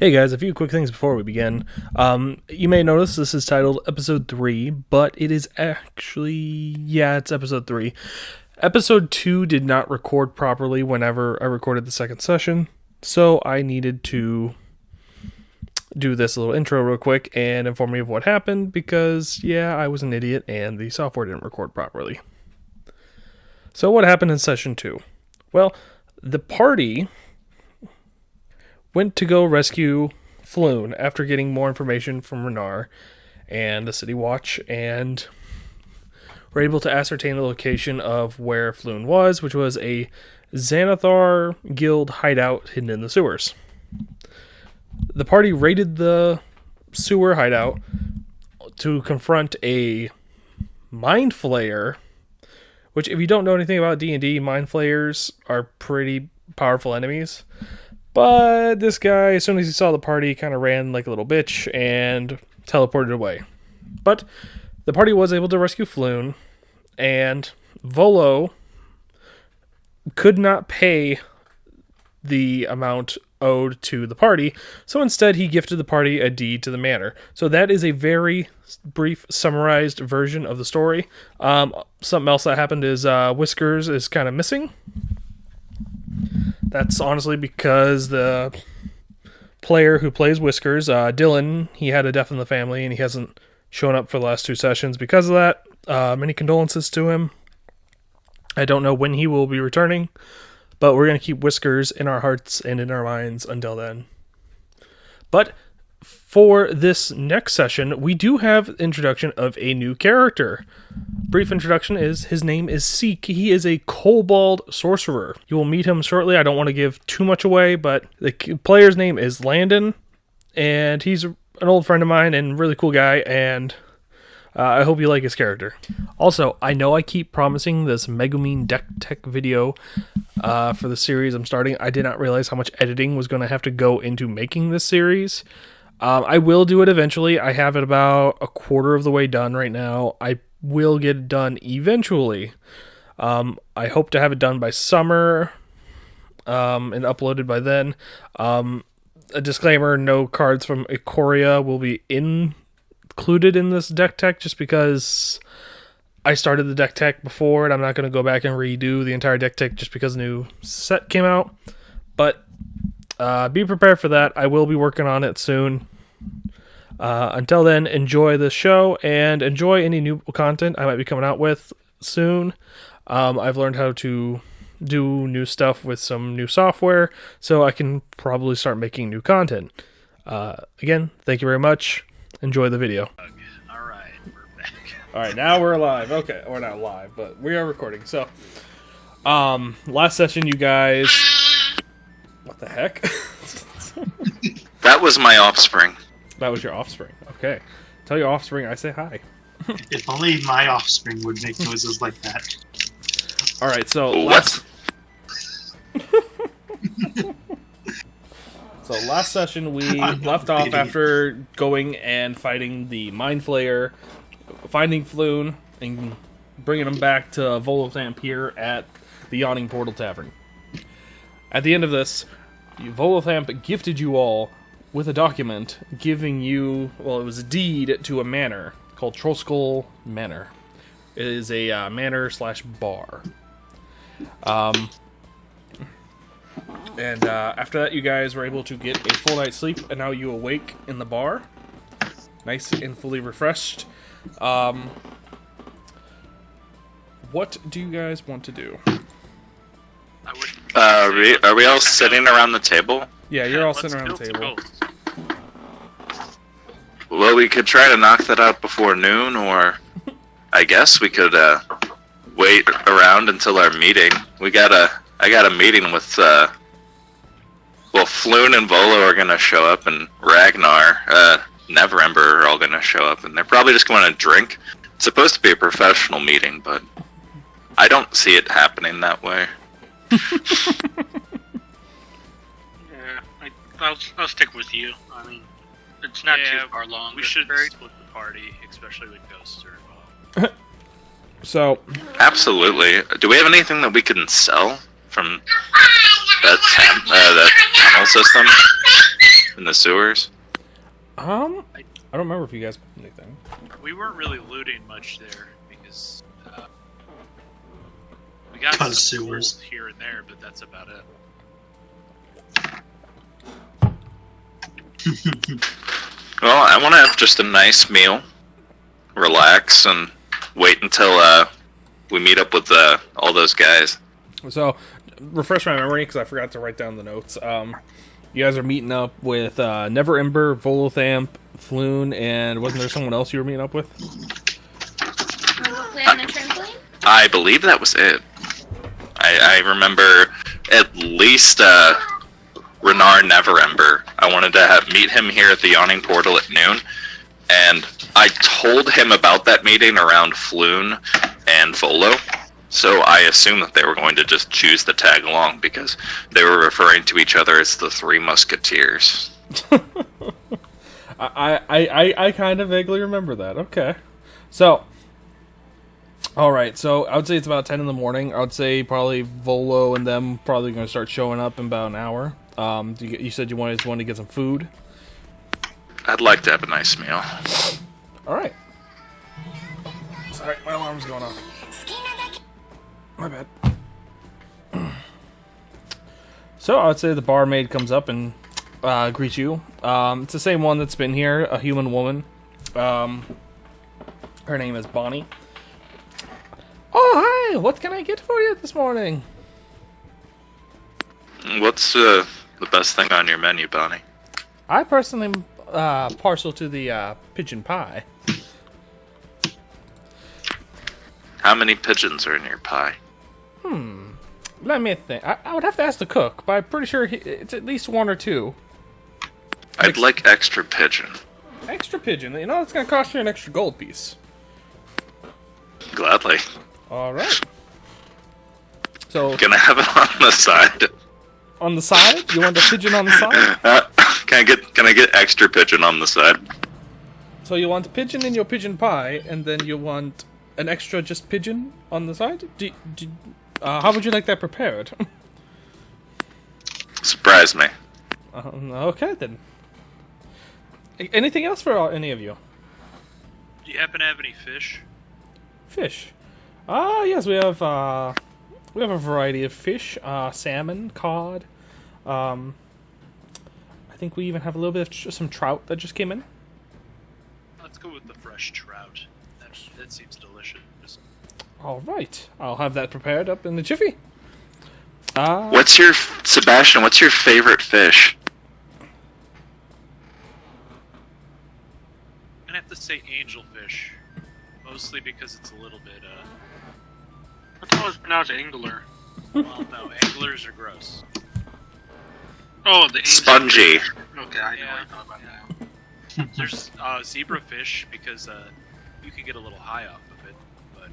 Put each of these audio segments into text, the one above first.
Hey guys, a few quick things before we begin. You may notice this is titled Episode 3, but it is actually, it's Episode 3. Episode 2 did not record properly whenever I recorded the second session, so I needed to do this little intro real quick and inform you of what happened, because, I was an idiot and the software didn't record properly. So what happened in Session 2? Well, the party went to go rescue Floon after getting more information from Renar and the City Watch, and were able to ascertain the location of where Floon was, which was a Xanathar Guild hideout hidden in the sewers. The party raided the sewer hideout to confront a Mind Flayer, which, if you don't know anything about D&D, Mind Flayers are pretty powerful enemies. But this guy, as soon as he saw the party, kind of ran like a little bitch and teleported away. But the party was able to rescue Floon, and Volo could not pay the amount owed to the party, so instead he gifted the party a deed to the manor. So that is a very brief, summarized version of the story. Something else that happened is Whiskers is kind of missing. That's honestly because the player who plays Whiskers, Dylan, he had a death in the family and he hasn't shown up for the last two sessions because of that. Many condolences to him. I don't know when he will be returning, but we're going to keep Whiskers in our hearts and in our minds until then. But for this next session, we do have introduction of a new character. Brief introduction is, his name is Seek. He is a kobold sorcerer. You will meet him shortly. I don't want to give too much away, but the player's name is Landon, and he's an old friend of mine and really cool guy, and I hope you like his character. Also, I know I keep promising this Megumin deck tech video for the series I'm starting. I did not realize how much editing was going to have to go into making this series. I will do it eventually. I have it about a quarter of the way done right now. I will get it done eventually. I hope to have it done by summer and uploaded by then. A disclaimer, no cards from Ikoria will be included in this deck tech just because I started the deck tech before and I'm not going to go back and redo the entire deck tech just because a new set came out. But be prepared for that. I will be working on it soon. Until then, enjoy the show and enjoy any new content I might be coming out with soon. I've learned how to do new stuff with some new software, so I can probably start making new content. Again, thank you very much. Enjoy the video. Alright, we're back. Alright, now we're live. Okay, we're not live, but we are recording. So, last session you guys... What the heck? That was my offspring. That was your offspring. Okay. Tell your offspring I say hi. If only my offspring would make noises like that. Alright, so What? last session we left off after going and fighting the Mind Flayer, finding Floon, and bringing him back to Volo here at the Yawning Portal Tavern. At the end of this, Volothamp gifted you all with a document giving you, it was a deed to a manor called Trollskull Manor. It is a manor/bar. And after that, you guys were able to get a full night's sleep, and now you awake in the bar, nice and fully refreshed. What do you guys want to do? Are we all sitting around the table? Yeah, you're all sitting around the table. Well, we could try to knock that out before noon, or I guess we could wait around until our meeting. I got a meeting with Floon and Volo are gonna show up, and Ragnar, Neverember are all gonna show up, and they're probably just going to drink. It's supposed to be a professional meeting, but I don't see it happening that way. Yeah, I'll stick with you. I mean, it's not too far long. We should split the party, especially with ghosts are involved. So, absolutely. Do we have anything that we can sell from that tunnel system? the sewers? I don't remember if you guys put anything. We weren't really looting much there because we got Tons of some sewers. gold here and there, but that's about it. Well, I want to have just a nice meal, relax, and wait until we meet up with all those guys. So, refresh my memory because I forgot to write down the notes. You guys are meeting up with Never Ember, Volo, Floon, and wasn't there someone else you were meeting up with? Play on the trampoline? I believe that was it. I remember at least Renar Neverember. I wanted to meet him here at the Yawning Portal at noon, and I told him about that meeting around Floon and Volo, so I assumed that they were going to just choose to tag along because they were referring to each other as the Three Musketeers. I kind of vaguely remember that. Okay. So, alright, so I would say it's about 10 in the morning. I would say probably Volo and them probably going to start showing up in about an hour. You said you wanted to get some food? I'd like to have a nice meal. Alright. Sorry, my alarm's going off. My bad. So, I would say the barmaid comes up and greets you. It's the same one that's been here, a human woman. Her name is Bonnie. Oh, hi! What can I get for you this morning? What's the best thing on your menu, Bonnie? I personally am partial to the pigeon pie. How many pigeons are in your pie? Let me think. I would have to ask the cook, but I'm pretty sure it's at least one or two. I'd like extra pigeon. Extra pigeon. You know, it's going to cost you an extra gold piece. Gladly. Alright. So, Can I have it on the side? on the side? You want the pigeon on the side? Can I get extra pigeon on the side? So you want a pigeon in your pigeon pie, and then you want an extra just pigeon on the side? How would you like that prepared? Surprise me. Okay, then. Anything else for any of you? Do you happen to have any fish? Fish. Yes, we have a variety of fish. Salmon, cod. I think we even have a little bit of some trout that just came in. Let's go with the fresh trout. That seems delicious. All right, I'll have that prepared up in the jiffy. Sebastian, what's your favorite fish? I'm gonna have to say angelfish, mostly because it's a little bit. I thought it was pronounced angler. Well, no, anglers are gross. Oh, the angel. Spongy. Okay, I know Yeah. what you thought about now. There's zebrafish because you can get a little high off of it, but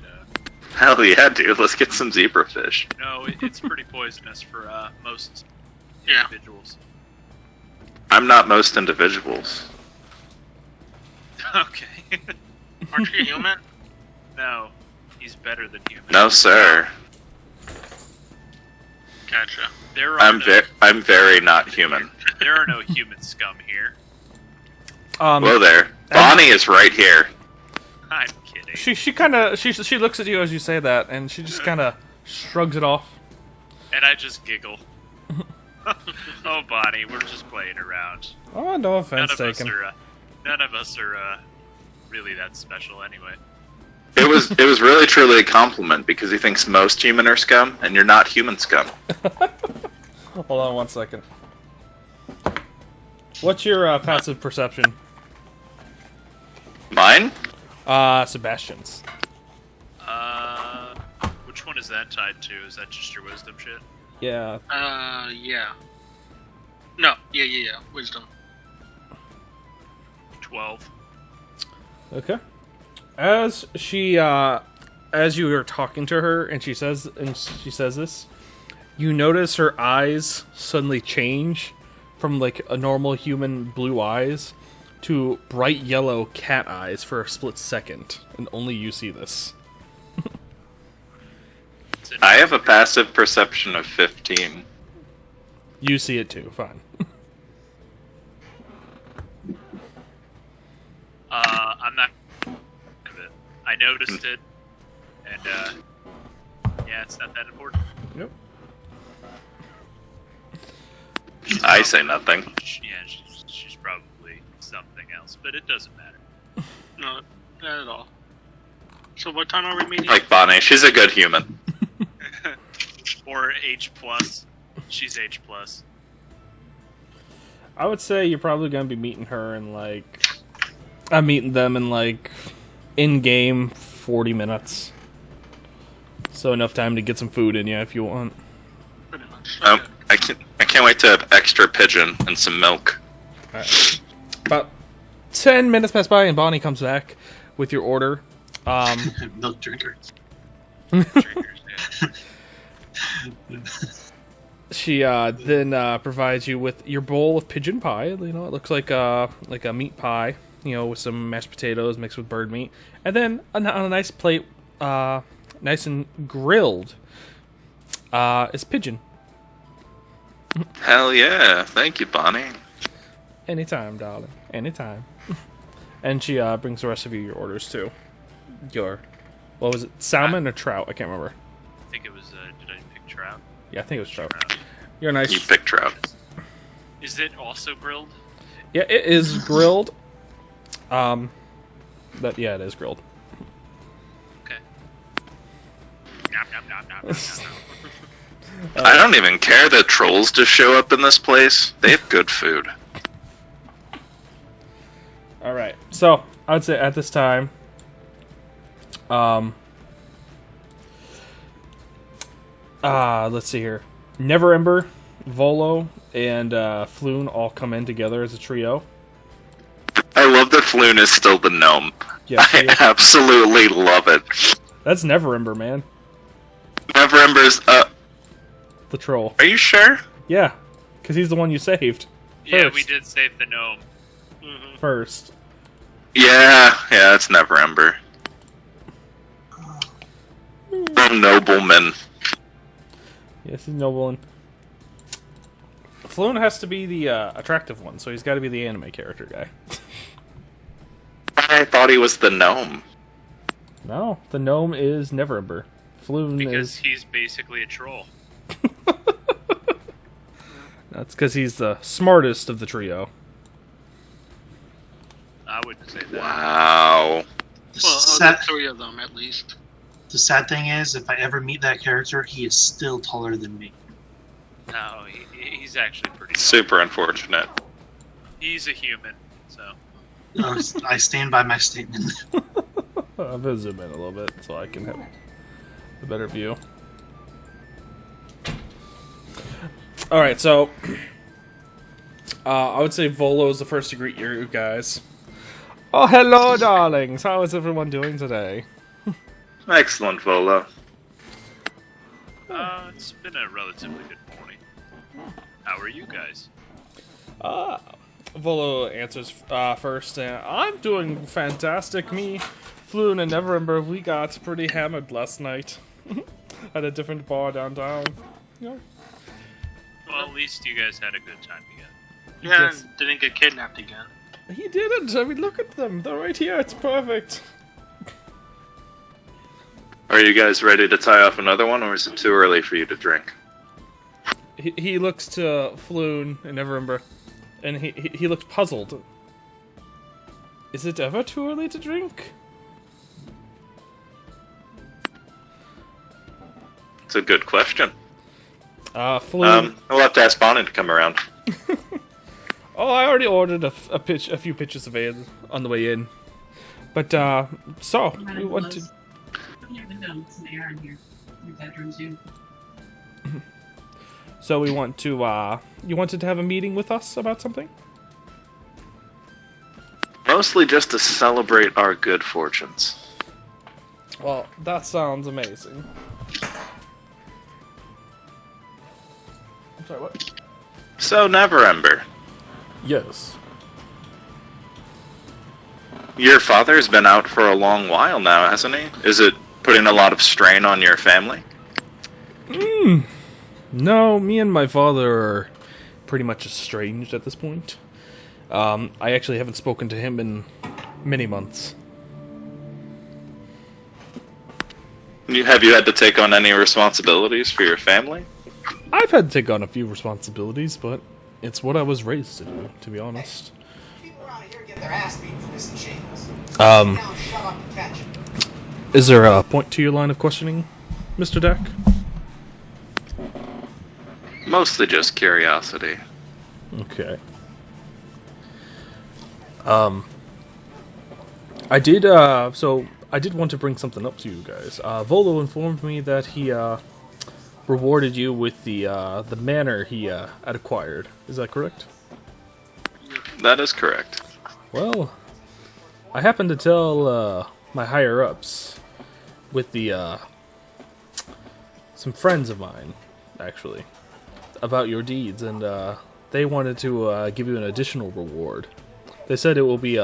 Hell yeah, dude. Let's get some zebrafish. no, it's pretty poisonous for most Yeah. individuals. I'm not most individuals. Okay. Aren't you human? No, he's better than human. No, sir. Gotcha. There are I'm very not human. there are no human scum here. Whoa there. Bonnie is right here. I'm kidding. She kind of she looks at you as you say that, and she just kind of shrugs it off. And I just giggle. Oh, Bonnie, we're just playing around. Oh, no offense taken. None of us are really that special anyway. It was really truly a compliment because he thinks most human are scum, and you're not human scum. Hold on 1 second. What's your passive perception? Mine? Sebastian's. Which one is that tied to? Is that just your wisdom shit? Yeah. Yeah. No, yeah. Wisdom. 12. Okay. As she, as you are talking to her, and she says this, you notice her eyes suddenly change from like a normal human blue eyes to bright yellow cat eyes for a split second, and only you see this. I have a passive perception of 15. You see it too. Fine. I'm not of it. I noticed it, and yeah, it's not that important. Yep. I say nothing. Yeah, she's probably something else, but it doesn't matter. No, not at all. So what time are we meeting? Like Bonnie, she's a good human. Or H plus. She's H plus. I would say you're probably gonna be meeting her in like. I'm meeting them in like in-game 40 minutes. So enough time to get some food in you if you want. Pretty much. I can't wait to have extra pigeon and some milk. Alright. About 10 minutes pass by and Bonnie comes back with your order. Milk drinkers. Drinkers, yeah. She then provides you with your bowl of pigeon pie. You know, it looks like a meat pie. You know, with some mashed potatoes mixed with bird meat, and then on a nice plate, nice and grilled, is pigeon. Hell yeah. Thank you, Bonnie. Anytime, darling. Anytime. And she brings the rest of you your orders too. What was it? Salmon or trout? I can't remember. I think it was, did I pick trout? Yeah, I think it was trout. Trout. You're nice. You picked trout. Is it also grilled? Yeah, it is grilled. But yeah, it is grilled. Okay. Nom, nom, nom, nom, nom, nom. I don't even care that trolls just show up in this place. They have good food. All right. So I would say at this time, let's see here. Never Ember, Volo, and Floon all come in together as a trio. I love that Floon is still the gnome. Yeah, I absolutely love it. that's Never Ember, man. Never Ember's, The troll. are you sure? Yeah, because he's the one you saved. Yeah, First. we did save the gnome. First. Yeah, it's Never Ember. The nobleman. Yes, he's noble. And Floon has to be the attractive one, so he's got to be the anime character guy. I thought he was the gnome. No, the gnome is Never Ember. Floon Because is. he's basically a troll. That's because he's the smartest of the trio. I wouldn't say that. Wow. The, Well, sad, the three of them at least. the sad thing is, if I ever meet that character, he is still taller than me. No, he's actually pretty tall. Super unfortunate. He's a human, so. I stand by my statement. I'm gonna zoom in a little bit so I can have a better view. Alright, so I would say Volo is the first to greet you guys. Oh, hello, darlings. How is everyone doing today? Excellent, Volo. It's been a relatively good morning. How are you guys? Volo answers first. I'm doing fantastic. Me, Floon, and Never Ember, we got pretty hammered last night at a different bar downtown. You know? Well, at least you guys had a good time together. Yeah, Yes. and didn't get kidnapped again. He didn't. I mean, look at them. They're right here. It's perfect. Are you guys ready to tie off another one, or is it too early for you to drink? He looks to Floon and Never Ember, and he looks puzzled. Is it ever too early to drink? It's a good question. Floon. We'll have to ask Bonnie to come around. Oh, I already ordered a few pitches of ale on the way in. But, so, we want to... You have the notes, and they are in your bedroom too. So we want to, you wanted to have a meeting with us about something? Mostly just to celebrate our good fortunes. Well, that sounds amazing. I'm sorry, what? So, Never Ember, Yes. your father's been out for a long while now, hasn't he? Is it putting a lot of strain on your family? No, me and my father are pretty much estranged at this point. I actually haven't spoken to him in many months. Have you had to take on any responsibilities for your family? I've had to take on a few responsibilities, but it's what I was raised to do, to be honest. People around here get their ass beat for missing chains. Um, Now shut up and catch 'em. Is there a point to your line of questioning, Mr. Deck? Mostly just curiosity. Okay. I did want to bring something up to you guys. Volo informed me that he rewarded you with the manor he had acquired. Is that correct? That is correct. Well, I happened to tell my higher ups with the some friends of mine, actually, about your deeds, and they wanted to give you an additional reward. They said it will be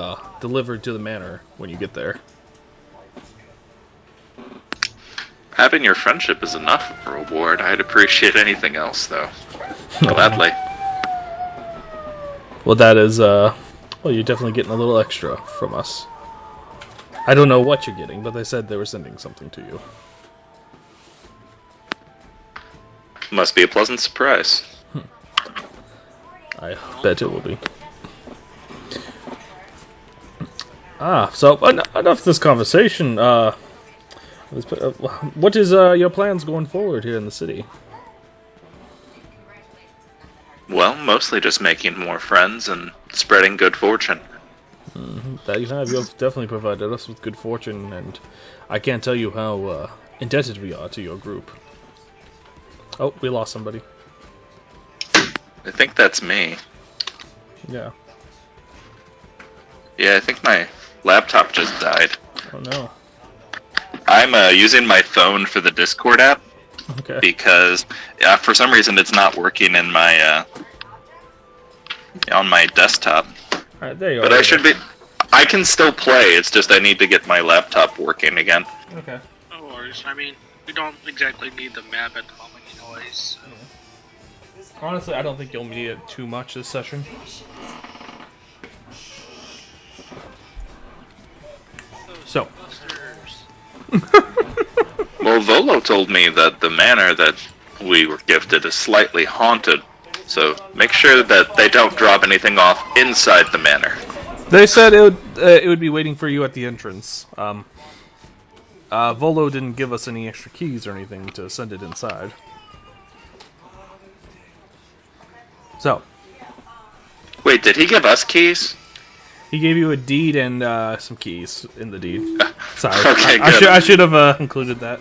delivered to the manor when you get there. Having your friendship is enough of a reward. I'd appreciate anything else, though. Gladly. Well, that is, well, you're definitely getting a little extra from us. I don't know what you're getting, but they said they were sending something to you. Must be a pleasant surprise. I bet it will be. So enough of this conversation. What is your plans going forward here in the city? Well, mostly just making more friends and spreading good fortune. That you have. You've definitely provided us with good fortune, and I can't tell you how indebted we are to your group. Oh, we lost somebody. I think that's me. Yeah. Yeah, I think my laptop just died. Oh no. I'm using my phone for the Discord app Okay. because for some reason it's not working in my on my desktop. Alright, there you are. But I can still play. It's just I need to get my laptop working again. Okay. No worries. I mean, we don't exactly need the map at the moment, anyways. Honestly, I don't think you'll need it too much this session. So. Well, Volo told me that the manor that we were gifted is slightly haunted, so make sure that they don't drop anything off inside the manor. They said it would be waiting for you at the entrance. Volo didn't give us any extra keys or anything to send it inside. So, Wait, did he give us keys? he gave you a deed and some keys in the deed. Sorry, Okay, I good. should have included that.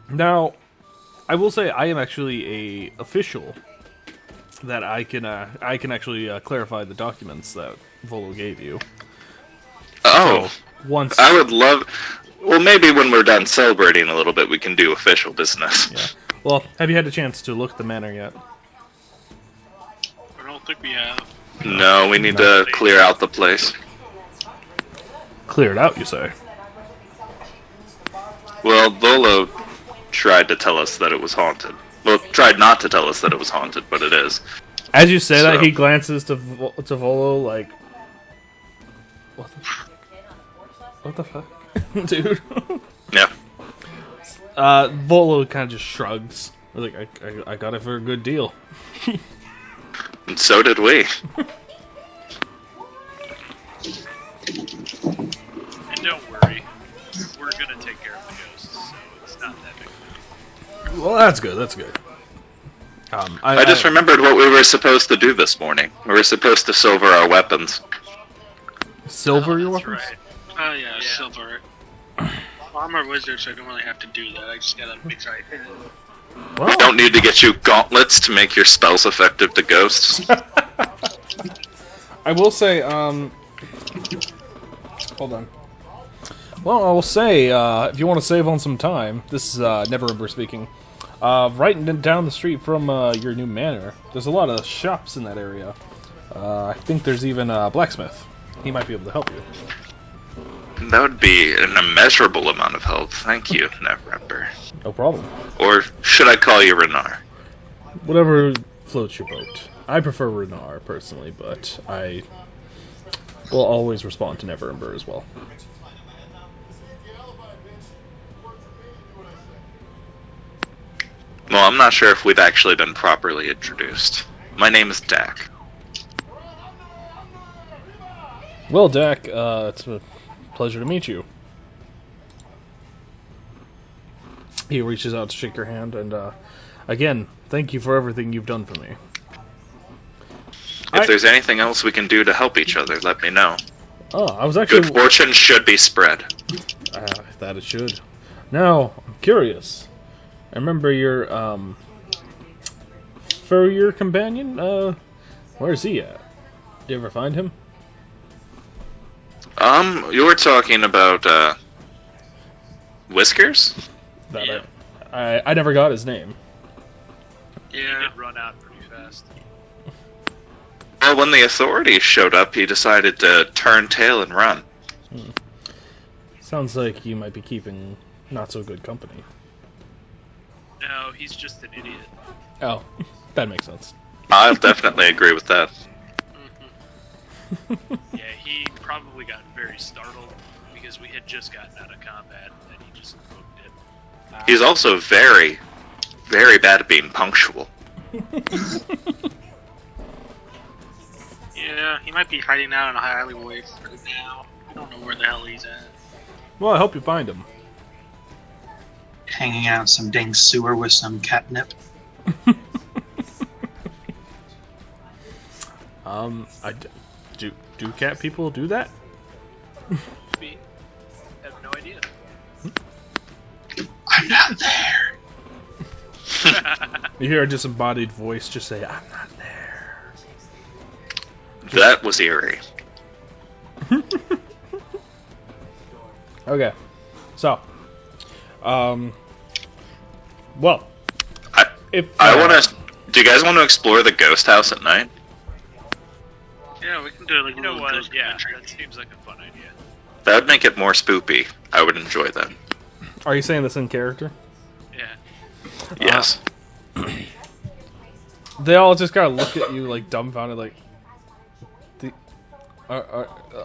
Now, I will say I am actually a official that I can actually clarify the documents that Volo gave you. Oh, So, once I would love... Well, maybe when we're done celebrating a little bit, we can do official business. yeah. Well, have you had a chance to look at the manor yet? I don't think we have. No, we need to clear out the place. Clear it out, you say? Well, Volo tried to tell us that it was haunted. Well, tried not to tell us that it was haunted, but it is. As you say that, So- he glances to Volo like, what the fuck, dude? Yeah. Volo kind of just shrugs. Like, I got it for a good deal. And so did we. And don't worry, we're gonna take care of the ghosts, so it's not that big. Well, that's good. That's good. I just remembered what we were supposed to do this morning. We were supposed to silver our weapons. silver your That's weapons. right. Oh yeah, silver. Well, I'm a wizard, so I don't really have to do that. I just gotta make sure I hit it. Well, Don't need to get you gauntlets to make your spells effective to ghosts. I will say, hold on. Well, I will say, if you want to save on some time, this is Neverember speaking. Right down the street from your new manor, there's a lot of shops in that area. I think there's even a blacksmith. He might be able to help you. That would be an immeasurable amount of help. Thank you, Neverember. No problem. Or should I call you Renar? Whatever floats your boat. I prefer Renar, personally, but I We'll always respond to Never Ember as well. Well, I'm not sure if we've actually been properly introduced. My name is Dak. Well, Dak, it's a pleasure to meet you. He reaches out to shake your hand, and again, thank you for everything you've done for me. If there's anything else we can do to help each other, let me know. Oh, I was actually... Good fortune should be spread. That it should. Now, I'm curious. I remember your, furrier companion? Where's he at? Did you ever find him? You were talking about, Whiskers? That I never got his name. He Yeah. did run out pretty fast. Well, when the authorities showed up, he decided to turn tail and run. Sounds like you might be keeping not so good company. No, he's just an idiot. Oh, that makes sense. I'll definitely agree with that. Yeah, he probably got very startled because we had just gotten out of combat and he just booked it. He's also very, very bad at being punctual. Yeah, he might be hiding out in a alleyway right now. I don't know where the hell he's at. Well, I hope you find him. Hanging out in some dang sewer with some catnip. Do cat people do that? We have no idea. I'm not there. You hear a disembodied voice just say, "I'm not there." That was eerie. Okay, so, well, I want to. Do you guys want to explore the ghost house at night? Yeah, we can do like a You know little what? ghost Yeah, adventure. that seems like a fun idea. That would make it more spoopy. I would enjoy that. Are you saying this in character? Yeah. Yes. They all just gotta look at you like dumbfounded, like,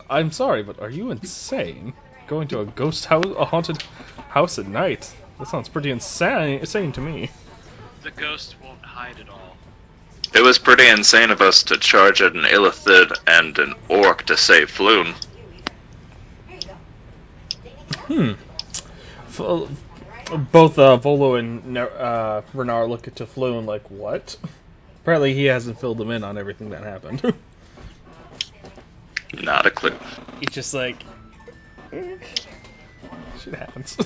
I'm sorry, but are you insane? Going to a ghost house, a haunted house at night? That sounds pretty insane to me. The ghost won't hide at all. It was pretty insane of us to charge at an Illithid and an orc to save Floon. Both Volo and Renar look at Floon like, what? Apparently he hasn't filled them in on everything that happened. Not a clue. He's just like, shit happens.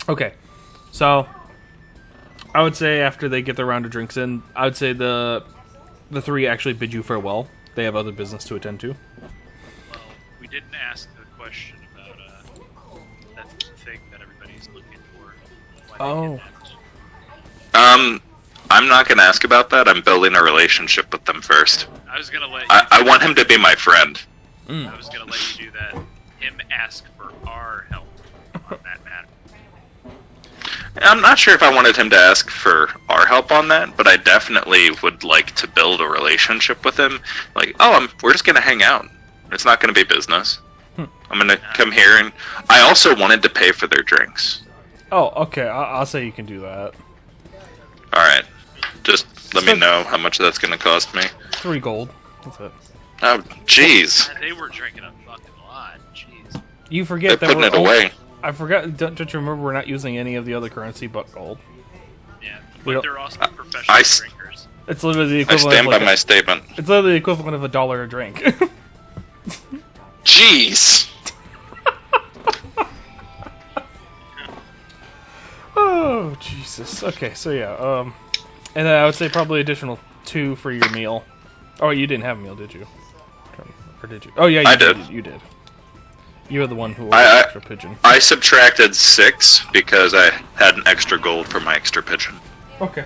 Okay, so I would say after they get their round of drinks in, I would say the three actually bid you farewell. They have other business to attend to. Well, we didn't ask the question about that thing that everybody's looking for. Why they kidnapped. I'm not gonna ask about that. I'm building a relationship with them first. I was gonna let you. I want him to be my friend. I was gonna let you do that. Him ask for our help on that matter. I'm not sure if I wanted him to ask for our help on that, but I definitely would like to build a relationship with him. Like, we're just gonna hang out. It's not gonna be business. I'm gonna come here, and I also wanted to pay for their drinks. Oh, okay, I'll say you can do that. Alright. Just let me know how much that's gonna cost me. 3 gold. That's it. Oh, jeez. They were drinking a fucking lot. Jeez. You They're forget that putting we're it away. I forgot. Don't you remember we're not using any of the other currency but gold? Yeah, We but don't- they're also professional drinkers. It's literally the I equivalent. stand of by like my statement. It's literally the equivalent of $1 a drink. Jeez. Oh Jesus. Okay, so yeah. And then I would say probably additional 2 for your meal. Oh, you didn't have a meal, did you? Or did you? Oh yeah, you I did. You did. You were the one who ordered I- extra pigeon. I subtracted 6 because I had an extra gold for my extra pigeon. Okay.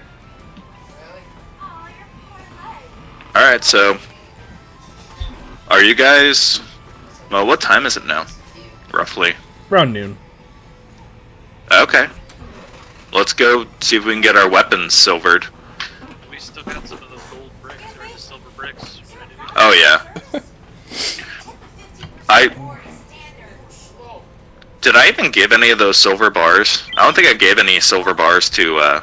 Alright, so... Are you guys... Well, what time is it now? Roughly. Around noon. Okay. Let's go see if we can get our weapons silvered. We still got some of those gold bricks or the silver bricks ready to go. Oh yeah. Did I even give any of those silver bars? I don't think I gave any silver bars to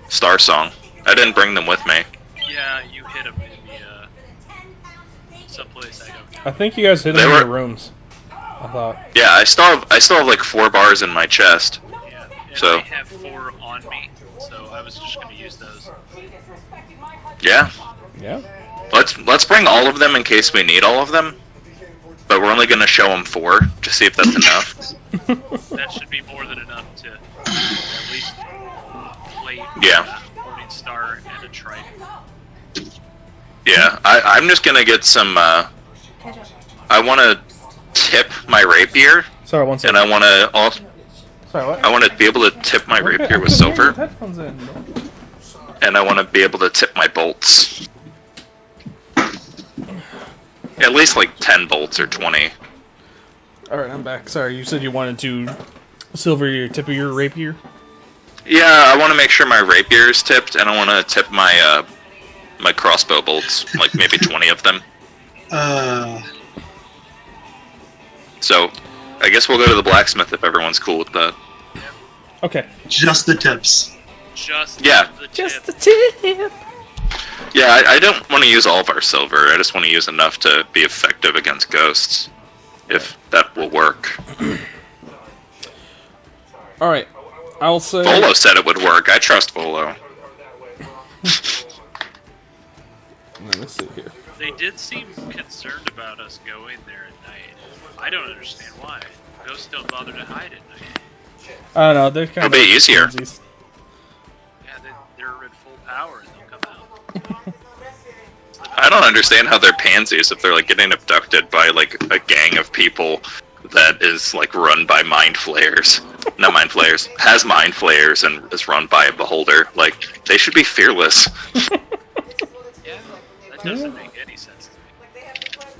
Star Song. I didn't bring them with me. Yeah, you hit him in the someplace I don't know. I think you guys hid them in your rooms. I thought. Yeah, I still have like 4 bars in my chest. Yeah, and So- I have 4 on me, so I was just gonna use those. Yeah. Yeah. Let's bring all of them in case we need all of them. But we're only gonna show them 4 to see if that's enough. That should be more than enough to at least play Yeah. Morningstar and a Trident. Yeah, I'm just gonna get some. I want to tip my rapier, Sorry, one second. and I want to also. Sorry, what? I want to be able to tip my Okay, rapier I with couldn't hear silver, your headphones in. and I want to be able to tip my bolts. At least like 10 bolts or 20. Alright, I'm back. Sorry, you said you wanted to silver your tip of your rapier? Yeah, I want to make sure my rapier is tipped, and I want to tip my my crossbow bolts, like maybe 20 of them. So, I guess we'll go to the blacksmith if everyone's cool with that. Okay. Just the tips. Just Yeah. the tip. Just the tip! Yeah, I don't want to use all of our silver. I just want to use enough to be effective against ghosts, if that will work. Alright, I'll say... Volo said it would work. I trust Volo. Let me see here. They did seem concerned about us going there at night. I don't understand why. Ghosts don't bother to hide at night. I don't know, they're kind It'll be easier. pansies. Yeah, they're at full power and they'll come out. I don't understand how they're pansies if they're like getting abducted by like a gang of people that is like run by mind flayers. Not mind flayers. Has mind flayers and is run by a beholder. Like, they should be fearless. Yeah, that doesn't make any sense to me.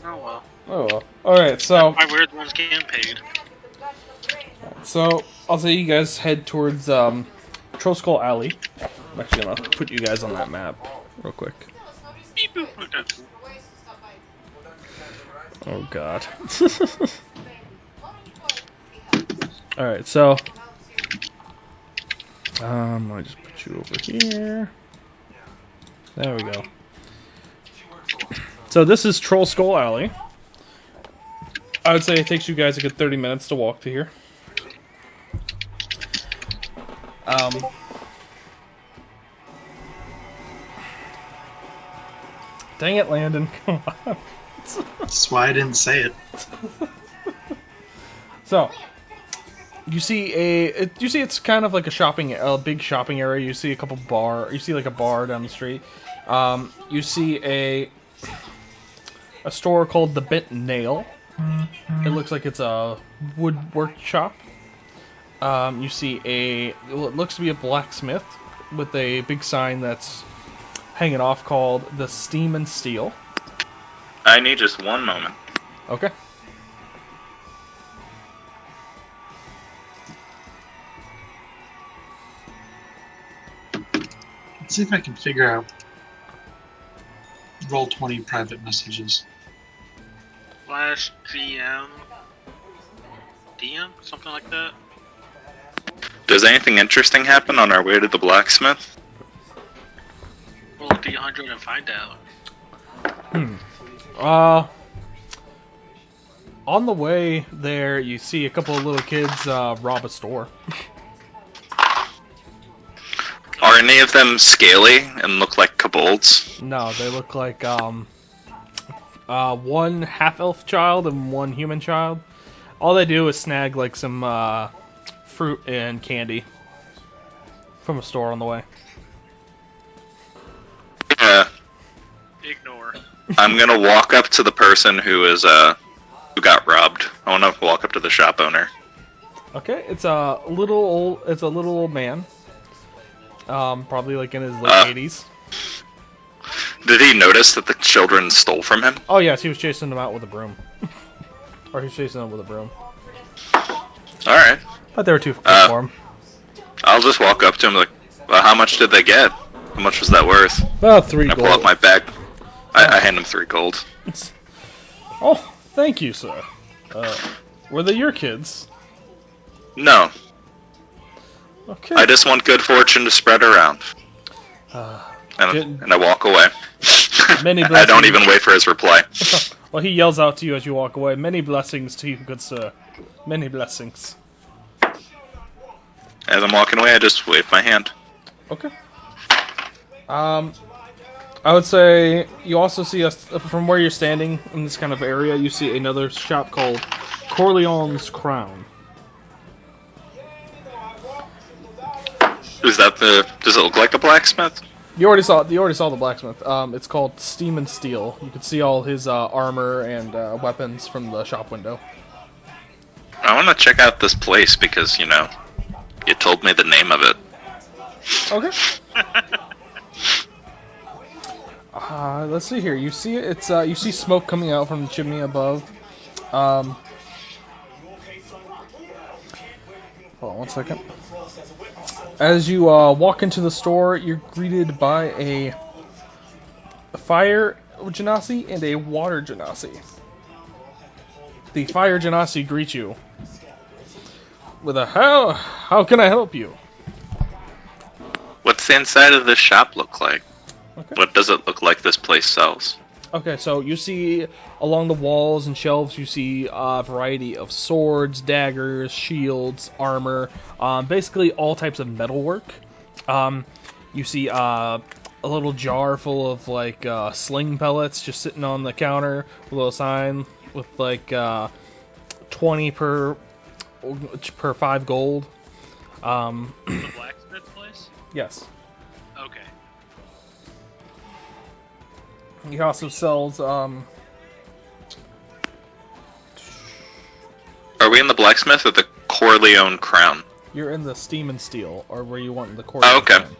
Oh well. Oh well. Alright, so... My weird ones getting paid. So, I'll say you guys head towards, Troll Skull Alley. I'm actually gonna put you guys on that map real quick. Beep, boop, boop. Oh god. Alright, so... I'll just put you over here. There we go. So this is Troll Skull Alley. I would say it takes you guys a good 30 minutes to walk to here. Dang it, Landon. Come on. That's why I didn't say it. So, you see it's kind of like a big shopping area. You see a couple you see like a bar down the street. You see a store called the Bent Nail. It looks like it's a woodwork shop. You see it looks to be a blacksmith with a big sign that's hanging off called the Steam and Steel. I need just one moment. Okay. Let's see if I can figure out roll 20 private messages. Slash GM. DM? Something like that? Does anything interesting happen on our way to the blacksmith? Roll D100 and find out. On the way there, you see a couple of little kids rob a store. Are any of them scaly and look like kobolds? No, they look like one half-elf child and one human child. All they do is snag like some fruit and candy from a store on the way. Ignore. I'm gonna walk up to the person who who got robbed. I want to walk up to the shop owner. Okay, it's a little old man. Probably like in his late 80s. Did he notice that the children stole from him? Oh yes, he was chasing them out with a broom. Or he was chasing them with a broom. Alright. But they were too quick for him. I'll just walk up to him like, well, how much did they get? How much was that worth? About 3 I pull out gold. my bag. I hand him 3 gold. Oh, thank you, sir. Were they your kids? No, Okay. I just want good fortune to spread around. And I walk away. Many I don't blessings. even wait for his reply. Well, he yells out to you as you walk away. Many blessings to you, good sir. Many blessings. As I'm walking away, I just wave my hand. Okay. I would say you also see us from where you're standing in this kind of area. You see another shop called Corleone's Crown. Is that the? Does it look like a blacksmith? You already saw the blacksmith. It's called Steam and Steel. You could see all his armor and weapons from the shop window. I want to check out this place because you told me the name of it. Okay. Let's see here. You see it's you see smoke coming out from the chimney above. Hold on one second. As you walk into the store, you're greeted by a fire genasi and a water genasi. The fire genasi greets you with a how can I help you? What's the inside of this shop look like? Okay. What does it look like this place sells? Okay, so you see along the walls and shelves, you see a variety of swords, daggers, shields, armor, basically all types of metalwork. You see a little jar full of like sling pellets just sitting on the counter with a little sign with like 20 per 5 gold. The blacksmith place? Yes. Okay. He also sells Are we in the blacksmith or the Corleone Crown? you're in the Steam and Steel, or where you want the Corleone. Oh, okay. Crown.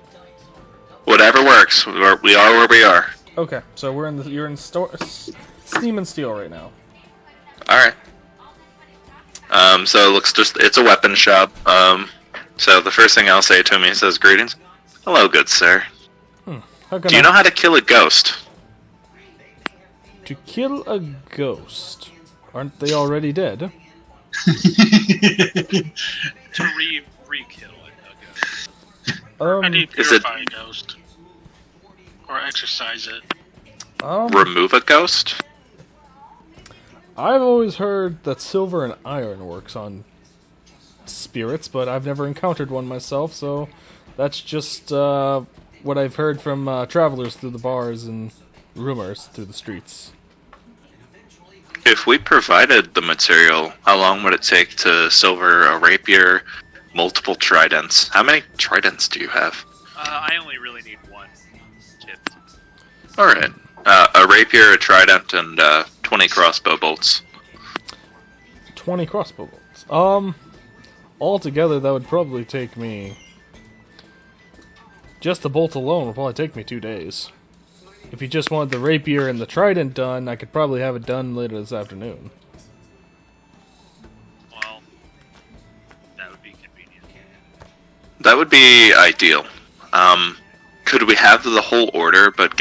Whatever works. We are where we are. Okay, so you're in Steam and Steel right now. Alright. So it looks it's a weapon shop. So the first thing I'll say to him, he says, "Greetings. Hello, good sir. How can Do you know how to kill a ghost?" To kill a ghost? Aren't they already dead? To re-kill it, I guess. I need Is it- purify a ghost. Or exercise it. Remove a ghost? I've always heard that silver and iron works on spirits, but I've never encountered one myself, so that's just what I've heard from travelers through the bars and rumors through the streets. If we provided the material, how long would it take to silver a rapier, multiple tridents? How many tridents do you have? I only really need one kit. Alright. A rapier, a trident, and 20 crossbow bolts. 20 crossbow bolts. Altogether, that would probably take me... Just the bolt alone would probably take me 2 days. If you just wanted the rapier and the trident done, I could probably have it done later this afternoon. Well, that would be convenient. That would be ideal. Could we have the whole order, but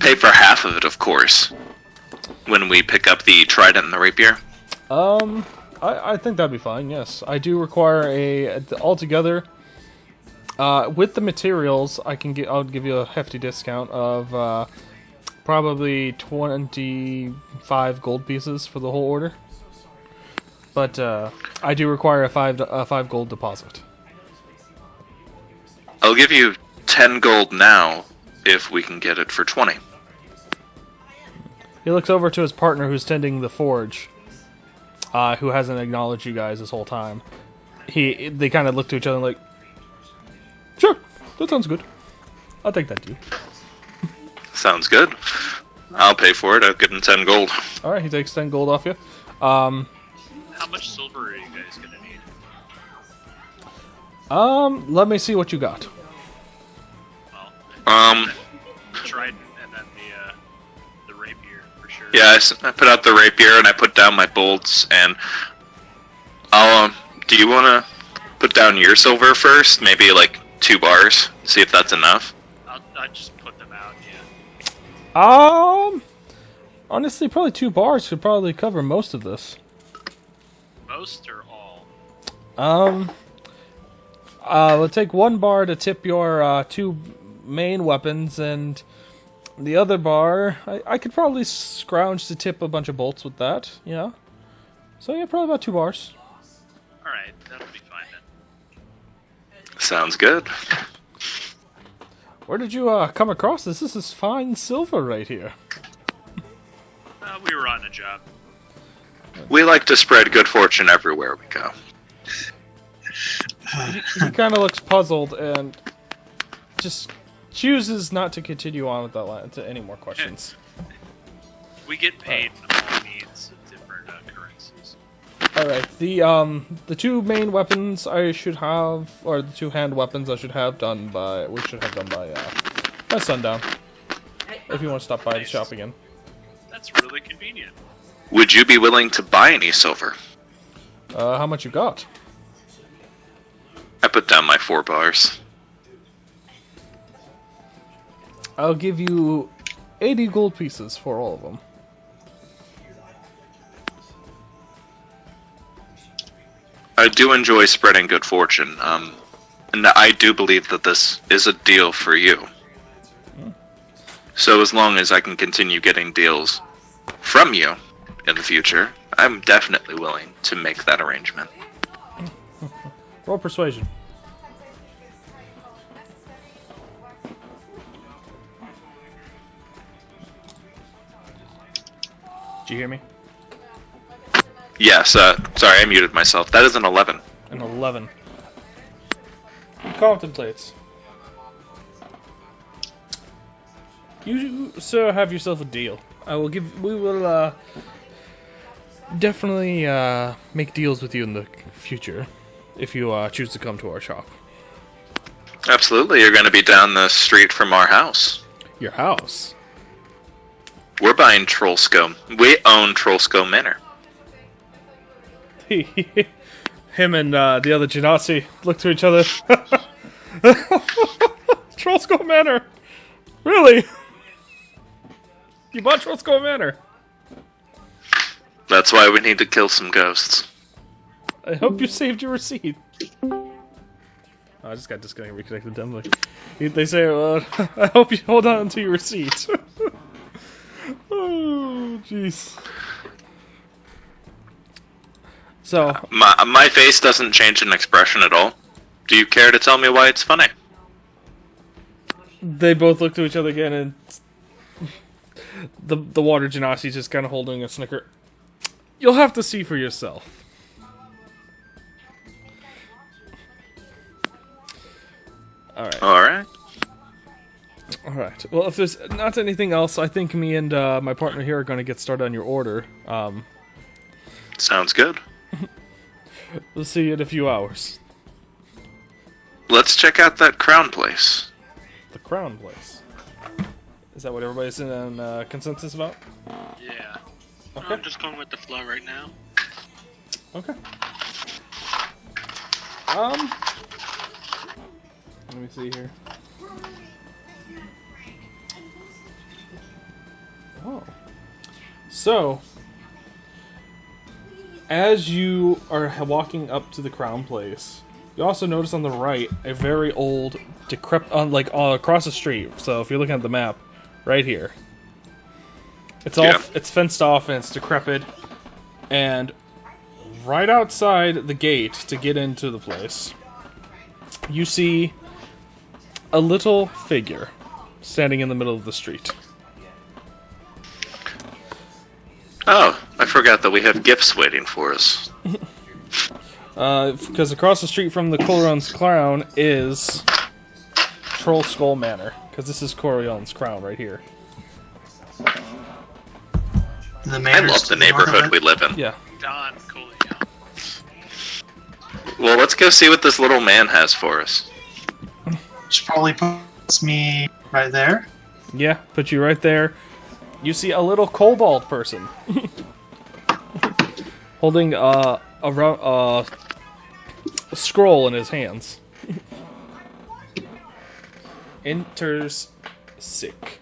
pay for half of it, of course, when we pick up the trident and the rapier? I think that'd be fine, yes. I do require altogether, with the materials, I'll give you a hefty discount of, probably 25 gold pieces for the whole order. But, I do require a 5 gold deposit. I'll give you 10 gold now, if we can get it for 20. He looks over to his partner who's tending the forge, who hasn't acknowledged you guys this whole time. They kind of look to each other like, "Sure, that sounds good. I'll take that deal." Sounds good. I'll pay for it. I'll give him 10 gold. Alright, he takes 10 gold off you. How much silver are you guys gonna need? Let me see what you got. Well, trident and then the rapier for sure. Yeah, I put out the rapier and I put down my bolts, and I'll, do you want to put down your silver first? Maybe like 2 bars? See if that's enough? I'll just put them out, yeah. Honestly, probably 2 bars could probably cover most of this. Most or all? We'll take one bar to tip your two main weapons, and the other bar, I could probably scrounge to tip a bunch of bolts with that, yeah. So yeah, probably about 2 bars. Alright, that'll be fine then. Sounds good. Where did you come across this? This is fine silver right here. We were on a job. We like to spread good fortune everywhere we go. He kind of looks puzzled and just chooses not to continue on with that line to any more questions. We get paid in all means of different currencies. All right, the 2 main weapons I should have, or the 2 hand weapons I should have done by, we should have done by sundown. If you want to stop by the shop again. That's really convenient. Would you be willing to buy any silver? How much you got? I put down my 4 bars. I'll give you 80 gold pieces for all of them. I do enjoy spreading good fortune, and I do believe that this is a deal for you. So as long as I can continue getting deals from you in the future, I'm definitely willing to make that arrangement. Roll persuasion. Did you hear me? Yes, sorry, I muted myself. That is an 11. An 11. He contemplates. You, sir, have yourself a deal. We will, definitely, make deals with you in the future, if you, choose to come to our shop. Absolutely, you're going to be down the street from our house. Your house? We're buying Trollsco. We own Trollsco Manor. Him and, the other Genasi look to each other. Trollsco Manor! Really? You bought Trollsco Manor? That's why we need to kill some ghosts. I hope you saved your receipt. Oh, I just got disconnected, reconnected dumbly. They say, I hope you hold on to your receipt. Oh, jeez. So, My face doesn't change in expression at all. Do you care to tell me why it's funny? they both look to each other again, and the water genasi's just kind of holding a snicker. You'll have to see for yourself. Alright. Alright. Well, if there's not anything else, I think me and my partner here are going to get started on your order. Sounds good. We'll see you in a few hours. Let's check out that crown place. The Crown Place. Is that what everybody's in consensus about? Yeah. Okay. I'm just going with the flow right now. Okay. Let me see here. Oh. So, as you are walking up to the Crown Place, you also notice on the right a very old, decrepit, across the street. So if you're looking at the map, right here, it's all it's fenced off and it's decrepit. And right outside the gate to get into the place, you see a little figure standing in the middle of the street. Oh, I forgot that we have gifts waiting for us. Because across the street from the Corion's crown is Troll Skull Manor. Because this is Corion's crown right here. The I manor's love the to north of neighborhood it. we live in. Yeah. Don Coolio. Well, let's go see what this little man has for us. Which probably puts me right there. Yeah, put you right there. You see a little kobold person. Holding a scroll in his hands. Enters sick.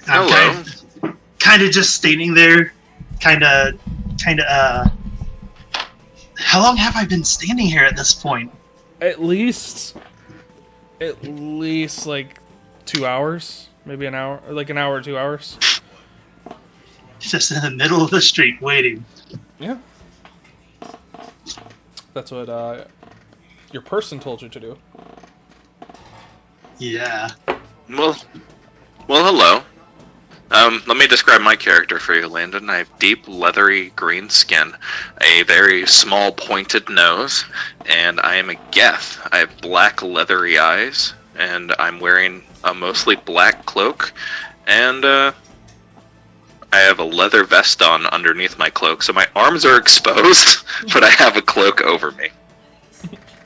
Hello. Kind of just standing there, kind of How long have I been standing here at this point? At least like 2 hours, maybe an hour, like an hour or 2 hours. Just in the middle of the street, waiting. Yeah. That's what your person told you to do. Yeah. Well, hello. Let me describe my character for you, Landon. I have deep, leathery green skin, a very small, pointed nose, and I am a Geth. I have black, leathery eyes, and I'm wearing a mostly black cloak, and I have a leather vest on underneath my cloak, so my arms are exposed, but I have a cloak over me.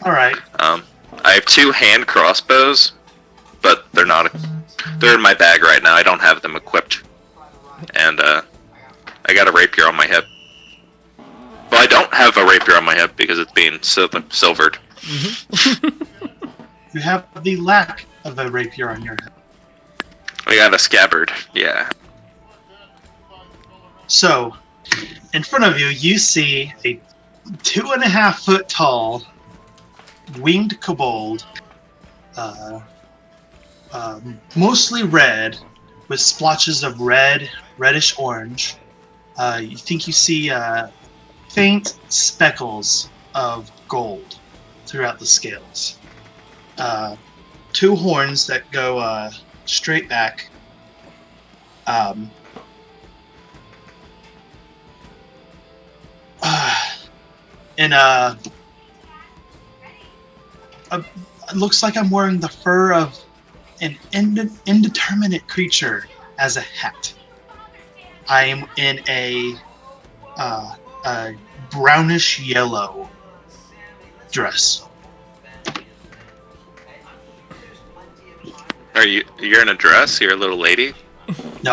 Alright. I have 2 hand crossbows, but they're not. They're in my bag right now. I don't have them equipped. And, I got a rapier on my hip. Well, I don't have a rapier on my hip because it's being silvered. You have the lack of a rapier on your head. I got a scabbard, yeah. So, in front of you, you see a 2.5 foot tall, winged kobold, mostly red, with splotches of reddish orange. You think you see faint speckles of gold throughout the scales. 2 horns that go straight back. And it looks like I'm wearing the fur of an indeterminate creature as a hat. I am in a brownish yellow dress. You're in a dress? You're a little lady? No,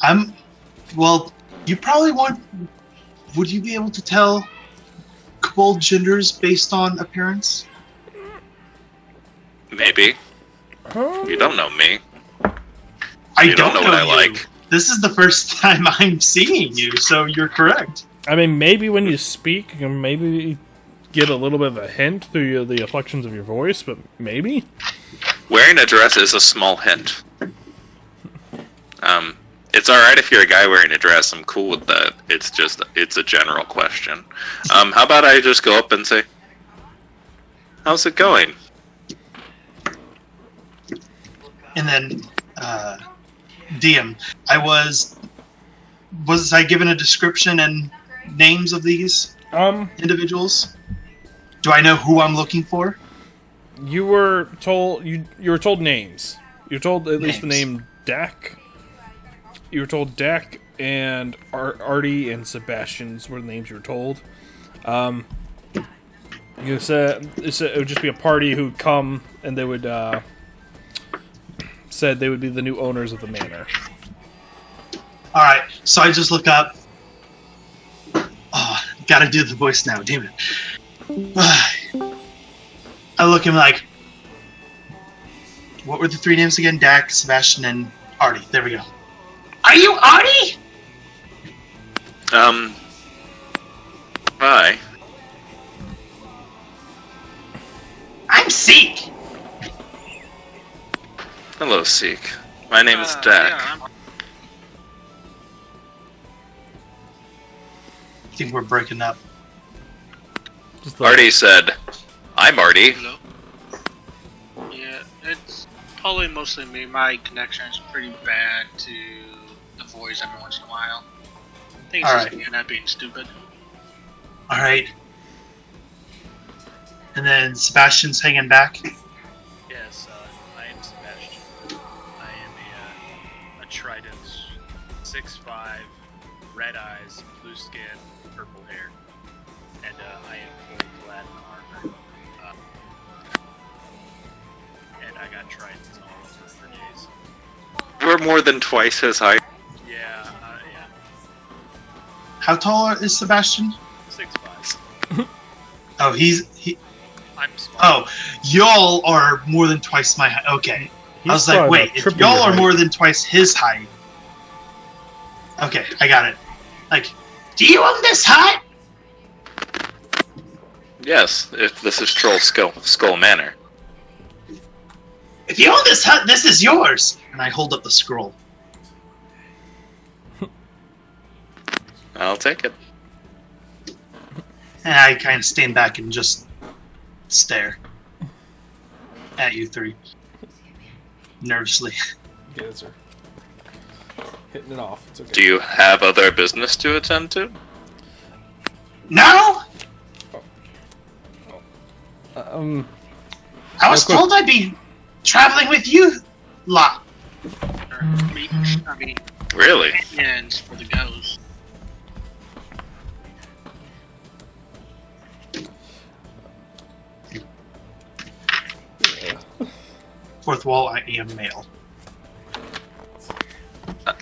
I'm. Well, you probably want. Would you be able to tell kobold genders based on appearance? Maybe. You don't know me. I You don't know what I you. like. This is the first time I'm seeing you, so you're correct. I mean, maybe when you speak, you can maybe get a little bit of a hint through the inflections of your voice, but maybe? Wearing a dress is a small hint. It's alright if you're a guy wearing a dress. I'm cool with that. It's a general question. How about I just go up and say, how's it going? And then, DM, was I given a description and names of these individuals? Do I know who I'm looking for? You were told you were told names. You were told at least the Names. name Dak. You were told Dak and Artie and Sebastian's were the names you were told. You said it would just be a party who'd come and they would said they would be the new owners of the manor. Alright, so I just look up. Oh, gotta do the voice now, damn it. I look and like, what were the 3 names again? Dak, Sebastian, and Artie. There we go. Are you Artie? Hi. I'm Seek. Hello, Seek. My name is Dak. Yeah, I think we're breaking up. Just the- Artie said, I'm Artie. hello. Yeah, it's probably mostly me. My connection is pretty bad to the voice every once in a while. I think it's Alright. just me not being stupid. Alright. And then Sebastian's hanging back. Yes, I am Sebastian. I am a trident, 6'5", red eyes, blue skin, purple hair, and I am fully clad in armor. And I got tridents all over for days. We're more than twice his height. Yeah, yeah, How tall is Sebastian? 6'5". Oh, he. I'm small. Oh, y'all are more than twice my height. Okay. He's I was like, probably wait, about if triple y'all your are height. more than twice his height. Okay, I got it. Like, do you own this hut? Yes, if this is Troll Skull Manor. If you own this hut, this is yours. And I hold up the scroll. I'll take it. And I kind of stand back and just stare at you three. Nervously. You guys are hitting it off. It's okay. Do you have other business to attend to? No! Um, I was told I'd be traveling with you lot. I mean, Really? ends for the ghost. Fourth wall, I am male.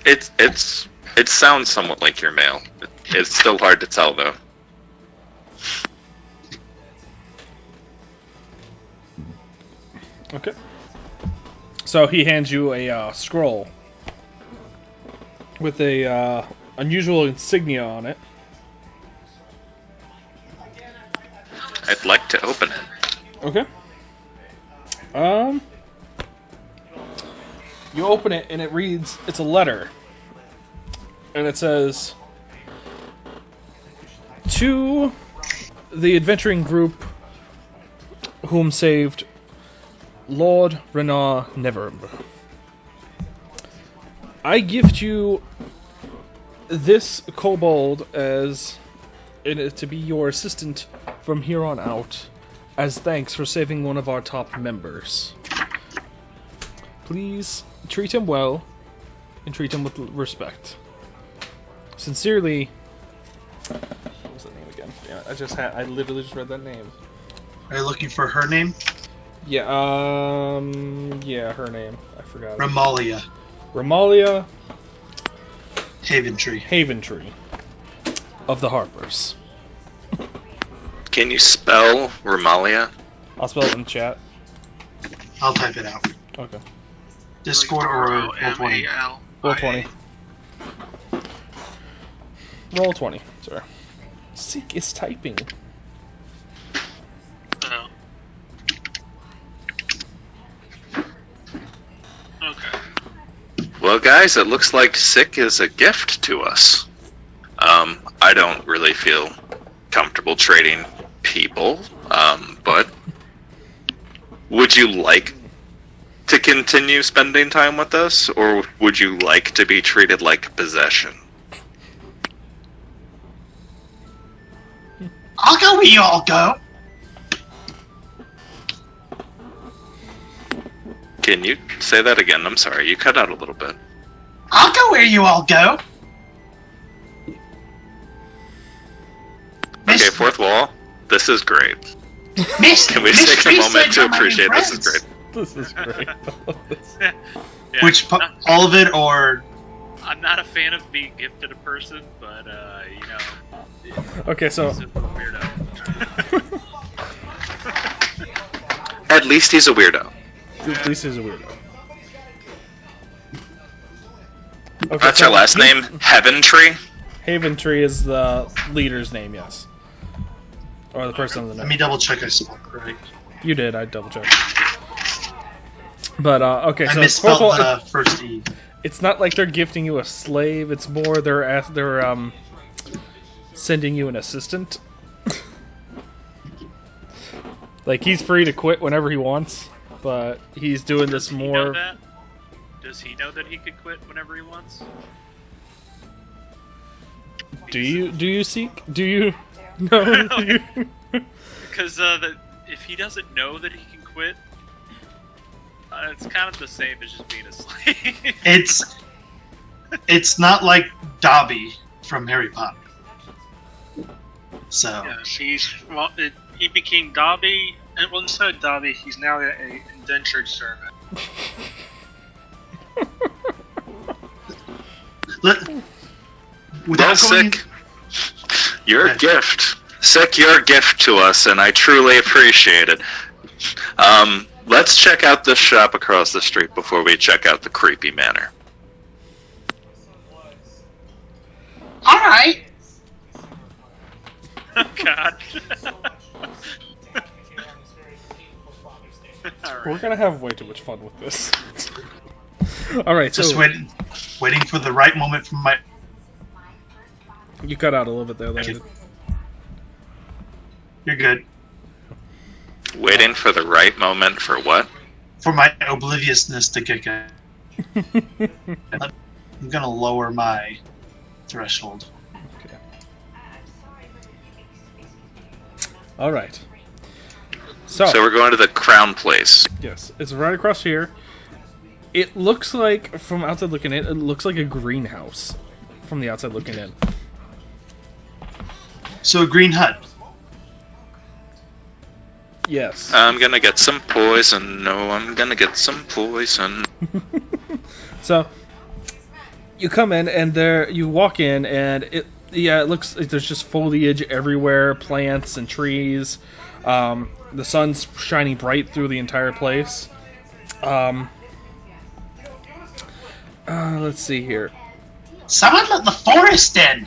It sounds somewhat like your male. It's still hard to tell though. okay. So he hands you a scroll with a unusual insignia on it. I'd like to open it. Okay. You open it and it reads, it's a letter. And it says, to the adventuring group whom saved Lord Renar Neverember. I gift you this kobold as to be your assistant from here on out, as thanks for saving one of our top members. Please treat him well and treat him with respect. Sincerely. What was that name again? Damn it, I literally just read that name. Are you looking for her name? Yeah, yeah, her name. I forgot. Ramalia. Ramalia Haventree. Haventree of the Harpers. Can you spell Ramalia? I'll spell it in the chat. I'll type it out. Okay. Discord or Roll20. Roll 20. Roll 20, sorry. Seek is typing. Oh. Okay. Well, guys, it looks like Sick is a gift to us. I don't really feel comfortable trading people, but would you like to continue spending time with us, or would you like to be treated like a possession? I'll go where you all go. Can you say that again? I'm sorry, you cut out a little bit. I'll go where you all go. Okay, fourth wall. This is great. Miss, Can we Miss take a moment Research to are my appreciate new this is friends. great? This is great. Yeah, Which, all of it, or... I'm not a fan of being gifted a person, but you know, Okay, so it's a weirdo. At least he's a weirdo. at least he's a weirdo. Okay, That's so our last name, Heaventree. Haventree is the leader's name, yes. Or the person on the Let name. me double check I spelled correct. You did, I double checked. But, okay, I so misspelled fourth wall, the first E. it's not like they're gifting you a slave, it's more they're sending you an assistant. Like, he's free to quit whenever he wants, but he's doing this Does he know more... that? Does he know that he could quit whenever he wants? Do you seek? Do you... No, do you... Because if he doesn't know that he can quit, it's kind of the same as just being a slave. It's not like Dobby from Harry Potter. So, Yes, he became Dobby, and well, instead of Dobby, he's now an indentured servant. Well, without going... Sick, you're a Okay. gift. Sick, you're a gift to us, and I truly appreciate it. Let's check out this shop across the street before we check out the creepy manor. Alright! Oh God. Alright. We're gonna have way too much fun with this. All right, Just so waiting for the right moment for my. you cut out a little bit there, Landon. You're good. Waiting for the right moment for what? For my obliviousness to kick in. I'm gonna lower my threshold. Okay. All right. So So we're going to the Crown Place. yes, it's right across here. It looks like, from outside looking in, it looks like a greenhouse from the outside looking in. So a green hut. Yes. I'm gonna get some poison. No, I'm gonna get some poison. So you come in and you walk in and it looks like there's just foliage everywhere, plants and trees. The sun's shining bright through the entire place. Let's see here. Someone let the forest in.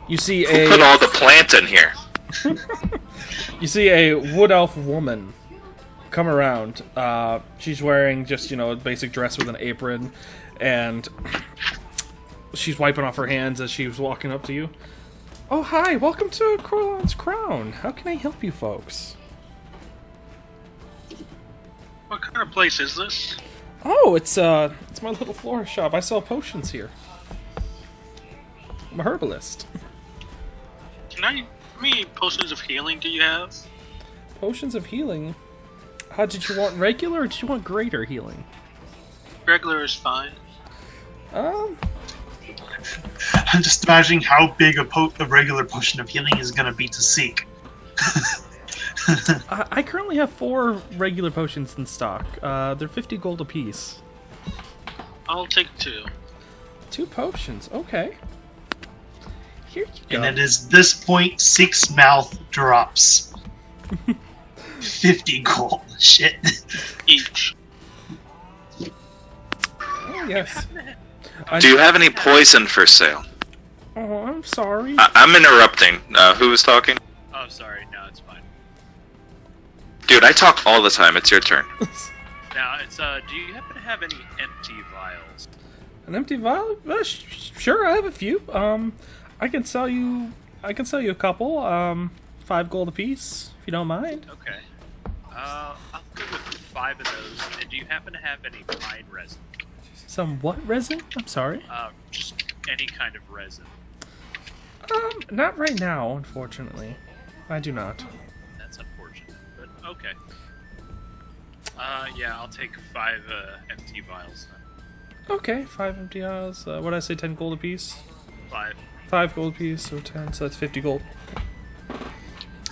You see Put all the plant in here. a wood elf woman come around. She's wearing just, a basic dress with an apron, and she's wiping off her hands as she was walking up to you. Oh, hi, welcome to Corlon's Crown. How can I help you folks? What kind of place is this? Oh, it's my little florist shop. I sell potions here. I'm a herbalist. How many potions of healing do you have? Potions of healing? How did you want regular or did you want greater healing? Regular is fine. I'm just imagining how big a regular potion of healing is gonna be to seek. I currently have 4 regular potions in stock. They're 50 gold apiece. I'll take 2. 2 potions, okay. Here you go. And it is this point Seek's mouth drops. 50 gold. Shit. Each. Oh, yes. Do you have any poison for sale? Oh, I'm sorry. I'm interrupting. Who was talking? Oh, sorry. No, it's fine. Dude, I talk all the time. It's your turn. Now, it's do you happen to have any empty vials? An empty vial? Sure, I have a few. I can sell you a couple. 5 gold apiece, if you don't mind. Okay. I'll go with 5 of those. And do you happen to have any pine resin? Some what resin? I'm sorry. Just any kind of resin. Not right now, unfortunately. I do not. That's unfortunate, but okay. Yeah, I'll take 5 empty vials then. Okay, 5 empty vials. What did I say? 10 gold apiece. 5. 5 gold apiece, so 10, so that's 50 gold.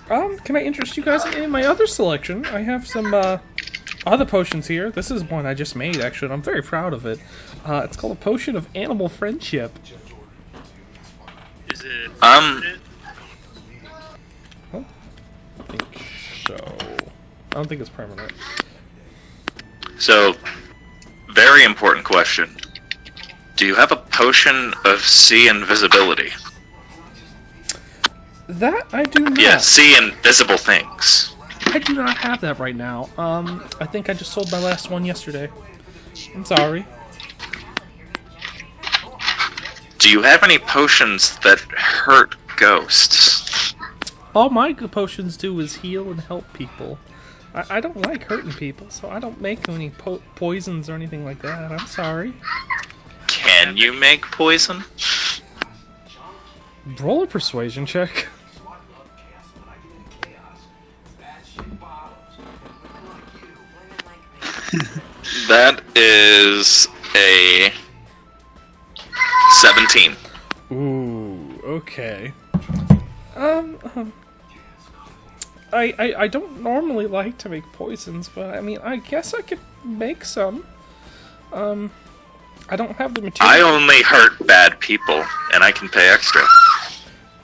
Can I interest you guys in my other selection? I have some other potions here. This is one I just made, actually, and I'm very proud of it. It's called a potion of animal friendship. Is it? I think so. I don't think it's permanent. So, very important question. Do you have a potion of see invisibility? That I do not. Yeah, see invisible things. I do not have that right now. I think I just sold my last one yesterday. I'm sorry. Do you have any potions that hurt ghosts? All my good potions do is heal and help people. I don't like hurting people, so I don't make any poisons or anything like that. I'm sorry. Can you make poison? Roll a persuasion check. That is a 17. Ooh, okay. I don't normally like to make poisons, but I mean, I guess I could make some. I don't have the material. I only hurt bad people, and I can pay extra.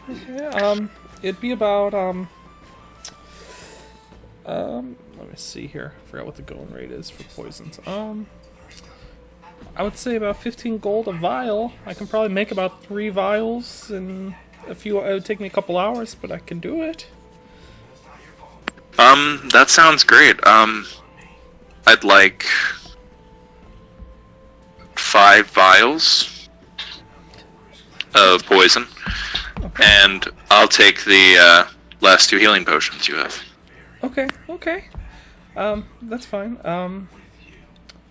Okay, it'd be about, let me see here. I forgot what the going rate is for poisons. I would say about 15 gold a vial. I can probably make about 3 vials in a few. It would take me a couple hours, but I can do it. That sounds great. I'd like 5 vials of poison, and I'll take the last 2 healing potions you have. Okay. That's fine.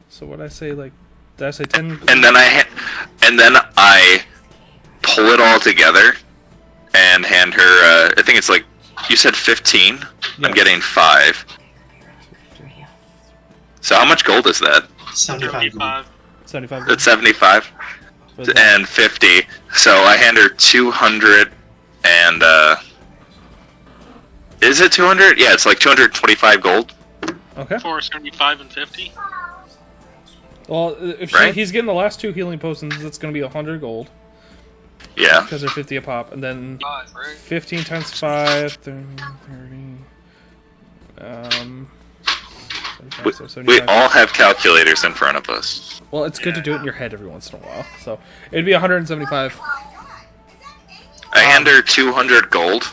So what I say, like, did I say 10? And then I pull it all together and hand her. I think it's like you said 15. Yes. I'm getting 5. So how much gold is that? 75. 75. It's 75 and 50. So I hand her 200 and is it 200? Yeah, it's like 225 gold. Okay. For 75 and 50. Well, if he's getting the last 2 healing potions, it's going to be 100 gold. Yeah. Because they're 50 a pop. And then 5, right? 15 times 5, 30. 75, We all have calculators in front of us. Well, it's good to do it in your head every once in a while. So it'd be 175. I hand her 200 gold.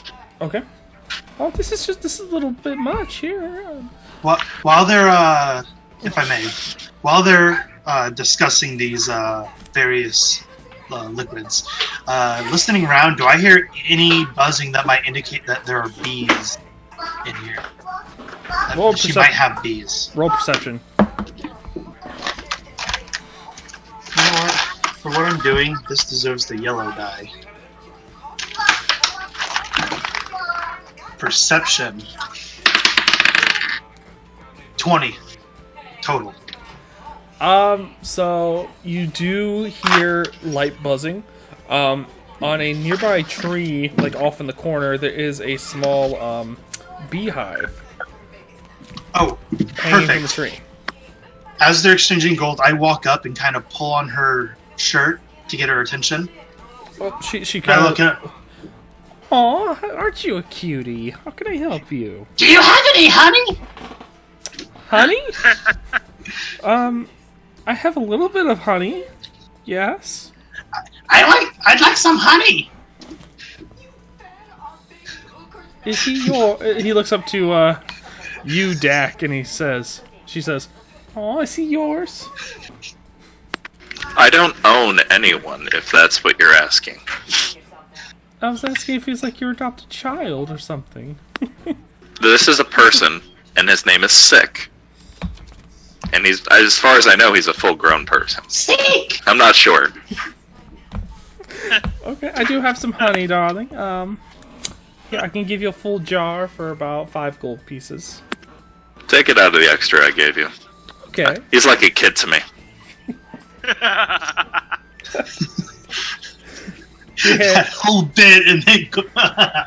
Okay. Oh, this is a little bit much here. While they're, if I may, while they're discussing these various liquids, listening around, do I hear any buzzing that might indicate that there are bees in here? Roll She might have bees. Roll perception. You know what? For what I'm doing, this deserves the yellow die. Perception. 20 total. So you do hear light buzzing. On a nearby tree, like off in the corner, there is a small beehive Oh, hanging from the perfect. tree. As they're exchanging gold, I walk up and kind of pull on her shirt to get her attention. Well, she I kind look of. at Aw, aren't you a cutie? How can I help you? Do you have any honey? Honey? I have a little bit of honey. Yes. I'd like some honey. Is he your? He looks up to you, Dak, and she says, "Oh, is he yours?" I don't own anyone, if that's what you're asking. I was asking if he's like your adopted child or something. This is a person, and his name is Sick. And he's, as far as I know, he's a full-grown person. Sick. I'm not sure. Okay, I do have some honey, darling. Yeah, I can give you a full jar for about 5 gold pieces. Take it out of the extra I gave you. Okay. He's like a kid to me. that whole bit and then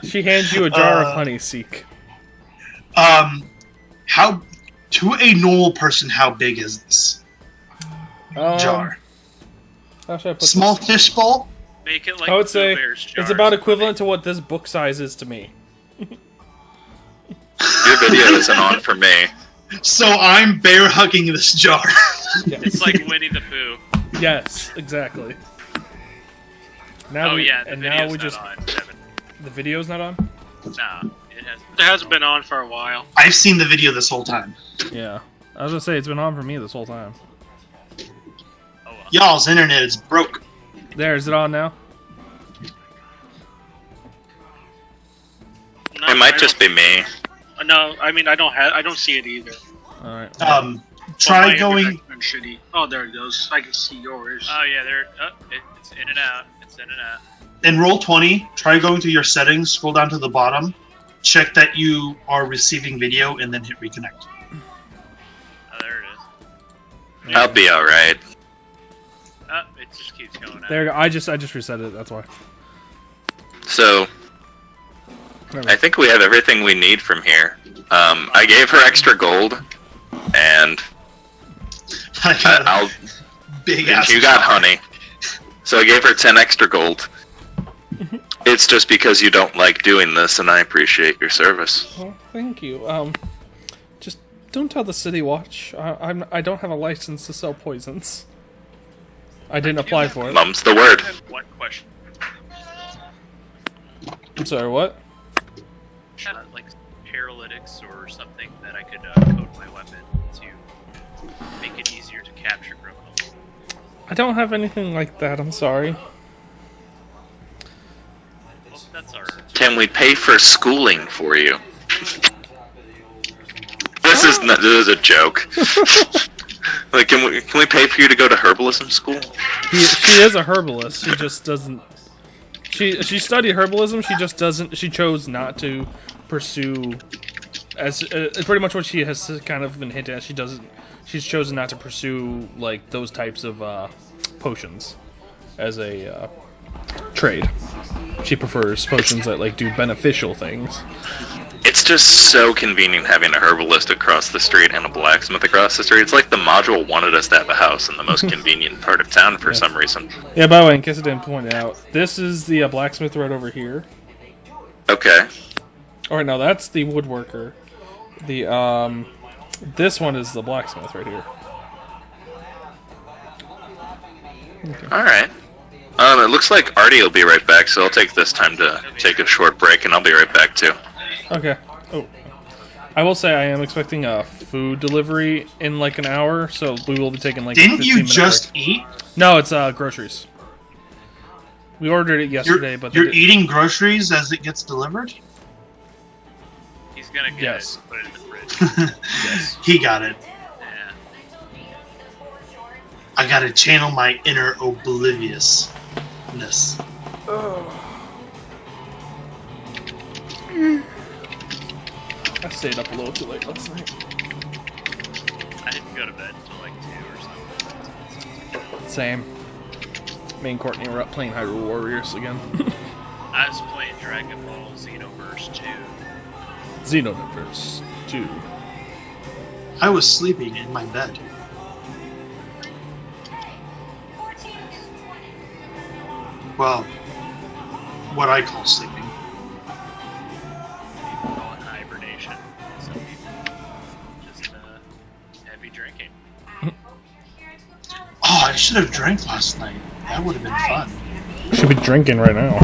She hands you a jar of honey, Seek. how to a normal person, how big is this jar? How should I put Small this? fish bowl? Make it like I would say Bear's jar it's about or equivalent to what this book size is to me. Your video isn't on for me. So I'm bear hugging this jar. Yes. It's like Winnie the Pooh. Yes, exactly. Now Oh we, yeah, the and video's now we not just on, Devin. the video's not on. Nah, it hasn't. It hasn't been on for a while. I've seen the video this whole time. Yeah, I was gonna say it's been on for me this whole time. Oh well. Y'all's internet is broke. There, is it on now? No, It might I just be me. don't- No, I mean I don't see it either. All right. Try My going. internet's been shitty. Oh, there it goes. I can see yours. Oh yeah, there. It's in and out. It's in and out. In roll 20, try going to your settings, scroll down to the bottom, check that you are receiving video, and then hit reconnect. Oh, there it is. I'll be alright. Oh, it just keeps going out. There you go. I just reset it. That's why. So, I think we have everything we need from here. I gave her extra gold, and I'll. Big And ass. you got honey. So I gave her 10 extra gold. It's just because you don't like doing this, and I appreciate your service. Oh, thank you. Just don't tell the city watch. I don't have a license to sell poisons. I didn't apply for it. Mum's the word. I have one question. I'm sorry. What? Like paralytics or something that I could code my weapon to make it easier to capture criminals. I don't have anything like that, I'm sorry. Well, that's our... Can we pay for schooling for you? This is a joke. Like, can we pay for you to go to herbalism school? She is a herbalist. She just doesn't. She studied herbalism. She just doesn't. She chose not to pursue. As pretty much what she has kind of been hinted at. She doesn't. She's chosen not to pursue like those types of potions as a trade. She prefers potions that like do beneficial things. It's just so convenient having a herbalist across the street and a blacksmith across the street. It's like the module wanted us to have a house in the most convenient part of town for some reason. Yeah, by the way, in case I didn't point it out, this is the blacksmith right over here. Okay. Alright, no, that's the woodworker. The, this one is the blacksmith right here. Okay. Alright. It looks like Artie will be right back, so I'll take this time to take a short break, and I'll be right back too. Okay. Oh. I will say I am expecting a food delivery in like an hour, so we will be taking like Didn't a you 15-minute just break. eat? No, it's groceries. We ordered it yesterday, but you're eating groceries as it gets delivered? He's gonna get Yes. it and put it in the fridge. Yes. He got it. Yeah. I gotta channel my inner obliviousness. I stayed up a little too late last night. I didn't go to bed until like 2 or something. Same. Me and Courtney were up playing Hyrule Warriors again. I was playing Dragon Ball Xenoverse 2. Xenoverse 2. I was sleeping in my bed. Well, what I call sleeping. People call it hibernation. Some people just heavy drinking. Oh, I should have drank last night. That would have been fun. Should be drinking right now.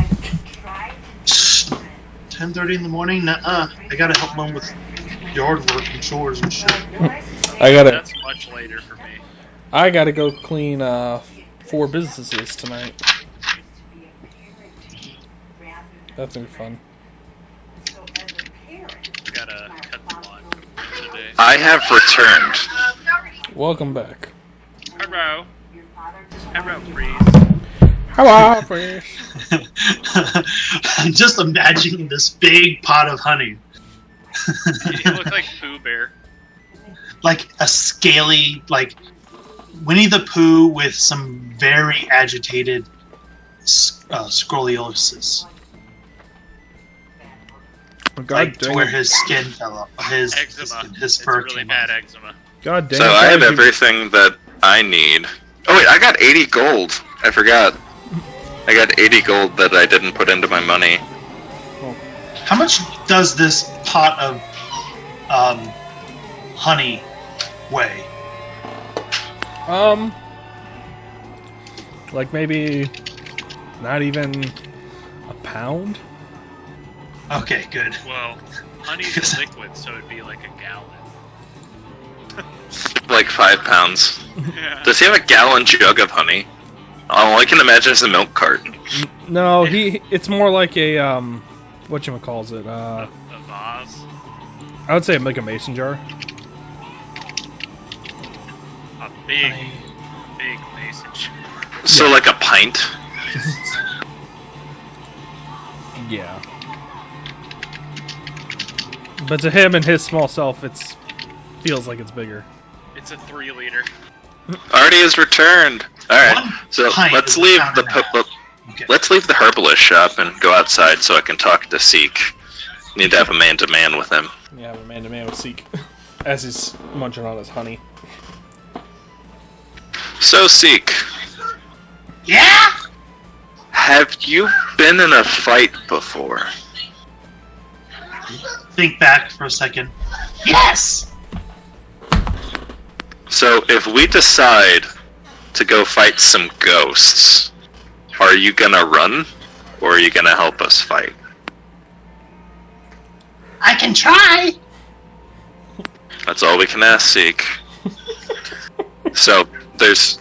10:30 in the morning? Nuh-uh. I gotta help mom with yard work and chores and shit. That's much later for me. I gotta go clean 4 businesses tonight. That's gonna be fun. Gotta cut the lawn today. I have returned. Welcome back. Hello. Hello, priest. Hello, fresh. I'm just imagining this big pot of honey. You look like Pooh Bear. Like a scaly, like Winnie the Pooh with some very agitated scoliosis. God Like to dang where it. his skin fell off. His Eczema. his It's fur really came bad off. eczema. God damn So it. I have everything that I need. Oh wait, I got 80 gold. I forgot. I got 80 gold that I didn't put into my money. How much does this pot of honey weigh? Like maybe not even a pound? Okay, good. Well, honey's a liquid, so it'd be like a gallon. Like 5 pounds. Yeah. Does he have a gallon jug of honey? All I can imagine is a milk carton. No, it's more like a whatchamacalls it, A vase. I would say like a mason jar. A big mason jar. So like a pint. Yeah. But to him and his small self, feels like it's bigger. It's a 3-liter. Artie has returned. All right, One so pint let's is a leave pound the and a half. Okay. let's leave the herbalist shop and go outside so I can talk to Seek. Need to have a man-to-man with him. Yeah, a man-to-man with Seek. As he's munching on his honey. So Seek, Yeah? have you been in a fight before? Think back for a second. Yes! So if we decide to go fight some ghosts, are you gonna run, or are you gonna help us fight? I can try. That's all we can ask, Seek. So, there's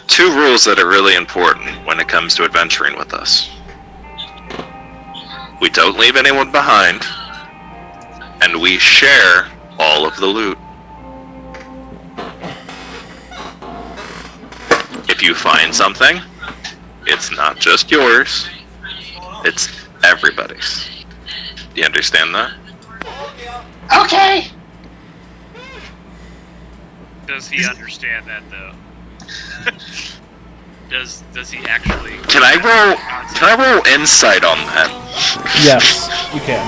2 rules that are really important when it comes to adventuring with us. We don't leave anyone behind, and we share all of the loot. If you find something, it's not just yours, it's everybody's. Do you understand that? Okay. Does he understand that though? Does he actually? Can I roll insight on that? Yes, you can.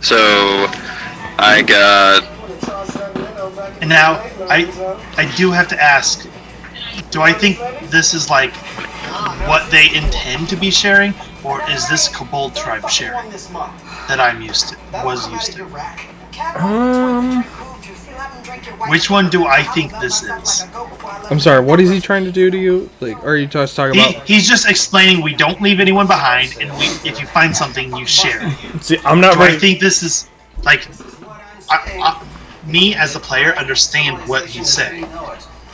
So I got. And now, I do have to ask, do I think this is like what they intend to be sharing, or is this Kobold tribe sharing that was used to? Which one do I think this is? I'm sorry, what is he trying to do to you? Like, are you just talking about... He's just explaining we don't leave anyone behind, and if you find something, you share it. See, I'm not I think this is, like... me, as a player, understand what he's saying.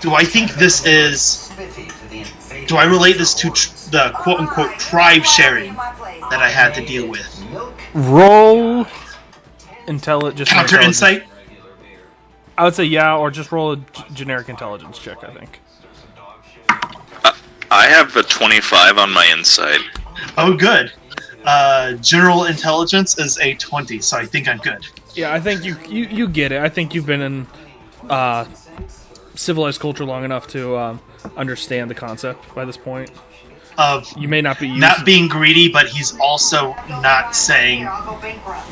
Do I think this is... Do I relate this to the quote-unquote tribe sharing that I had to deal with? Roll... just Counter insight? I would say yeah, or just roll a generic intelligence check, I think. I have a 25 on my insight. Oh, good. General intelligence is a 20, so I think I'm good. Yeah, I think you get it. I think you've been in civilized culture long enough to understand the concept by this point. You may not be not being greedy, but he's also not saying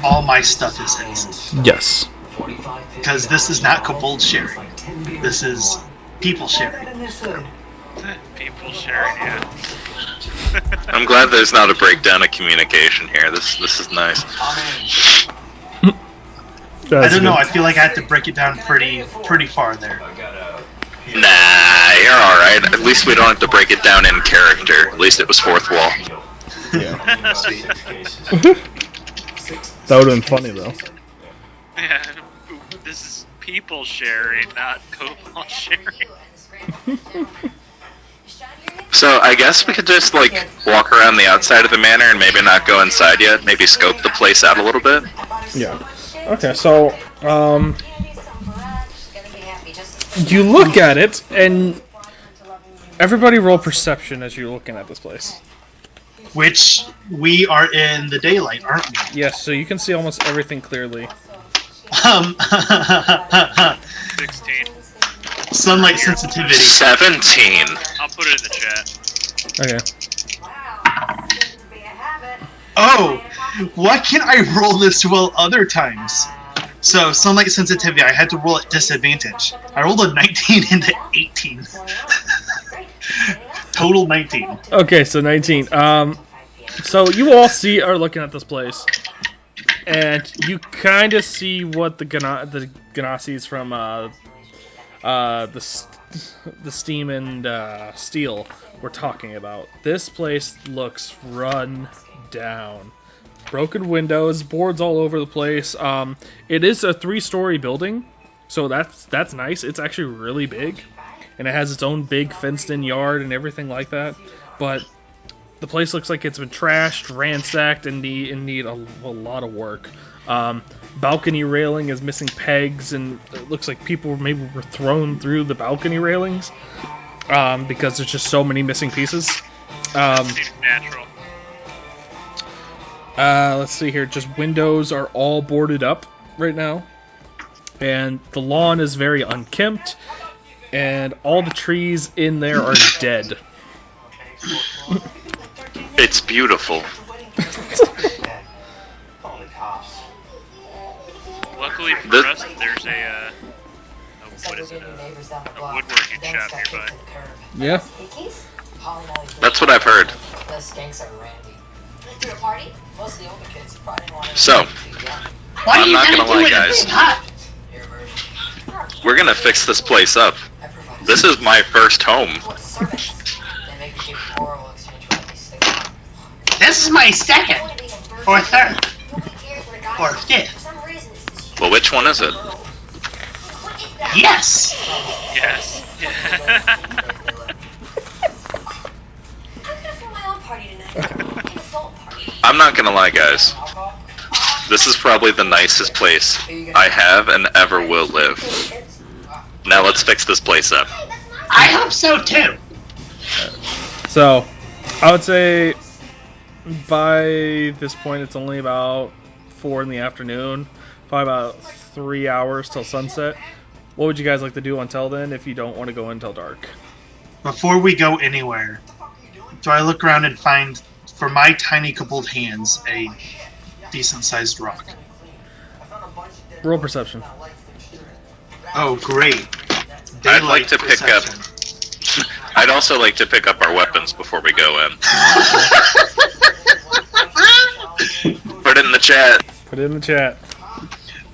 all my stuff is his. Yes. Because this is not Kobold sharing. This is people sharing. People sharing, yeah. I'm glad there's not a breakdown of communication here. This is nice. I don't know. I feel like I have to break it down pretty far there. Nah, you're alright. At least we don't have to break it down in character. At least it was fourth wall. Yeah. That would have been funny, though. Yeah, this is people sharing, not Kobold sharing. So I guess we could just like walk around the outside of the manor and maybe not go inside yet. Maybe scope the place out a little bit. Yeah. Okay, so you look at it, and everybody roll perception as you're looking at this place. Which we are in the daylight, aren't we? Yes, so you can see almost everything clearly. 16. Sunlight sensitivity. 17. I'll put it in the chat. Okay. Oh, why can't I roll this well other times? So, sunlight sensitivity, I had to roll at disadvantage. I rolled a 19 into 18. Total 19. Okay, so 19. So you all are looking at this place, and you kind of see what the Ganassi's from the Steam and Steel were talking about. This place looks run down. Broken windows, boards all over the place. It is a 3-story building, so that's nice. It's actually really big, and it has its own big fenced-in yard and everything like that. But the place looks like it's been trashed, ransacked, and need a lot of work. Balcony railing is missing pegs, and it looks like people maybe were thrown through the balcony railings because there's just so many missing pieces. Seems natural. Let's see here. Just windows are all boarded up right now, and the lawn is very unkempt, and all the trees in there are dead. It's beautiful. Luckily for us, there's a woodworking shop nearby. Yeah. That's what I've heard. So, I'm not gonna lie, guys. We're gonna fix this place up. This is my first home. This is my second, or third, or fifth. Well, which one is it? Yes! Yes. I'm not gonna lie, guys. This is probably the nicest place I have and ever will live. Now let's fix this place up. I hope so too. So, I would say by this point it's only about 4 in the afternoon. Probably about 3 hours till sunset. What would you guys like to do until then if you don't want to go until dark? Before we go anywhere, do I look around and find, for my tiny coupled hands, a decent-sized rock? Roll perception. Oh, great. I'd like to pick up. perception. I'd also like to pick up our weapons before we go in. Put it in the chat. Put it in the chat.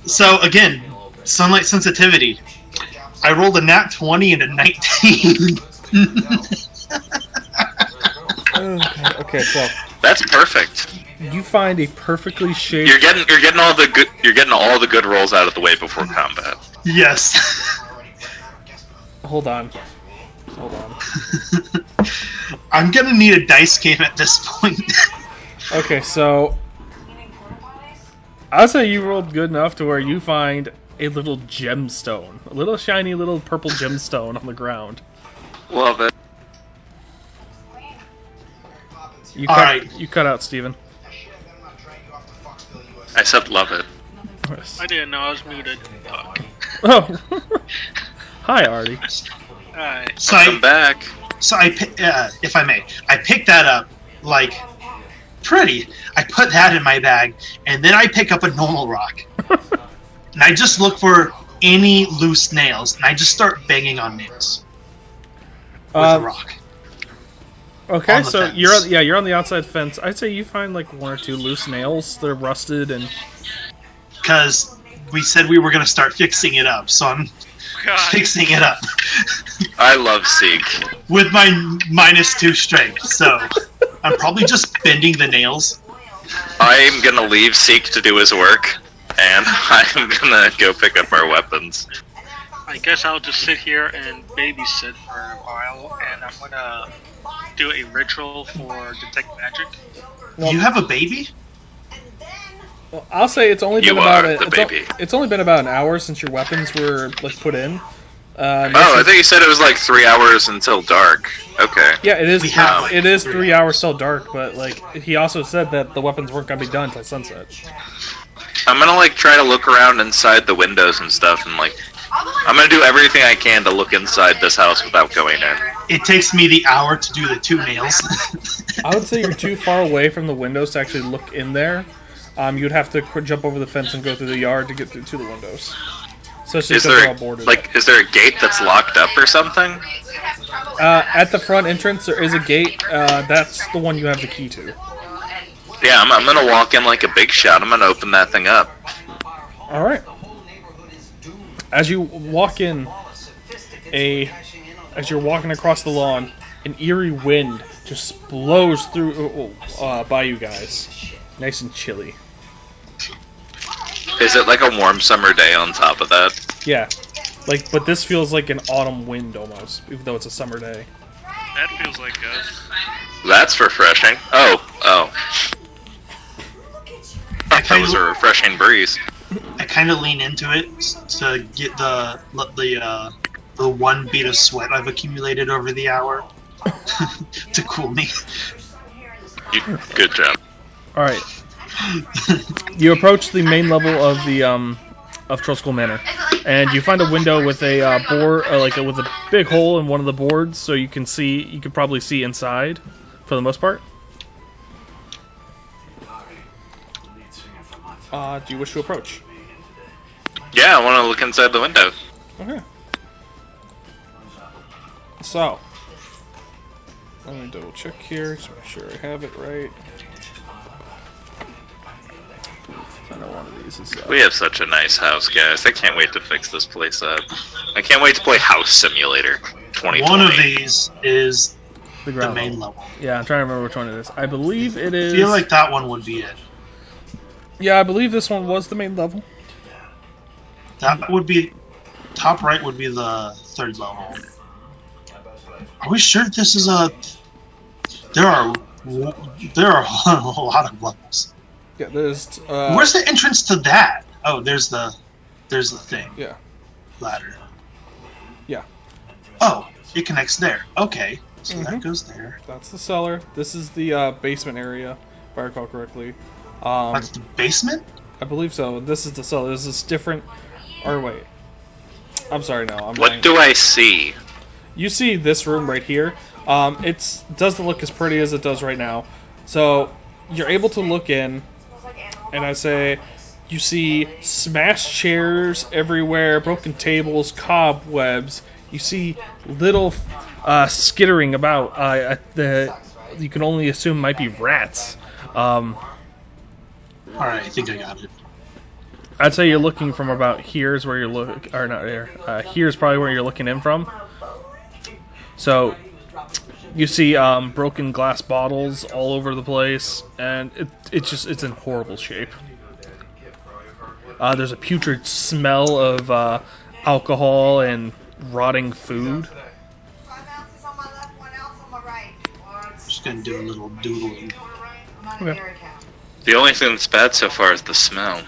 So, again, sunlight sensitivity. I rolled a nat 20 and a 19. Okay, so That's perfect. you find a perfectly shaped. You're getting all the good rolls out of the way before combat. Yes. Hold on. I'm gonna need a dice game at this point. Okay, so I'll say you rolled good enough to where you find a little gemstone, a little shiny little purple gemstone on the ground. Love it. You All cut, right. you cut out, Steven. I said love it. I didn't know I was muted. Fuck. Oh, hi, Artie. Alright. So Welcome back. if I may, I picked that up like pretty. I put that in my bag, and then I pick up a normal rock, and I just look for any loose nails, and I just start banging on nails with a rock. Okay, On the so fence. you're on the outside fence. I'd say you find like 1 or 2 loose nails. They're rusted and Because we said we were gonna start fixing it up, so I'm God. fixing it up I love Seek. with my -2 strength. So I'm probably just bending the nails. I'm gonna leave Seek to do his work, and I'm gonna go pick up our weapons. I guess I'll just sit here and babysit for a while, and I'm gonna do a ritual for detect magic. You have a baby? well, I'll say it's only You been about are the baby. it's only been about an hour since your weapons were like put in. Oh, I think you said it was like 3 hours until dark. Okay. Yeah, it is. We have, like, it is 3 3 hours till dark, but like he also said that the weapons weren't gonna be done till sunset. I'm gonna like try to look around inside the windows and stuff, and like I'm gonna do everything I can to look inside this house without going in. It takes me the hour to do the 2 nails. I would say you're too far away from the windows to actually look in there. You'd have to jump over the fence and go through the yard to get through to the windows. Especially Is because they're all there boarded. is there a gate that's locked up or something? At the front entrance, there is a gate. That's the one you have the key to. Yeah, I'm gonna walk in like a big shot. I'm gonna open that thing up. All right. As you walk in, as you're walking across the lawn, an eerie wind just blows through by you guys, nice and chilly. Is it like a warm summer day on top of that? Yeah, but this feels like an autumn wind almost, even though it's a summer day. That feels like us. That's refreshing. Oh. That was a refreshing breeze. I kind of lean into it to get the 1 bead of sweat I've accumulated over the hour to cool me. Good job. All right. You approach the main level of the of Trollskull Manor, and you find a window with a with a big hole in one of the boards, so you can probably see inside, for the most part. Do you wish to approach? Yeah, I want to look inside the window. Okay. So, let me double check here, just make sure I have it right. I know one of these is. We have such a nice house, guys. I can't wait to fix this place up. I can't wait to play House Simulator 2020. One of these is The The ground main level. level. Yeah, I'm trying to remember which one it is. I believe it is. I feel like that one would be it. Yeah, I believe this one was the main level. That would be top right. Would be the third level. Are we sure this is a? There are a lot of levels. Yeah, there's. Where's the entrance to that? Oh, there's the thing. Yeah. Ladder. Yeah. Oh, it connects there. Okay, so that goes there. That's the cellar. This is the basement area, if I recall correctly. That's the basement? I believe so. This is the cellar. This is different. Or wait. I'm sorry, no. What do I see? You see this room right here. It doesn't look as pretty as it does right now. So you're able to look in, and I say you see smashed chairs everywhere, broken tables, cobwebs. You see little skittering about. You can only assume might be rats. Alright, I think I got it. I'd say you're looking from about here's where you're looking, or not here. Here's probably where you're looking in from. So you see broken glass bottles all over the place, and it's in horrible shape. There's a putrid smell of alcohol and rotting food. Just gonna do a little doodling. Okay. The only thing that's bad so far is the smell.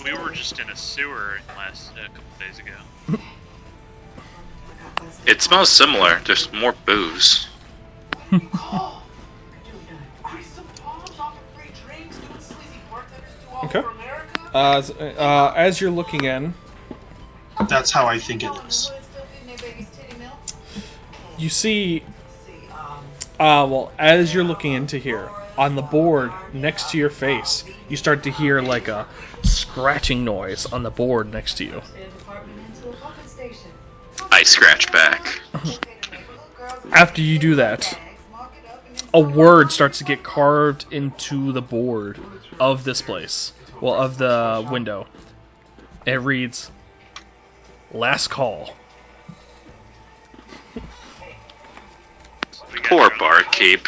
We were just in a sewer last couple days ago. It smells similar, just more booze. Okay. As you're looking in, That's how I think it is. you see. Well, as you're looking into here, on the board next to your face, you start to hear like a scratching noise on the board next to you. I scratch back. After you do that, a word starts to get carved into the board of this place. Well, of the window. It reads, "Last call." Poor barkeep.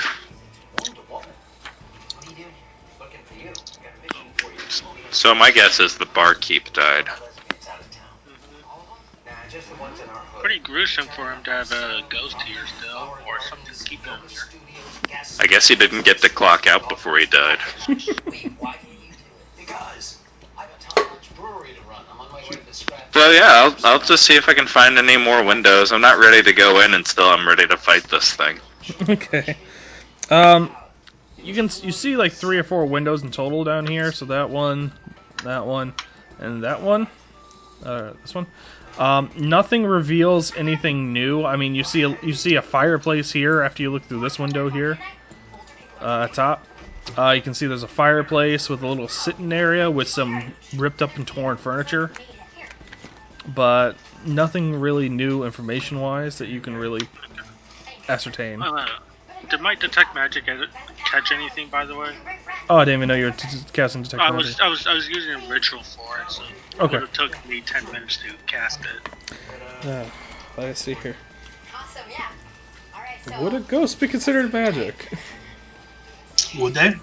So my guess is the barkeep died. Pretty gruesome for him to have a ghost here still, or something to keep him here. I guess he didn't get to clock out before he died. So yeah, I'll just see if I can find any more windows. I'm not ready to go in until I'm ready to fight this thing. Okay. You see like 3 or 4 windows in total down here. So that one, and that one. This one. Nothing reveals anything new. I mean, you see a fireplace here after you look through this window here. Top. You can see there's a fireplace with a little sitting area with some ripped up and torn furniture. But nothing really new information-wise that you can really ascertain. Did my detect magic catch anything, by the way? Oh, I didn't even know you were casting detect I magic. was using a ritual for it, so Okay. it would have took me 10 minutes to cast it. Let's see here. Awesome, yeah. Alright, so Would a ghost be considered magic? Would they?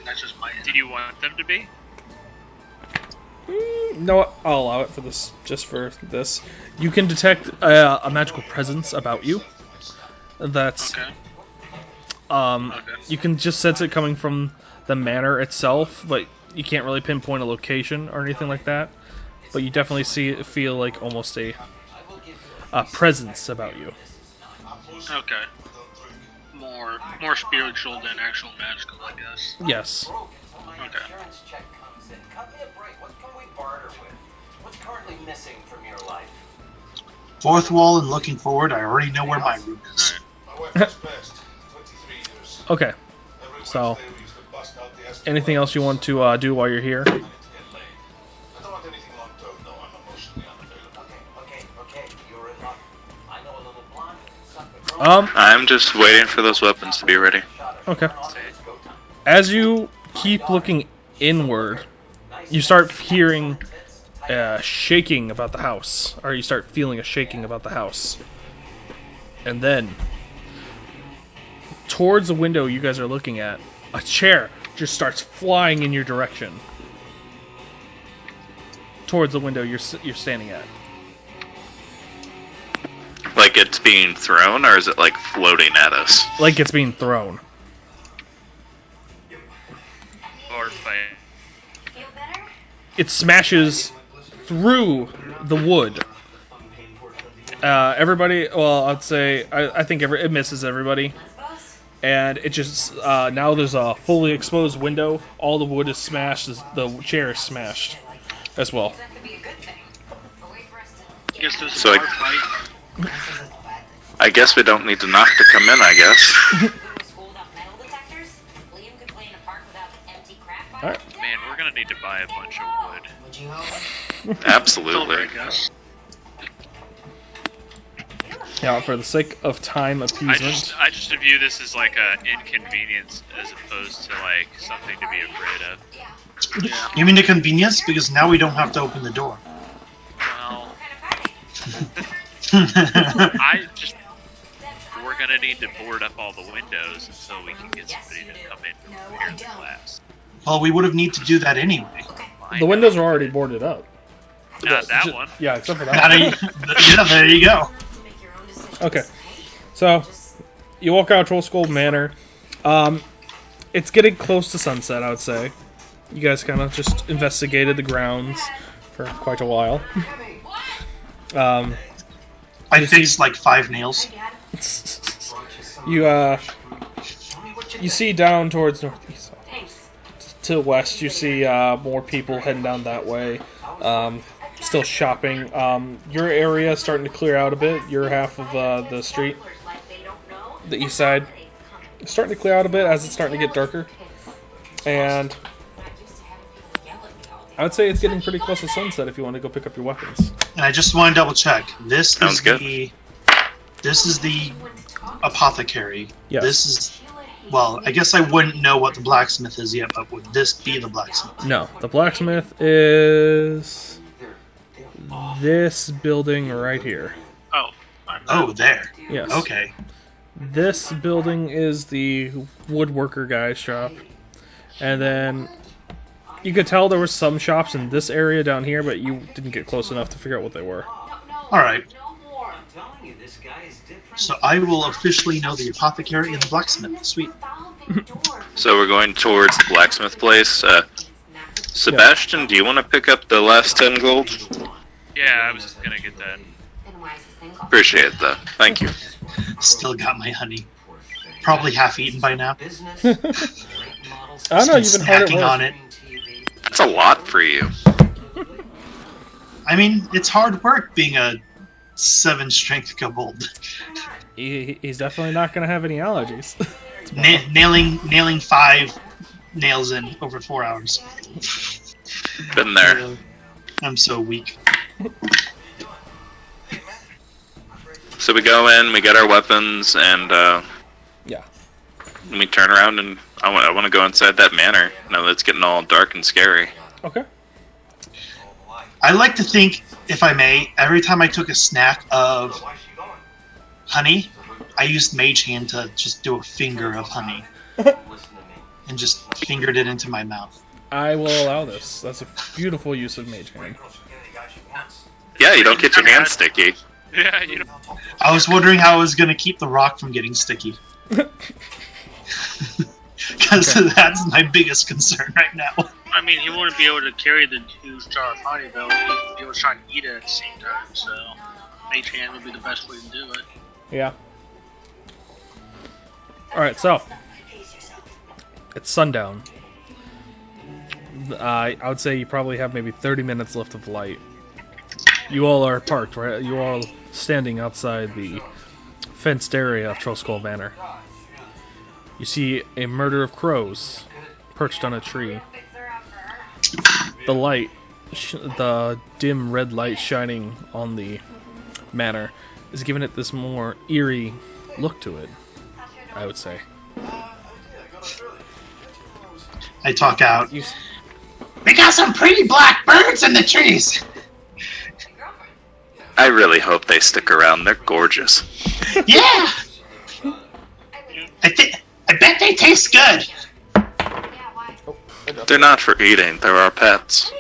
That's just my. Did you want them to be? No, I'll allow it for this. Just for this, you can detect a magical presence about you. That's Okay. you can just sense it coming from the manor itself, but you can't really pinpoint a location or anything like that. But you definitely feel like almost a presence about you. Okay. More spiritual than actual magical, I guess. Yes. Okay. Fourth wall and looking forward, I already know where my room is. Okay. So, anything else you want to do while you're here? I'm just waiting for those weapons to be ready. Okay. As you keep looking inward, you start hearing shaking about the house, or you start feeling a shaking about the house. And then, towards the window you guys are looking at, a chair just starts flying in your direction. Towards the window you're standing at. Like it's being thrown, or is it like floating at us? Like it's being thrown. Or fight. It smashes through the wood. Everybody, well, I'd say, I think it misses everybody. And it just, now there's a fully exposed window. All the wood is smashed, the chair is smashed as well. So I guess we don't need to knock to come in, I guess. Alright. Man, we're gonna need to buy a bunch of wood. Absolutely. Yeah, for the sake of time appeasement. I just view this as like an inconvenience as opposed to like something to be afraid of. You mean the convenience? Because now we don't have to open the door. Well, we're gonna need to board up all the windows until we can get somebody to come in and repair the glass. Well, we would have need to do that anyway. The windows are already boarded up. Not that one. Yeah, except for that one. Yeah, there you go. Okay, so you walk out Troll Skull Manor. It's getting close to sunset, I would say. You guys kind of just investigated the grounds for quite a while. I fixed like 5 nails. You see down towards northeast, to the west. You see more people heading down that way. Still shopping. Your area is starting to clear out a bit. Your half of the street, the east side, is starting to clear out a bit as it's starting to get darker. And I would say it's getting pretty close to sunset if you want to go pick up your weapons. And I just want to double check. This Sounds is good. this is the apothecary. Yes. This is, well, I guess I wouldn't know what the blacksmith is yet, but would this be the blacksmith? No, the blacksmith is this building right here. Oh. Oh, there. Yes. Okay. This building is the woodworker guy's shop. And then you could tell there were some shops in this area down here, but you didn't get close enough to figure out what they were. Alright. So I will officially know the apothecary and the blacksmith. Sweet. So we're going towards the blacksmith place. Sebastian, do you want to pick up the last 10 gold? Yeah, I was gonna get that. Appreciate it, though. Thank you. Still got my honey. Probably half eaten by now. I don't know, you've been hard at snacking work. on it. That's a lot for you. I mean, it's hard work being a 7 strength kobold. He's definitely not going to have any allergies. Nailing 5 nails in over 4 hours. Been there. I'm so weak. So we go in, we get our weapons, and Yeah. we turn around, and I want to go inside that manor. Now that it's getting all dark and scary. Okay. I like to think, if I may, every time I took a snack of honey, I used Mage Hand to just do a finger of honey. And just fingered it into my mouth. I will allow this. That's a beautiful use of Mage Hand. Yeah, you don't get your hands sticky. Yeah, you know. I was wondering how I was going to keep the rock from getting sticky. Because that's my biggest concern right now. I mean, he wouldn't be able to carry the huge jar of honey, though. He was trying to eat it at the same time, so Mage Hand would be the best way to do it. Yeah. Alright, so. It's sundown. I would say you probably have maybe 30 minutes left of light. You all are parked, right? You all standing outside the fenced area of Troll Skull Manor. You see a murder of crows perched on a tree. The light, the dim red light shining on the manor is giving it this more eerie look to it, I would say. I talk out. We got some pretty black birds in the trees. I really hope they stick around. They're gorgeous. Yeah! I bet they taste good. They're not for eating. They're our pets.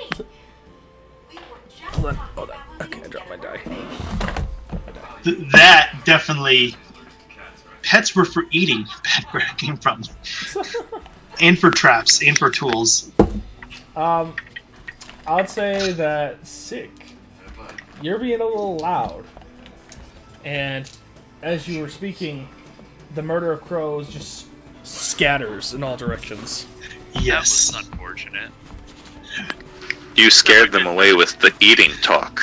Hold on. Okay, I dropped my die. That definitely... Pets were for eating. Back where it came from. And for traps, and for tools. I'd say that Sick, you're being a little loud. And as you were speaking, the murder of crows just scatters in all directions. Yes. That was unfortunate. You scared them away with the eating talk.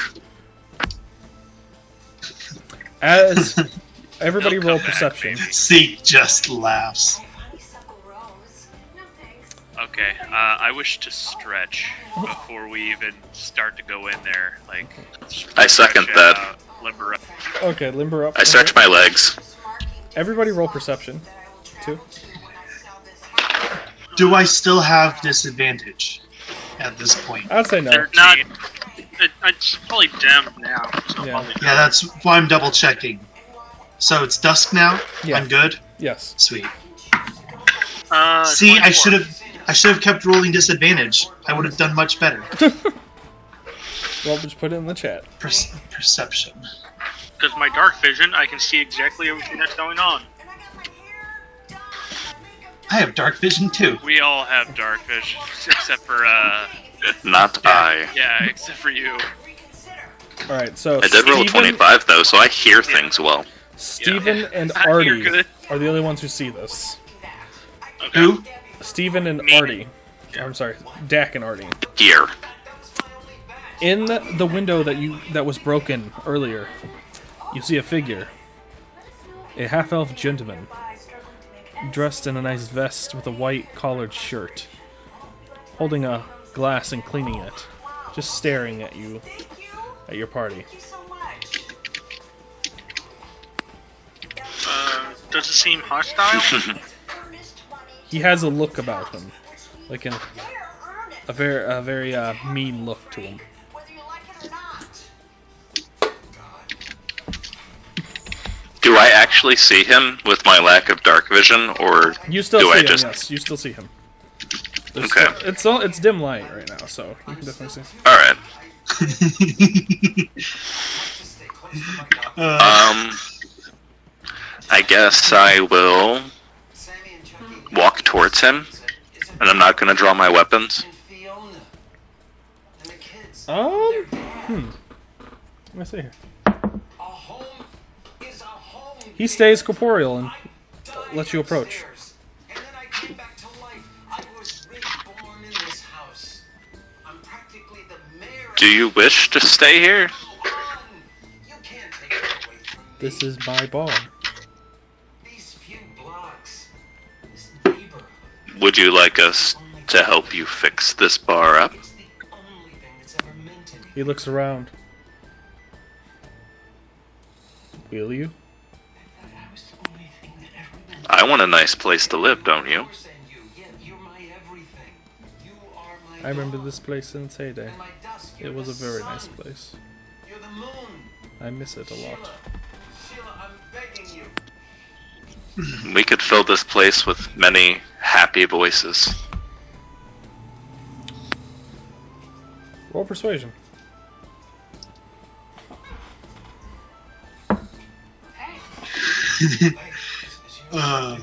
As everybody They'll roll come back, perception. maybe. Zeke just laughs. Okay, I wish to stretch before we even start to go in there. Like, I second stretch that. out, limber up. Okay, limber up. I stretch my legs. Everybody roll perception. 2. Do I still have disadvantage at this point? I'd say no. They're not. It's probably dim now. So Yeah. probably Yeah, that's why I'm double checking. So it's dusk now? Yeah. I'm good? Yes. Sweet. See, 24. I should have kept rolling disadvantage. I would have done much better. Well, just put it in the chat. Perception. Because my dark vision, I can see exactly everything that's going on. I have dark vision too. We all have dark vision, except for, Not I. yeah, except for you. Alright, so I did roll a 25 though, so I hear things well. Steven Yeah. and You're Artie good. are the only ones who see this. Okay. Who? Steven and Me. Artie. I'm sorry, Dak and Artie. Here. In the window that was broken earlier, you see a figure. A half-elf gentleman, dressed in a nice vest with a white collared shirt, holding a glass and cleaning it, just staring at you, at your party. Does it seem hostile? He has a look about him, like a very mean look to him. Do I actually see him with my lack of dark vision, or You still do see I him, just... yes. You still see him. There's Okay. it's dim light right now, so you can definitely see him. Alright. I guess I will walk towards him, and I'm not gonna draw my weapons. Let me see here. He stays corporeal and lets you approach. Do you wish to stay here? This is my bar. Would you like us to help you fix this bar up? He looks around. Will you? I want a nice place to live, don't you? I remember this place since heyday. It was a very nice place. I miss it a lot. We could fill this place with many happy voices. Roll persuasion. Uh,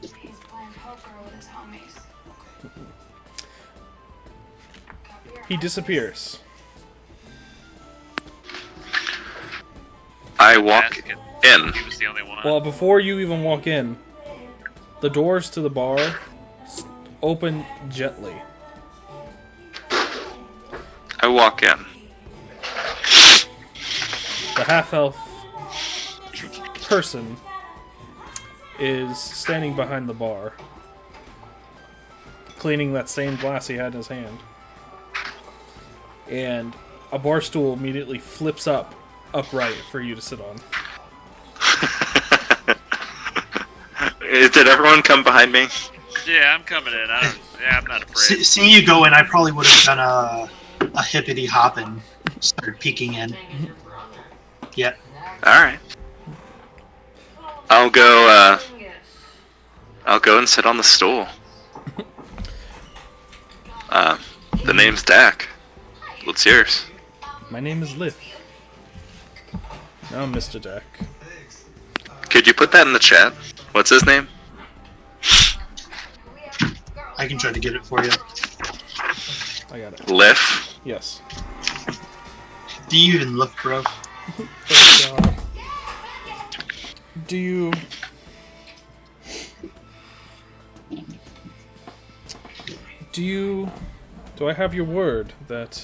He's playing poker with his homies. He disappears. I walk in. He was the only one. Well, before you even walk in, the doors to the bar open gently. I walk in. The half-elf person is standing behind the bar, cleaning that same glass he had in his hand. And a bar stool immediately flips upright for you to sit on. Did everyone come behind me? Yeah, I'm coming in. I'm not afraid. seeing you go in, I probably would have done a hippity hop and start peeking in. Yeah. All right. I'll go. I'll go and sit on the stool. The name's Dak. What's yours? My name is Lith. I'm Mr. Dak. Could you put that in the chat? What's his name? I can try to get it for you. I got it. Liff. Yes. Do you even look, bro? Do you... Do I have your word that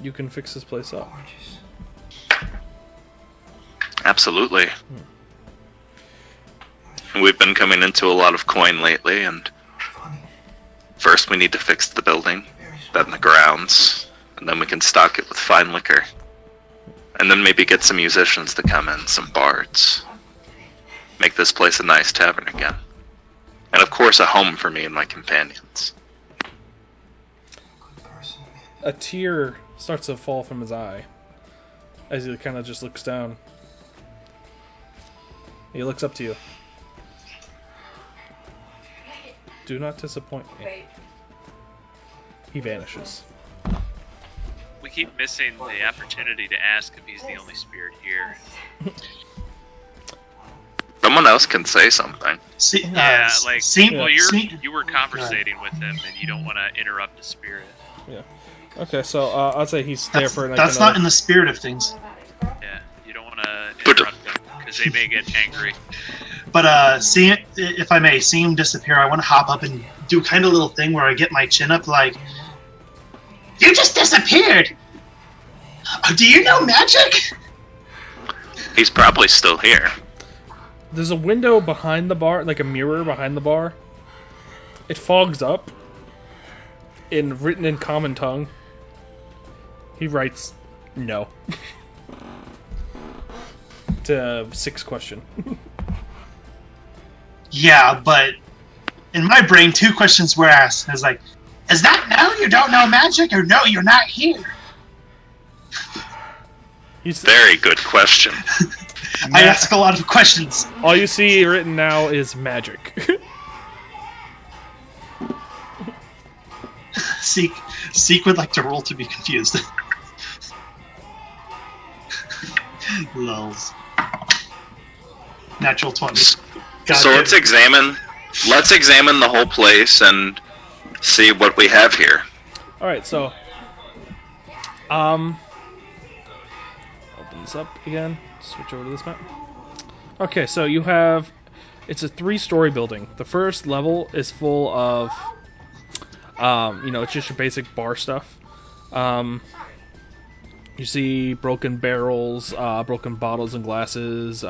you can fix this place up? Absolutely. We've been coming into a lot of coin lately, and first we need to fix the building, then the grounds, and then we can stock it with fine liquor. And then maybe get some musicians to come in, some bards. Make this place a nice tavern again. And of course a home for me and my companions. A tear starts to fall from his eye as he kind of just looks down. He looks up to you. Do not disappoint me. He vanishes. We keep missing the opportunity to ask if he's the only spirit here. Someone else can say something. See, Yeah, like, well, see- you were conversating with him, and you don't want to interrupt the spirit. Yeah. Okay, so I'll say he's there for like that's another... not in the spirit of things. Yeah, you don't want to interrupt them, because they may get angry. But if I may, see him disappear. I want to hop up and do kind of little thing where I get my chin up, like, "You just disappeared. Do you know magic?" He's probably still here. There's a window behind the bar, like a mirror behind the bar. It fogs up. Written in common tongue. He writes, "No." To 6 question. Yeah, but in my brain, 2 questions were asked. I was like, "Is that no, you don't know magic, or no, you're not here?" He's, Very good question. I ask a lot of questions. all you see written now is magic. Seek would like to roll to be confused. Lulz. Natural 20. So let's examine the whole place and see what we have here. Alright, so... Open this up again. Switch over to this map. Okay, so you have... It's a 3-story building. The first level is full of... it's just your basic bar stuff. You see broken barrels, broken bottles and glasses.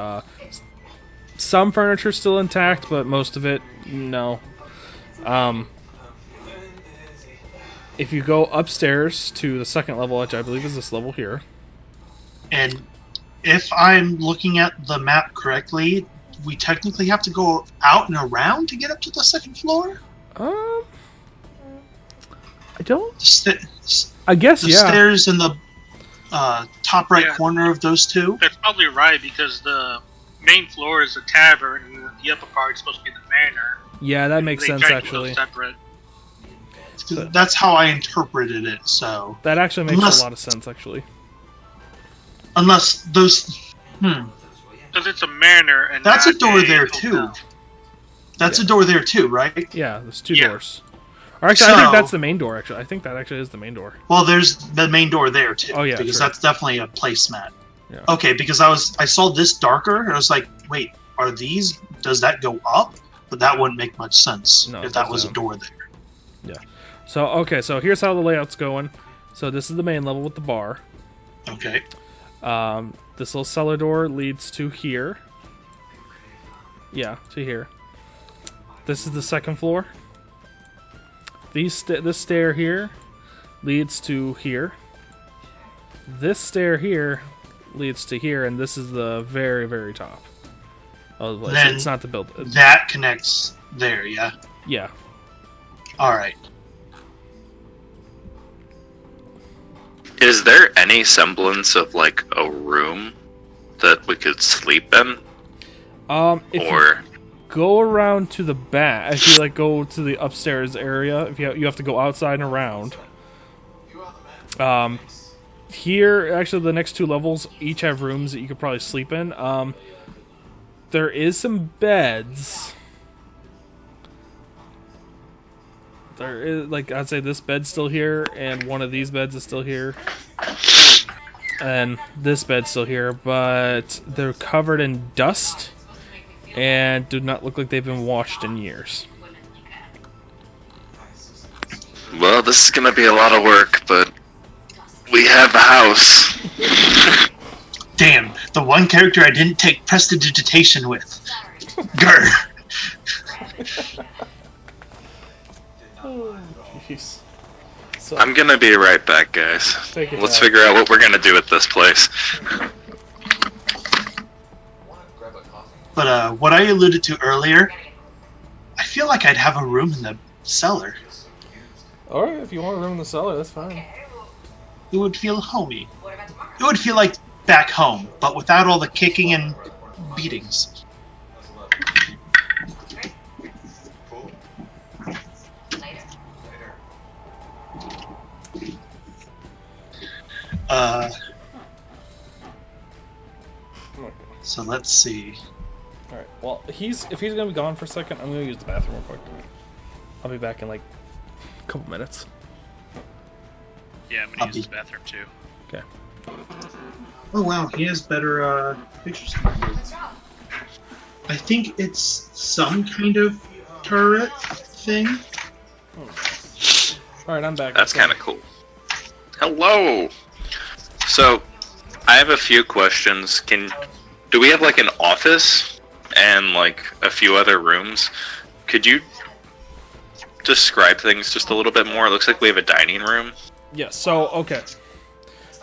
Some furniture still intact, but most of it, no. If you go upstairs to the second level, which I believe is this level here. And if I'm looking at the map correctly, we technically have to go out and around to get up to the second floor? I don't... The I guess, yeah. stairs in the top right Yeah. corner of those 2? That's probably right, because the main floor is a tavern, and the upper part is supposed to be the manor. Yeah, that makes They sense, tried to keep actually. those separate. That's how I interpreted it, so... That actually makes Unless- a lot of sense, actually. Unless those... Because it's a manor, and That's a not door there, hotel. too. That's a door there, too, right? Yeah, there's 2 Yeah. doors. Or actually, I think So- that's the main door, actually. I think that actually is the main door. Well, there's the main door there, too. Oh, yeah, Because sure. that's definitely a placemat. Yeah. Okay, because I saw this darker, and I was like, wait, does that go up? But that wouldn't make much sense No, if it that was a doesn't. door there. So, okay, so here's how the layout's going. So this is the main level with the bar. Okay. This little cellar door leads to here. Yeah, to here. This is the second floor. This stair here leads to here. This stair here leads to here, and this is the very, very top of the place. Then It's not the build. That connects there, yeah? Yeah. Alright. Is there any semblance of like a room that we could sleep in? If Or you go around to the back, if you like go to the upstairs area, if you have to go outside and around. Here, actually, the next 2 levels each have rooms that you could probably sleep in. There is some beds. There is, like, I'd say this bed's still here, and one of these beds is still here. And this bed's still here, but they're covered in dust and do not look like they've been washed in years. well, this is gonna be a lot of work, but we have a house. Damn, the one character I didn't take prestidigitation with. Grr. Jeez. So, I'm gonna be right back, guys. Take your Let's time. figure out what we're gonna do with this place. But what I alluded to earlier, I feel like I'd have a room in the cellar. Alright, if you want a room in the cellar, that's fine. It would feel homey. It would feel like back home, but without all the kicking and beatings. So let's see. Alright, well, if he's gonna be gone for a second, I'm gonna use the bathroom real quick. I'll be back in like a couple minutes. Yeah, I'm gonna use the bathroom too. Okay. Oh wow, he has better pictures. I think it's some kind of turret thing. Alright, I'm back. That's kind of cool. Hello. So, I have a few questions. Do we have like an office and like a few other rooms? Could you describe things just a little bit more? It looks like we have a dining room. Yes, so, okay.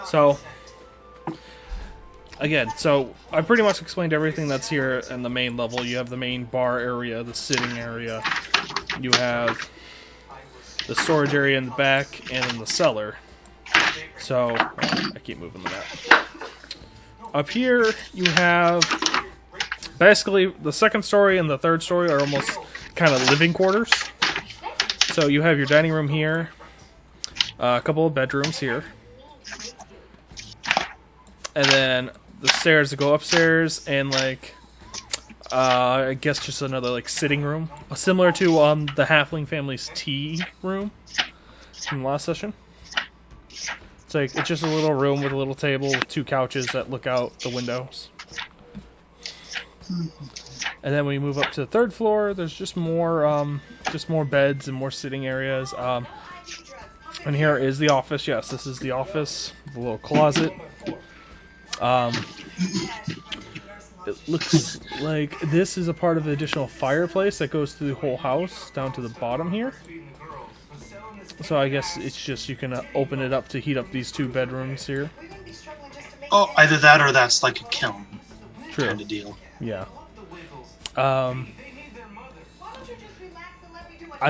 So, again, so I pretty much explained everything that's here in the main level. You have the main bar area, the sitting area. You have the storage area in the back, and in the cellar. So, I keep moving the map. Up here, you have basically the second story and the third story are almost kind of living quarters. So you have your dining room here, a couple of bedrooms here, and then the stairs that go upstairs, and like I guess just another like sitting room, similar to the Halfling family's tea room from last session. It's just a little room with a little table with 2 couches that look out the windows. And then when you move up to the 3rd floor, there's just more beds and more sitting areas. And here is the office. Yes, this is the office. The little closet. It looks like this is a part of the additional fireplace that goes through the whole house down to the bottom here. So I guess it's just you can open it up to heat up these 2 bedrooms here. Oh, either that or that's like a kiln True. kind of deal. Yeah. I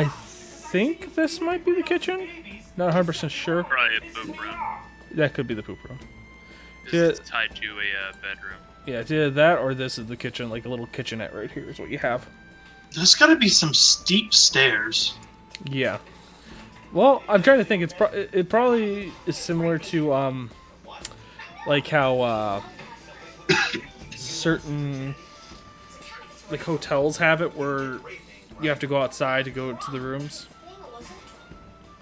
think this might be the kitchen. Not 100% sure. Probably a poop room. That could be the poop room. This is tied to a bedroom. Yeah, it's either that or this is the kitchen, like a little kitchenette right here is what you have. There's got to be some steep stairs. Yeah. Well, I'm trying to think. It probably is similar to like how certain like hotels have it, where you have to go outside to go to the rooms.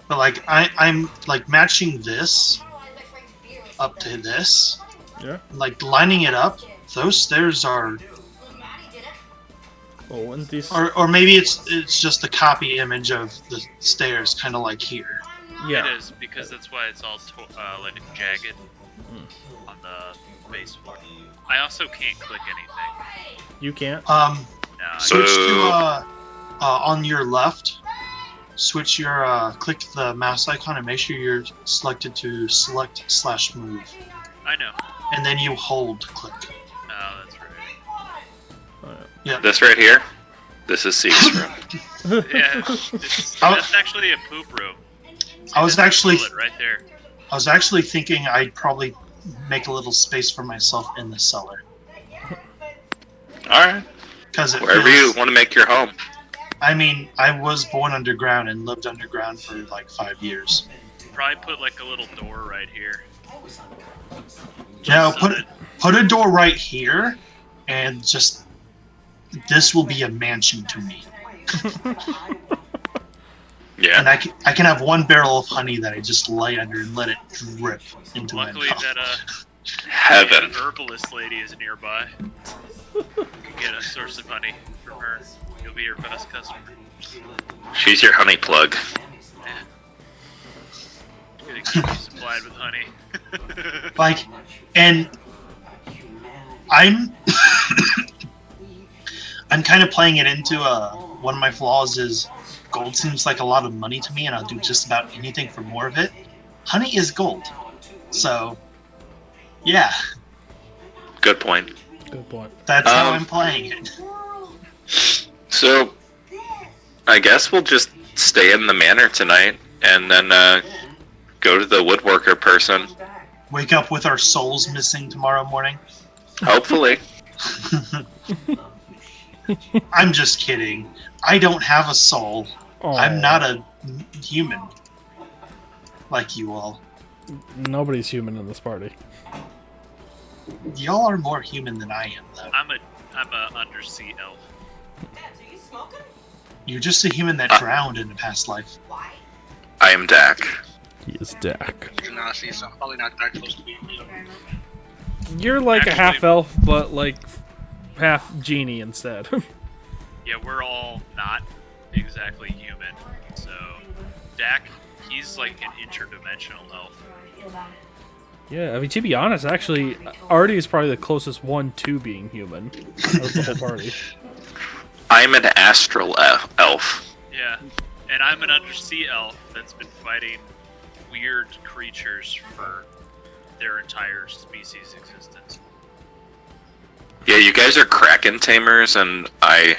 But like I'm like matching this up to this. Yeah. Like lining it up. Those stairs are. Oh, and these. Or maybe it's just the copy image of the stairs, kind of like here. Yeah. It is, because that's why it's all like jagged on the base floor. I also can't click anything. You can't. No, Switch to on your left. Switch your click the mouse icon and make sure you're selected to select/move, I know. and then you hold click. Oh, that's right. Yeah. This right here, this is C's room. Yeah, that's actually a poop room. I was That's the actually toilet right there. I was actually thinking I'd probably make a little space for myself in the cellar. Alright. Because Wherever you want to make your home. I mean, I was born underground and lived underground for like 5 years. Probably put like a little door right here. Now put a door right here, and just this will be a mansion to me. Yeah. And I can have one barrel of honey that I just lay under and let it drip into my Luckily mouth. that Heaven. an herbalist lady is nearby. You can get a source of honey from her. You'll be your best customer. She's your honey plug. Getting supplied with honey. Like, and I'm I'm kind of playing it into one of my flaws is gold seems like a lot of money to me, and I'll do just about anything for more of it. Honey is gold, so yeah, Good point. Good point. that's how I'm playing it. So, I guess we'll just stay in the manor tonight, and then go to the woodworker person. Wake up with our souls missing tomorrow morning. Hopefully. I'm just kidding. I don't have a soul. Aw. I'm not a human like you all. Nobody's human in this party. Y'all are more human than I am, though. I'm a undersea elf. You're just a human that drowned in a past life. I am Dak. He is Dak. I cannot see, so I'm probably not that close to being you. You're like Actually- a half elf, but like half genie instead. Yeah, we're all not exactly human. So, Dak, he's like an interdimensional elf. Yeah, I mean, to be honest, actually, Artie is probably the closest one to being human of the whole party. I'm an astral elf. Yeah, and I'm an undersea elf that's been fighting weird creatures for their entire species' existence. Yeah, you guys are kraken tamers, and I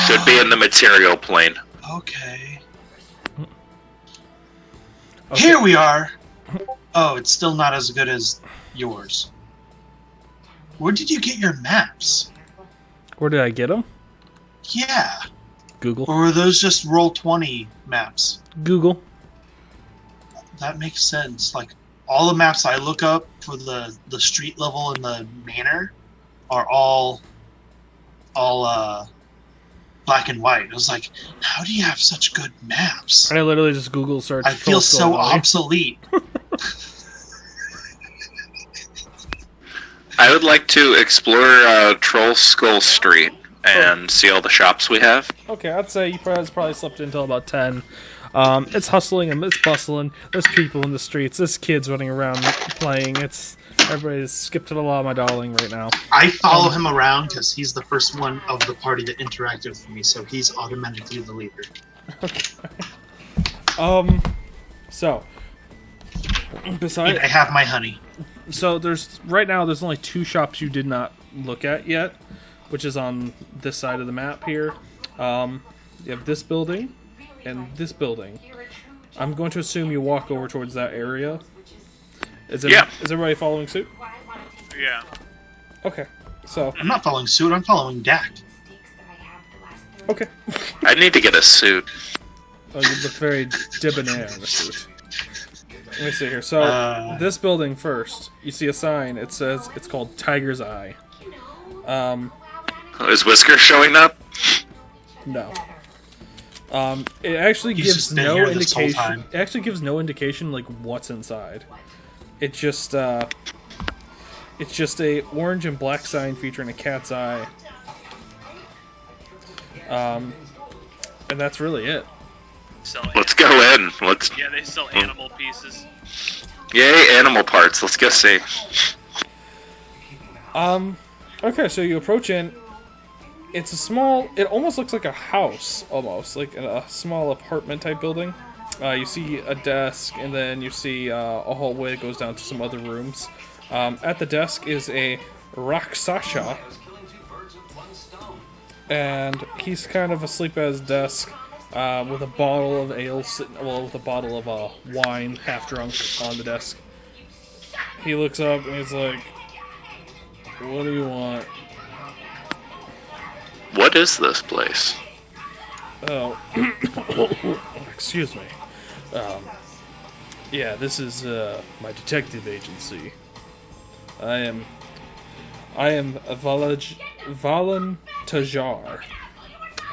should be in the material plane. Okay. Okay. Here we are. Oh, it's still not as good as yours. Where did you get your maps? Where did I get them? Yeah. Google. Or were those just Roll20 maps? Google. That makes sense. Like, all the maps I look up for the street level and the manor are all black and white. I was like, how do you have such good maps? I literally just Google search. I feel so obsolete. I would like to explore Troll Skull Street and see all the shops we have. Okay, I'd say you probably slept until about 10. It's hustling and it's bustling. There's people in the streets. There's kids running around playing. Everybody's skipped to the law, my darling, right now. I follow him around because he's the first one of the party that interacted with me, so he's automatically the leader. So besides, I have my honey. so there's only 2 shops you did not look at yet, which is on this side of the map here. You have this building and this building. I'm going to assume you walk over towards that area. Is everybody following suit? Yeah. Okay, so I'm not following suit, I'm following Dak. okay. I need to get a suit. Oh, you look very debonair in the suit. Let me see here. So, this building first, you see a sign. It says it's called Tiger's Eye. Is Whisker showing up? No. It actually He's gives just been no here this whole indication. time. It actually gives no indication like what's inside. It just it's just a orange and black sign featuring a cat's eye. And that's really it. Let's go in. Yeah, they sell animal pieces. Yay, animal parts. Let's go see. Okay, so you approach in. It's a small. It almost looks like a house, almost like a small apartment type building. You see a desk, and then you see a hallway that goes down to some other rooms. At the desk is a Rakshasa, and he's kind of asleep at his desk. with a bottle of ale, with a bottle of wine, half drunk, on the desk. He looks up and he's like, "What do you want?" What is this place? Oh, excuse me. Yeah, this is my detective agency. I am a volunteer.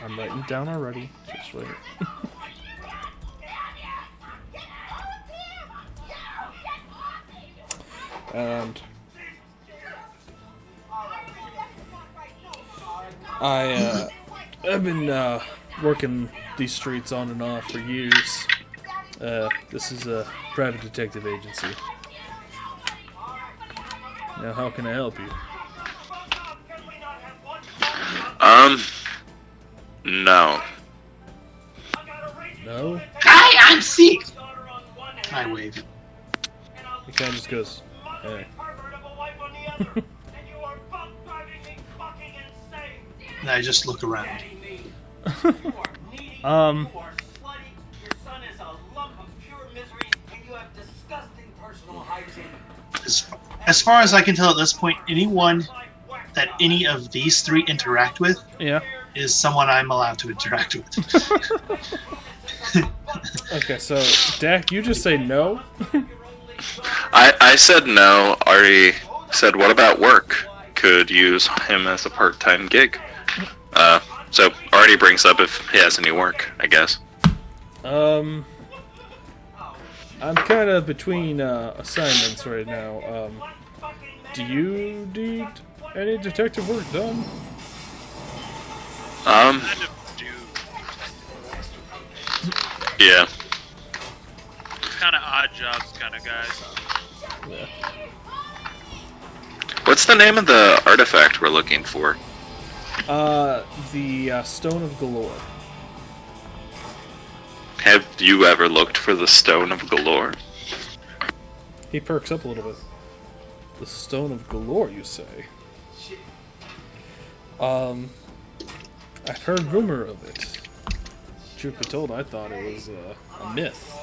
I'm writing it down already. Just wait. And I've been working these streets on and off for years. This is a private detective agency. Now, how can I help you? No. No? Hi, I'm sick! I wave. He kind of just goes, "Hey." And I just look around. As far as I can tell at this point, anyone that any of these three interact with Yeah. is someone I'm allowed to interact with. Okay, so, Dak, you just say no? I said no. Ari said, what about work? Could use him as a part-time gig. So Artie brings up if he has any work, I guess. I'm kind of between assignments right now. Do you need any detective work done? Kind of do. Yeah. Kind of odd jobs kind of guys. Yeah. What's the name of the artifact we're looking for? The Stone of Galore. Have you ever looked for the Stone of Galore? He perks up a little bit. The Stone of Galore, you say? I've heard rumor of it. Truth be told, I thought it was a myth.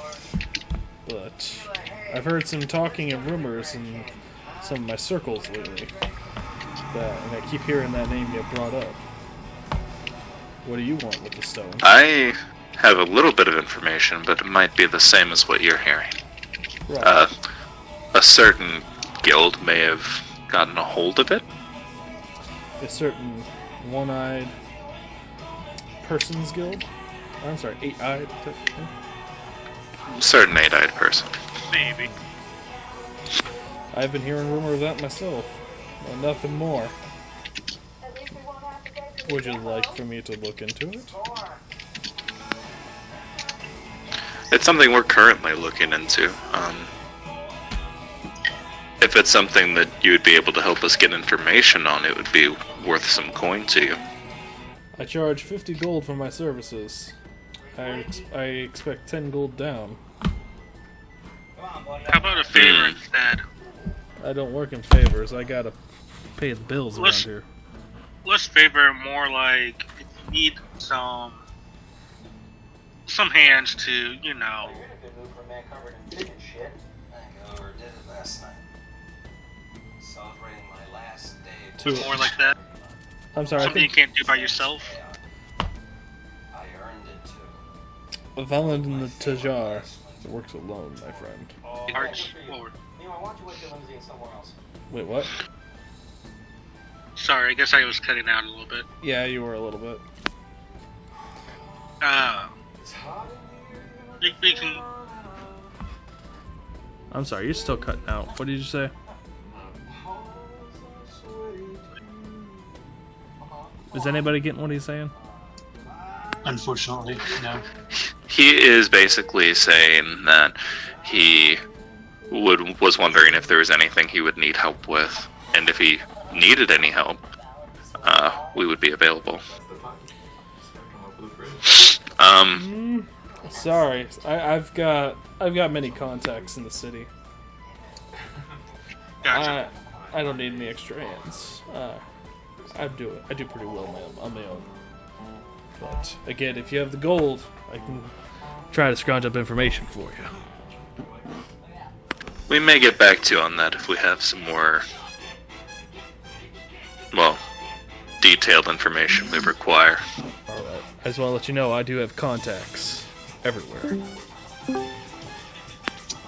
But I've heard some talking and rumors in some of my circles lately. And I keep hearing that name get brought up. What do you want with the stone? I have a little bit of information, but it might be the same as what you're hearing. Right. A certain guild may have gotten a hold of it. A certain one-eyed person's guild? I'm sorry, eight-eyed type thing? Certain eight-eyed person. Maybe. I've been hearing rumor of that myself. Nothing more. Would you like for me to look into it? It's something we're currently looking into. If it's something that you would be able to help us get information on, it would be worth some coin to you. I charge 50 gold for my services. I expect 10 gold down. How about a favor instead? I don't work in favors. I gotta pay the bills around here. Let's favor more like if you need some hands to, you know. More like that. I'm sorry. Something you can't do by yourself. Valan the Tajar works alone, my friend. Arch forward. Wait, what? Sorry, I guess I was cutting out a little bit. Yeah, you were a little bit. We can. I'm sorry, you're still cutting out. What did you say? Is anybody getting what he's saying? Unfortunately, no. He is basically saying that he was wondering if there was anything he would need help with, and if he needed any help, we would be available. Sorry, I've got many contacts in the city. Gotcha. I don't need any extra hands. I do pretty well on my own. But again, if you have the gold, I can try to scrounge up information for you. We may get back to you on that if we have some more, well, detailed information we require. Alright. I just want to let you know I do have contacts everywhere.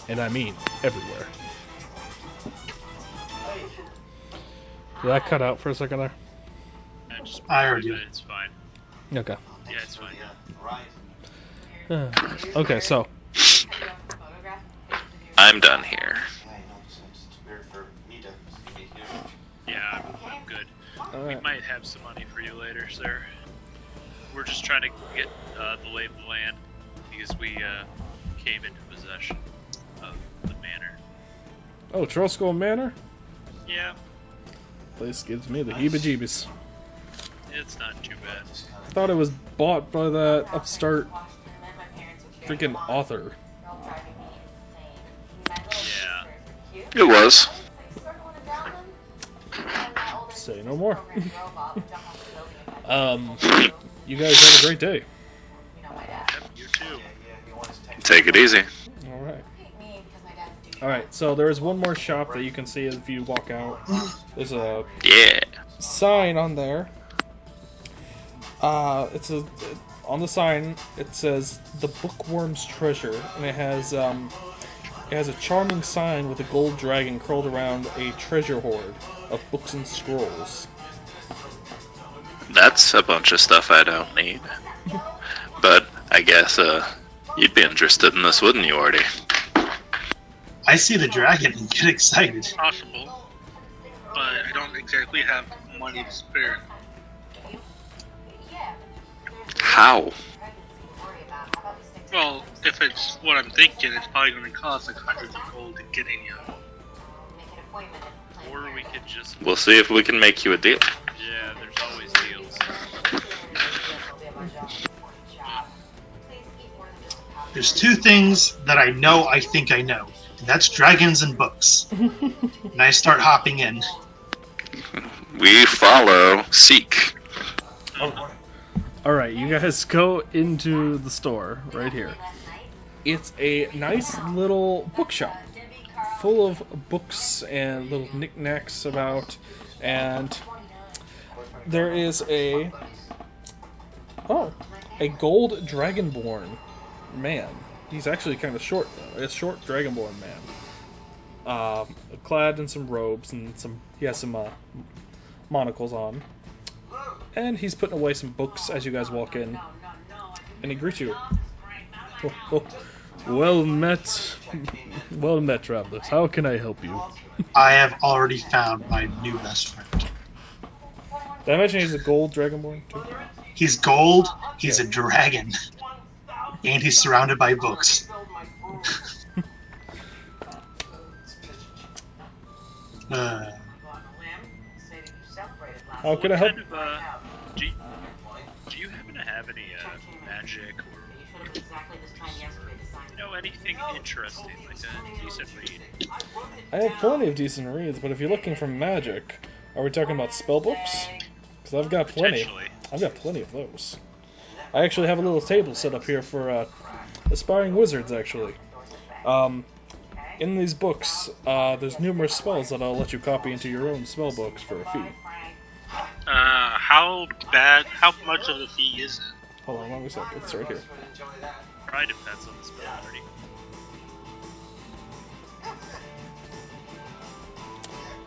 And I mean everywhere. Did that cut out for a second there? I heard you. It's fine. Okay. Yeah, it's fine. Okay, so. I'm done here. Yeah, I'm good. We Alright. might have some money for you later, sir. We're just trying to get the lay of the land because we came into possession of the manor. Oh, Trollskull Manor? Yeah, Place gives me the heebie-jeebies. it's not too bad. I thought it was bought by that upstart freaking author. Yeah. It was. Say no more. You guys have a great day. Yep, you too. Take it easy. Alright. Alright, so there is one more shop that you can see if you walk out. There's a Yeah. sign on there. On the sign it says the Bookworm's Treasure, and it has a charming sign with a gold dragon curled around a treasure hoard of books and scrolls. That's a bunch of stuff I don't need. But I guess you'd be interested in this, wouldn't you, Artie? I see the dragon and get excited. Possible, but I don't exactly have money to spare. How? Well, if it's what I'm thinking, it's probably going to cost like hundreds of gold to get in here. Or we could just... We'll see if we can make you a deal. Yeah, there's always deals. There's two things that I think I know. And that's dragons and books. And I start hopping in. We follow Seek. Alright, you guys go into the store right here. It's a nice little bookshop full of books and little knickknacks about, and there is a gold dragonborn man. He's actually kind of short though. A short dragonborn man. Clad in some robes and he has some monocles on. And he's putting away some books as you guys walk in. And he greets you. Oh, well met. Well met, travelers. How can I help you? I have already found my new best friend. Did I mention he's a gold dragonborn too? He's gold, he's a dragon. And he's surrounded by books. How can I help? Kind of, do you happen to have any magic or anything interesting, like a decent read? I have plenty of decent reads, but if you're looking for magic, are we talking about spell books? Because I've got plenty. Potentially. I've got plenty of those. I actually have a little table set up here for aspiring wizards, actually. In these books, there's numerous spells that I'll let you copy into your own spell books for a fee. How much of the fee is it? Hold on, let me sec. It's right here. Probably depends on the spell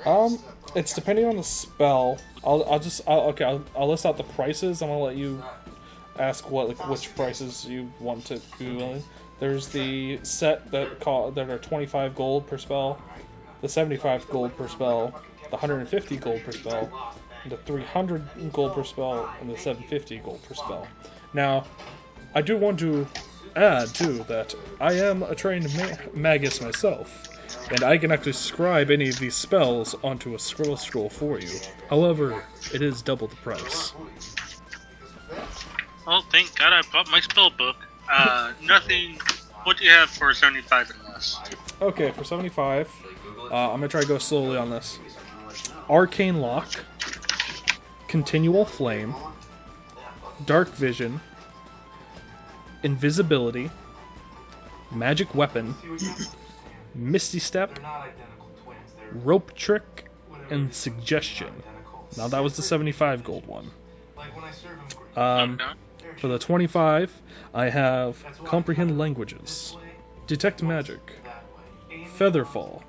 already. It's depending on the spell. I'll list out the prices. I'm gonna let you ask which prices you want to do. There's the set that are 25 gold per spell, the 75 gold per spell, the 150 gold per spell, the 300 gold per spell, and the 750 gold per spell. Now, I do want to add too that I am a trained magus myself, and I can actually scribe any of these spells onto a scroll for you. However, it is double the price. Oh, thank God I bought my spell book. Nothing. What do you have for 75 and less? Okay, for 75, I'm gonna try to go slowly on this. Arcane Lock, Continual Flame, dark vision, invisibility, magic weapon, misty step, rope trick, and suggestion. Now that was the 75 gold one. For the 25, I have comprehend languages, detect magic, featherfall,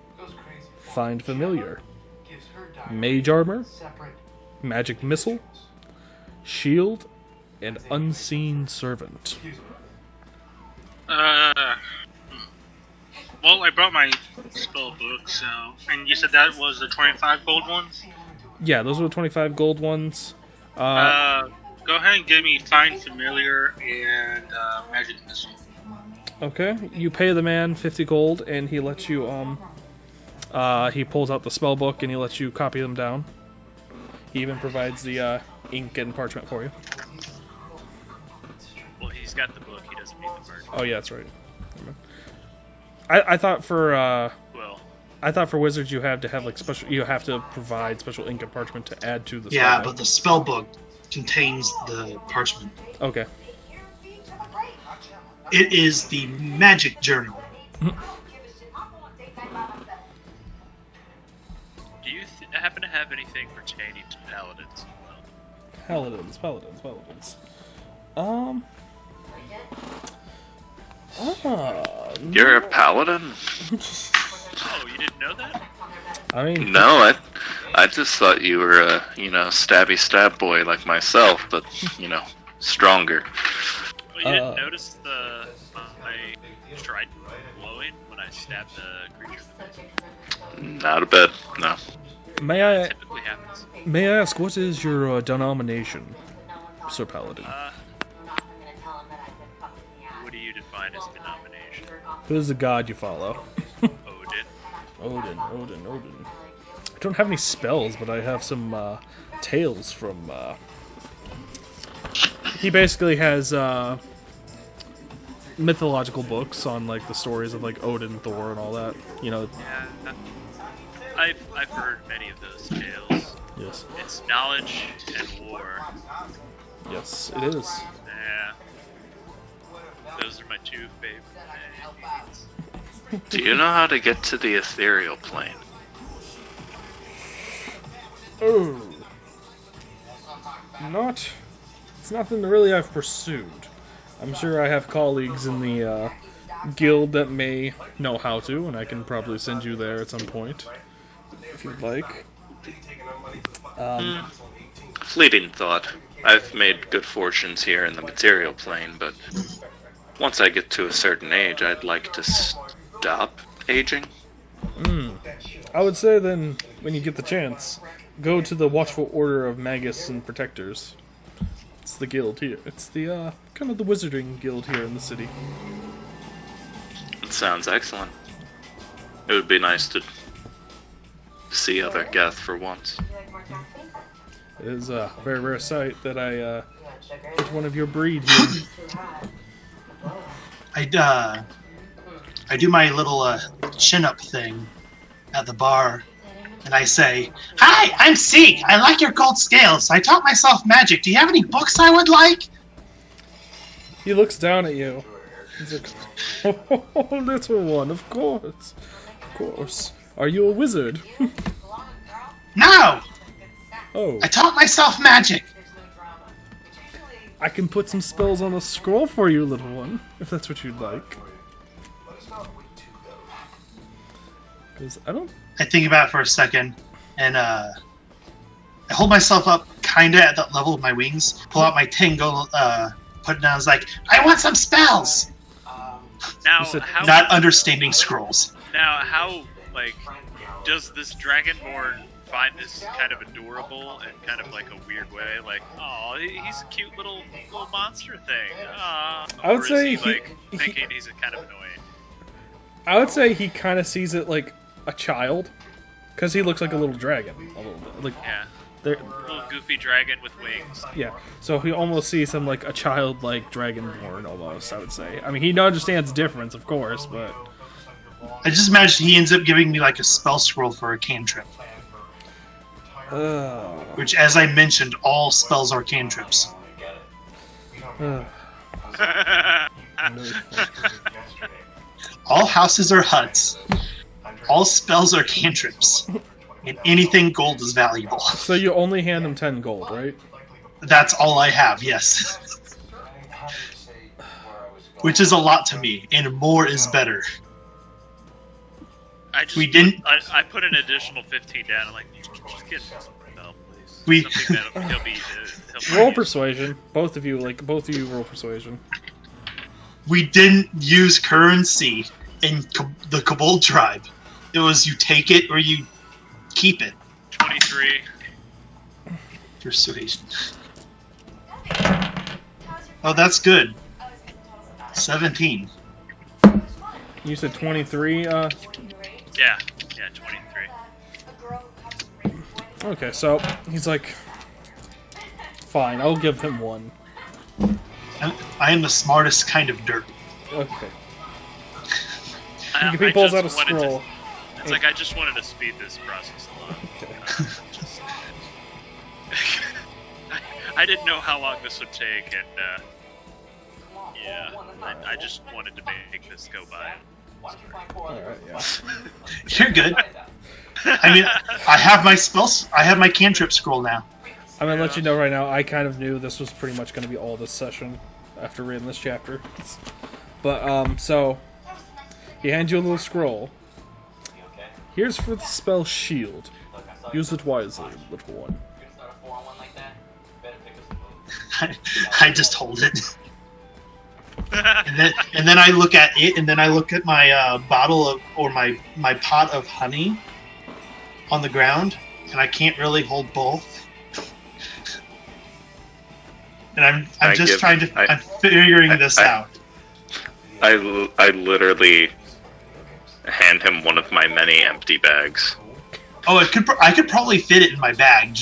find familiar, mage armor, magic missile, shield, and unseen servant. Well, I brought my spell book, so... And you said that was the 25 gold ones? Yeah, those were the 25 gold ones. Go ahead and give me Find Familiar and Magic Missile. Okay, you pay the man 50 gold, and he lets you, he pulls out the spell book, and he lets you copy them down. He even provides the, ink and parchment for you. Well, he's got the book, he doesn't need the parchment. Oh, yeah, that's right. I thought for, Well, I thought for wizards you have to have, like, special, you have to provide special ink and parchment to add to the spell Yeah, book. but the spell book contains the parchment. Okay. It is the magic journal. do you happen to have anything pertaining to paladins? Paladins. You're a paladin? Oh, you didn't know that? I mean, No, I just thought you were a, stabby stab boy like myself, but, stronger. Well, you didn't notice my trident glowing when I stabbed the creature? Not a bit, no. may I Typically happens. may I ask what is your denomination, Sir Paladin? What do you define as denomination? Who is the god you follow? Odin. Odin. I don't have any spells, but I have some tales from. He basically has mythological books on like the stories of like Odin, Thor, and all that. Yeah, I've heard many of those tales. Yes. It's knowledge and war. Yes, it is. Yeah. Those are my two favorite things. Do you know how to get to the ethereal plane? Oh. It's nothing really I've pursued. I'm sure I have colleagues in the guild that may know how to, and I can probably send you there at some point, if you'd like. Fleeting thought. I've made good fortunes here in the material plane, but once I get to a certain age, I'd like to stop aging. I would say then, when you get the chance, go to the Watchful Order of Magus and Protectors. It's the guild here. It's the, kind of the wizarding guild here in the city. It sounds excellent. It would be nice to see other Geth for once. It is a very rare sight that I, get one of your breed here. I do my little chin-up thing at the bar, and I say, "Hi, I'm Seek. I like your gold scales. I taught myself magic. Do you have any books I would like?" He looks down at you. He's like, "Oh, little one, of course. Of course. Are you a wizard?" No! Oh, I taught myself magic. I can put some spells on a scroll for you, little one, if that's what you'd like. Because I think about it for a second, and I hold myself up kinda at the level of my wings, pull out my tingle, put it down, I was like, "I want some spells!" Now, said how Not understanding scrolls. does this Dragonborn find this kind of adorable and kind of like a weird way? Like, oh, he's a cute little monster thing. I would or say is he, like, thinking he's kind of annoying? I would say he kind of sees it like a child, because he looks like a little dragon, a little bit. Like, Yeah. there, Little goofy dragon with wings. yeah. So he almost sees him like a child-like dragonborn, almost. I would say. I mean, he understands difference, of course, but I just imagine he ends up giving me like a spell scroll for a cantrip. Which, as I mentioned, all spells are cantrips. Ugh. All houses are huts. All spells are cantrips. And anything gold is valuable. So you only hand him 10 gold, right? That's all I have, yes. Which is a lot to me, and more is better. I put an additional 15 down. I'm like, just get this spell, please. He'll Roll persuasion. Both of you roll persuasion. We didn't use currency in the Kobold tribe. It was you take it or you keep it. 23. Persuasion. Oh, that's good. 17. You said 23, Yeah, 23. Okay, so he's like, fine, I'll give him 1. I am the smartest kind of derp. Okay. I He pulls just out a wanted scroll. It's like I just wanted to speed this process along. Okay. I didn't know how long this would take, and I just wanted to make this go by. Alright, yeah. You're good. I mean, I have my spells. I have my cantrip scroll now. I'm gonna let you know right now, I kind of knew this was pretty much gonna be all this session after reading this chapter. But, so, he hands you a little scroll. Here's for the spell Shield. Use it wisely, little one. I just hold it. And then I look at it, and then I look at my bottle of, or my pot of honey on the ground, and I can't really hold both. And I'm figuring this out. I literally hand him one of my many empty bags. Oh, I could probably fit it in my bag.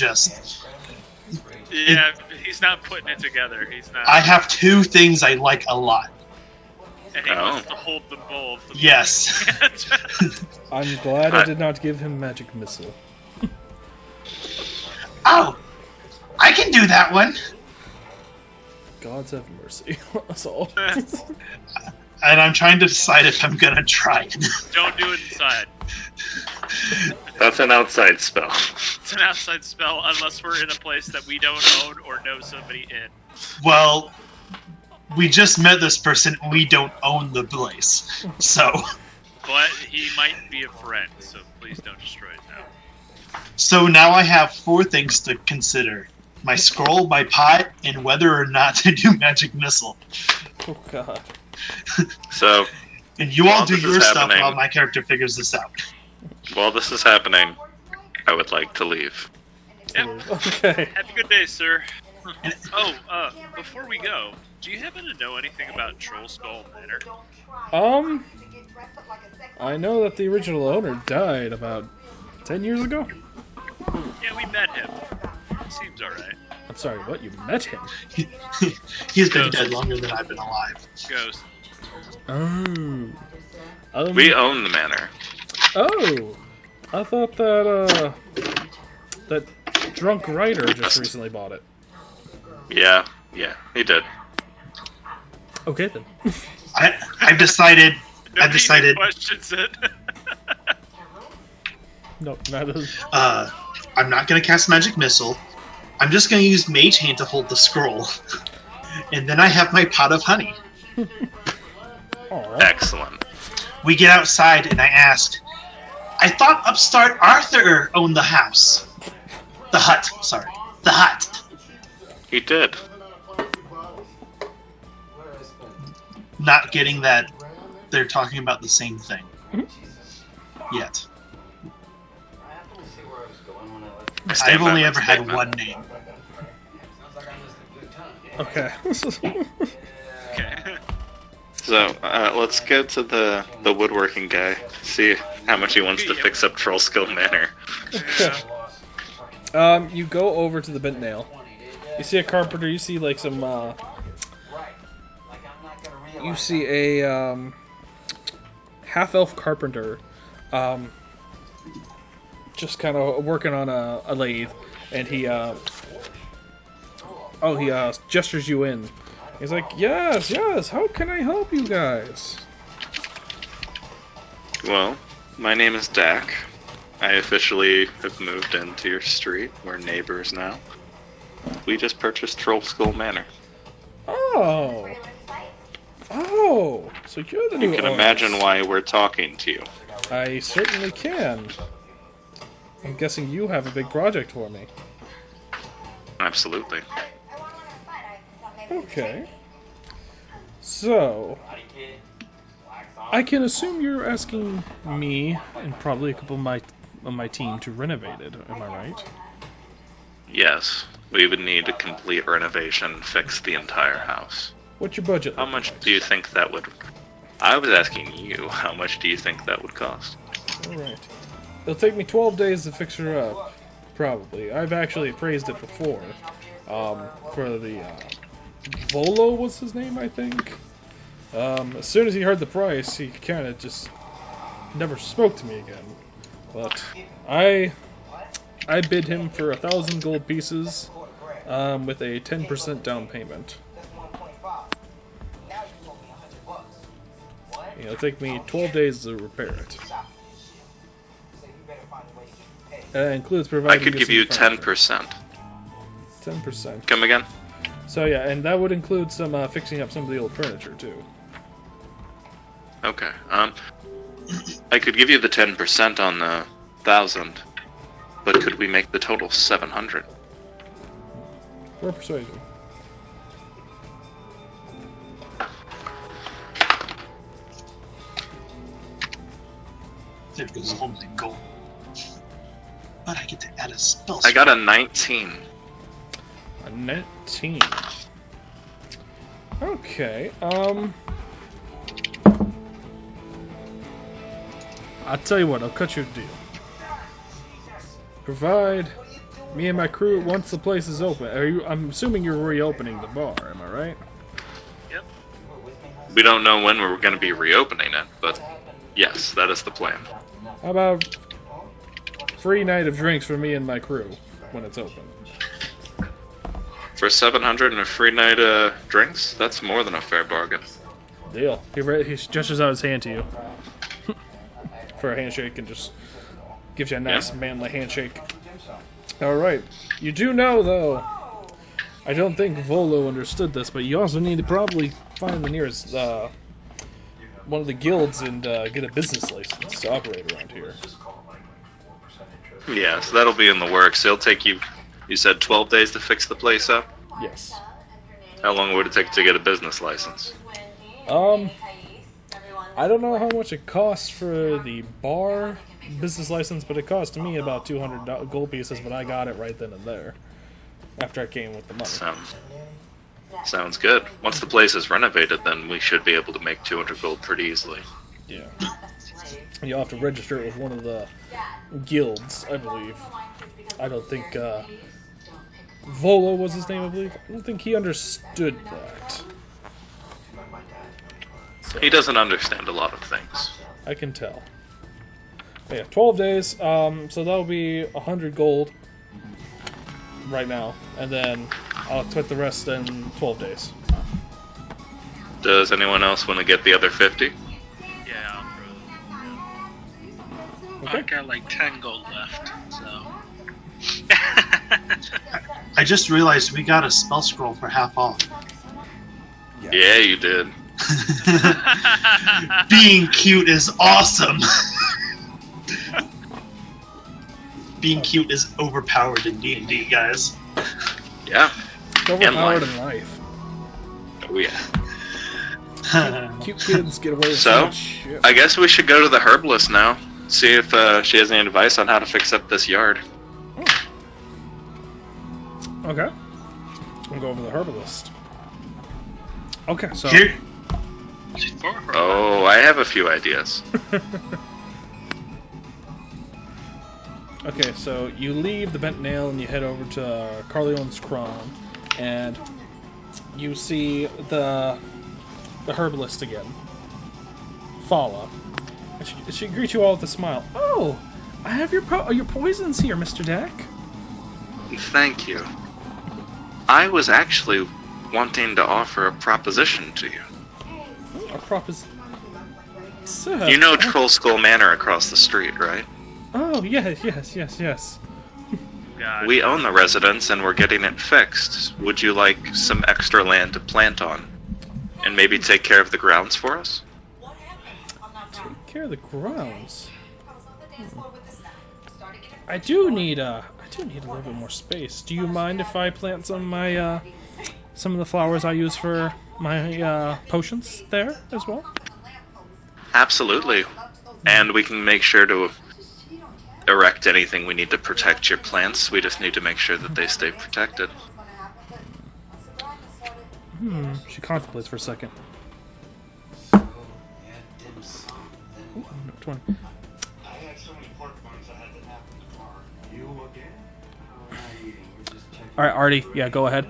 Yeah, he's not putting it together. He's not. I have 2 things I like a lot. And he wants to hold them both. Yes. I'm glad I did not give him magic missile. Oh, I can do that one. Gods have mercy. That's all. And I'm trying to decide if I'm gonna try it. Don't do it inside. That's an outside spell. It's an outside spell unless we're in a place that we don't own or know somebody in. Well, we just met this person. We don't own the place, so. But he might be a friend, so please don't destroy it now. So now I have 4 things to consider: my scroll, my pot, and whether or not to do magic missile. Oh god. So, and you all do this is your stuff happening- while my character figures this out. While this is happening, I would like to leave. Yep. Okay. Have a good day, sir. Before we go, do you happen to know anything about Troll Skull Manor? I know that the original owner died about 10 years ago. Yeah, we met him. Seems alright. I'm sorry, what? You met him? He's been dead longer than I've been alive. Ghost. We own the manor. Oh! I thought that, that drunk writer just recently bought it. Yeah, he did. Okay, then. I've decided... Nobody questions it. No, not as... I'm not gonna cast Magic Missile. I'm just gonna use Mage Hand to hold the scroll. And then I have my pot of honey. Excellent. We get outside and I asked, I thought upstart Arthur owned the house. The hut, sorry. The hut. He did. Not getting that they're talking about the same thing. Yet. I've only ever had one name. Okay. Okay. So, let's go to the woodworking guy. See how much he wants to fix up Troll Skull Manor. You go over to the bent nail. You see a carpenter, you see like some, you see a, half-elf carpenter, just kind of working on a lathe, and he gestures you in. He's like, yes, yes, how can I help you guys? Well, my name is Dak. I officially have moved into your street. We're neighbors now. We just purchased Troll Skull Manor. Oh. Oh, so you're the new You can owners. imagine why we're talking to you. I certainly can. I'm guessing you have a big project for me. Absolutely. Okay. So, I can assume you're asking me and probably a couple of my team to renovate it. Am I right? Yes, we would need a complete renovation, fix the entire house. What's your budget? How much do you think that would... I was asking you, how much do you think that would cost? Alright. It'll take me 12 days to fix her up. Probably. I've actually appraised it before. For the, Volo was his name, I think. As soon as he heard the price, he kind of just never spoke to me again. But I bid him for 1,000 gold pieces, with a 10% down payment. It'll take me 12 days to repair it. That includes providing. I could give you 10%. 10%. Come again? So yeah, and that would include some fixing up some of the old furniture too. Okay. I could give you the 10% on the 1,000, but could we make the total 700? Or persuasion. There goes all my gold. But I get to add a spell. I got a 19. A 19. Okay, I'll tell you what, I'll cut you a deal. Provide me and my crew once the place is open. I'm assuming you're reopening the bar, am I right? Yep. We don't know when we're going to be reopening it, but yes, that is the plan. How about free night of drinks for me and my crew when it's open? For 700 and a free night of drinks, that's more than a fair bargain. Deal. He gestures out his hand to you for a handshake and just gives you a nice manly handshake. Alright. You do know, though, I don't think Volo understood this, but you also need to probably find the nearest one of the guilds and get a business license to operate around here. Yeah, so that'll be in the works. It'll take you, you said 12 days to fix the place up? Yes. How long would it take to get a business license? I don't know how much it costs for the bar business license, but it cost me about 200 gold pieces, but I got it right then and there after I came with the money. Sounds good. Once the place is renovated, then we should be able to make 200 gold pretty easily. Yeah. You'll have to register it with one of the guilds, I believe. I don't think, Volo was his name, I believe. I don't think he understood that. So, He doesn't understand a lot of things. I can tell. But yeah, 12 days, so that'll be 100 gold right now, and then I'll split the rest in 12 days. Does anyone else want to get the other 50? Yeah, I'll throw them. Okay. I've got like 10 gold left, so. I just realized we got a spell scroll for half off. Yeah, you did. Being cute is awesome. Being cute is overpowered in D&D, guys. Yeah. It's overpowered life. in life. Oh, yeah. Cute kids get away with So, much shit. I guess we should go to the herbalist now. See if she has any advice on how to fix up this yard. Okay. We'll go over the herbalist. Okay, so... Here, Oh, I have a few ideas. Okay, so you leave the Bent Nail and you head over to Carleon's Crown, and you see the herbalist again, Fala. And she greets you all with a smile. Oh, I have your poisons here, Mr. Dak. Thank you. I was actually wanting to offer a proposition to you. A proposition. Sir. You know Troll Skull Manor across the street, right? Oh, yes. God. We own the residence and we're getting it fixed. Would you like some extra land to plant on? And maybe take care of the grounds for us? Take care of the grounds. I do need a little bit more space. Do you mind if I plant some of my some of the flowers I use for my potions there as well? Absolutely. And we can make sure to erect anything we need to protect your plants. We just need to make sure that they stay protected. She contemplates for a second. Ooh, no, 20. Alright, Artie, yeah, go ahead.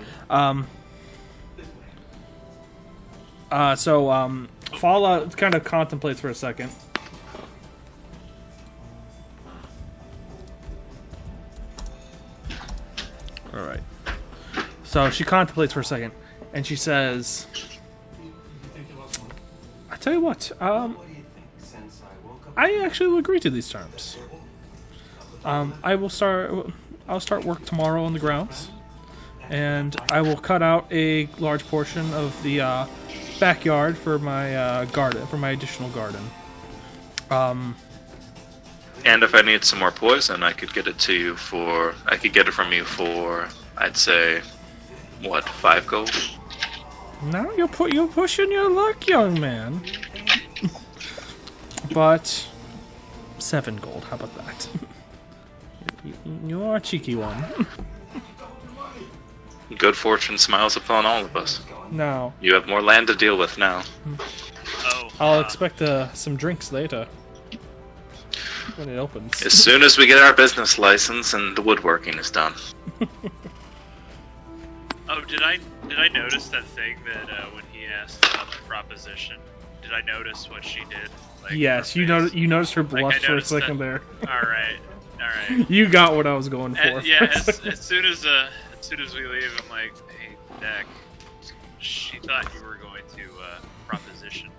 Fallout kind of contemplates for a second. Alright. So she contemplates for a second, and she says, I tell you what, I actually will agree to these terms. I'll start work tomorrow on the grounds, and I will cut out a large portion of the backyard for my garden, for my additional garden. And if I need some more poison, I could get it to you for... I could get it from you for, I'd say, what, 5 gold? Now you're pushing your luck, young man. But 7 gold, how about that? You are a cheeky one. Good fortune smiles upon all of us. No. You have more land to deal with now. I'll expect some drinks later. When it opens. As soon as we get our business license and the woodworking is done. Oh, did I notice that thing that when he asked about the proposition? Did I notice what she did? Like, yes, you noticed her blush for a second there. All right. You got what I was going for. As soon as we leave, I'm like, hey, Deck. She thought you were going to proposition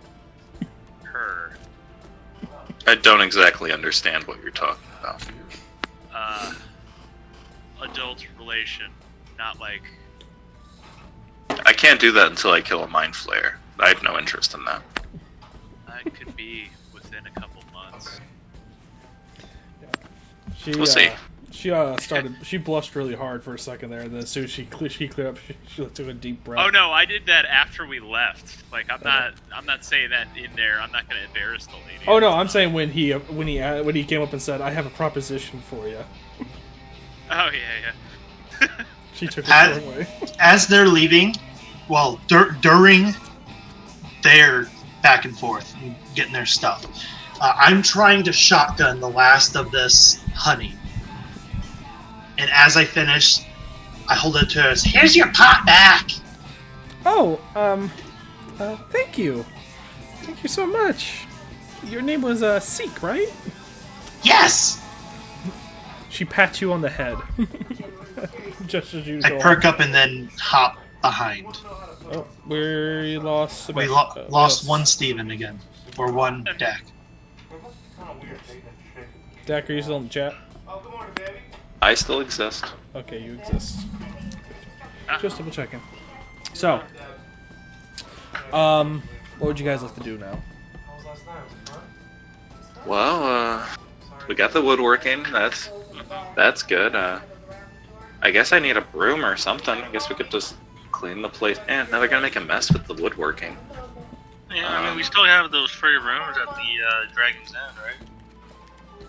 her. I don't exactly understand what you're talking about. Adult relation, not like... I can't do that until I kill a mind flayer. I have no interest in that. That could be within a couple months. We'll see. She blushed really hard for a second there, and then as soon as she cleared up, she took a deep breath. Oh no, I did that after we left. Like I'm not saying that in there. I'm not going to embarrass the lady. Oh no, I'm saying when he came up and said, "I have a proposition for you." Oh yeah. She took it away. As they're leaving, well, during their back and forth, getting their stuff, I'm trying to shotgun the last of this honey. And as I finish, I hold it to her as, here's your pot back! Oh, thank you. Thank you so much. Your name was, Seek, right? Yes! She pats you on the head. Just as usual. I perk up and then hop behind. Oh, we lost We Sebastian. lost one Steven again. Or one Dak. Dak, are you still in the chat? I still exist. Okay, you exist. Just double checking. So, what would you guys like to do now? Well, we got the woodworking. That's good. I guess I need a broom or something. I guess we could just clean the place. Now they're gonna make a mess with the woodworking. Yeah, I mean, we still have those free rooms at the Dragon's Den, right?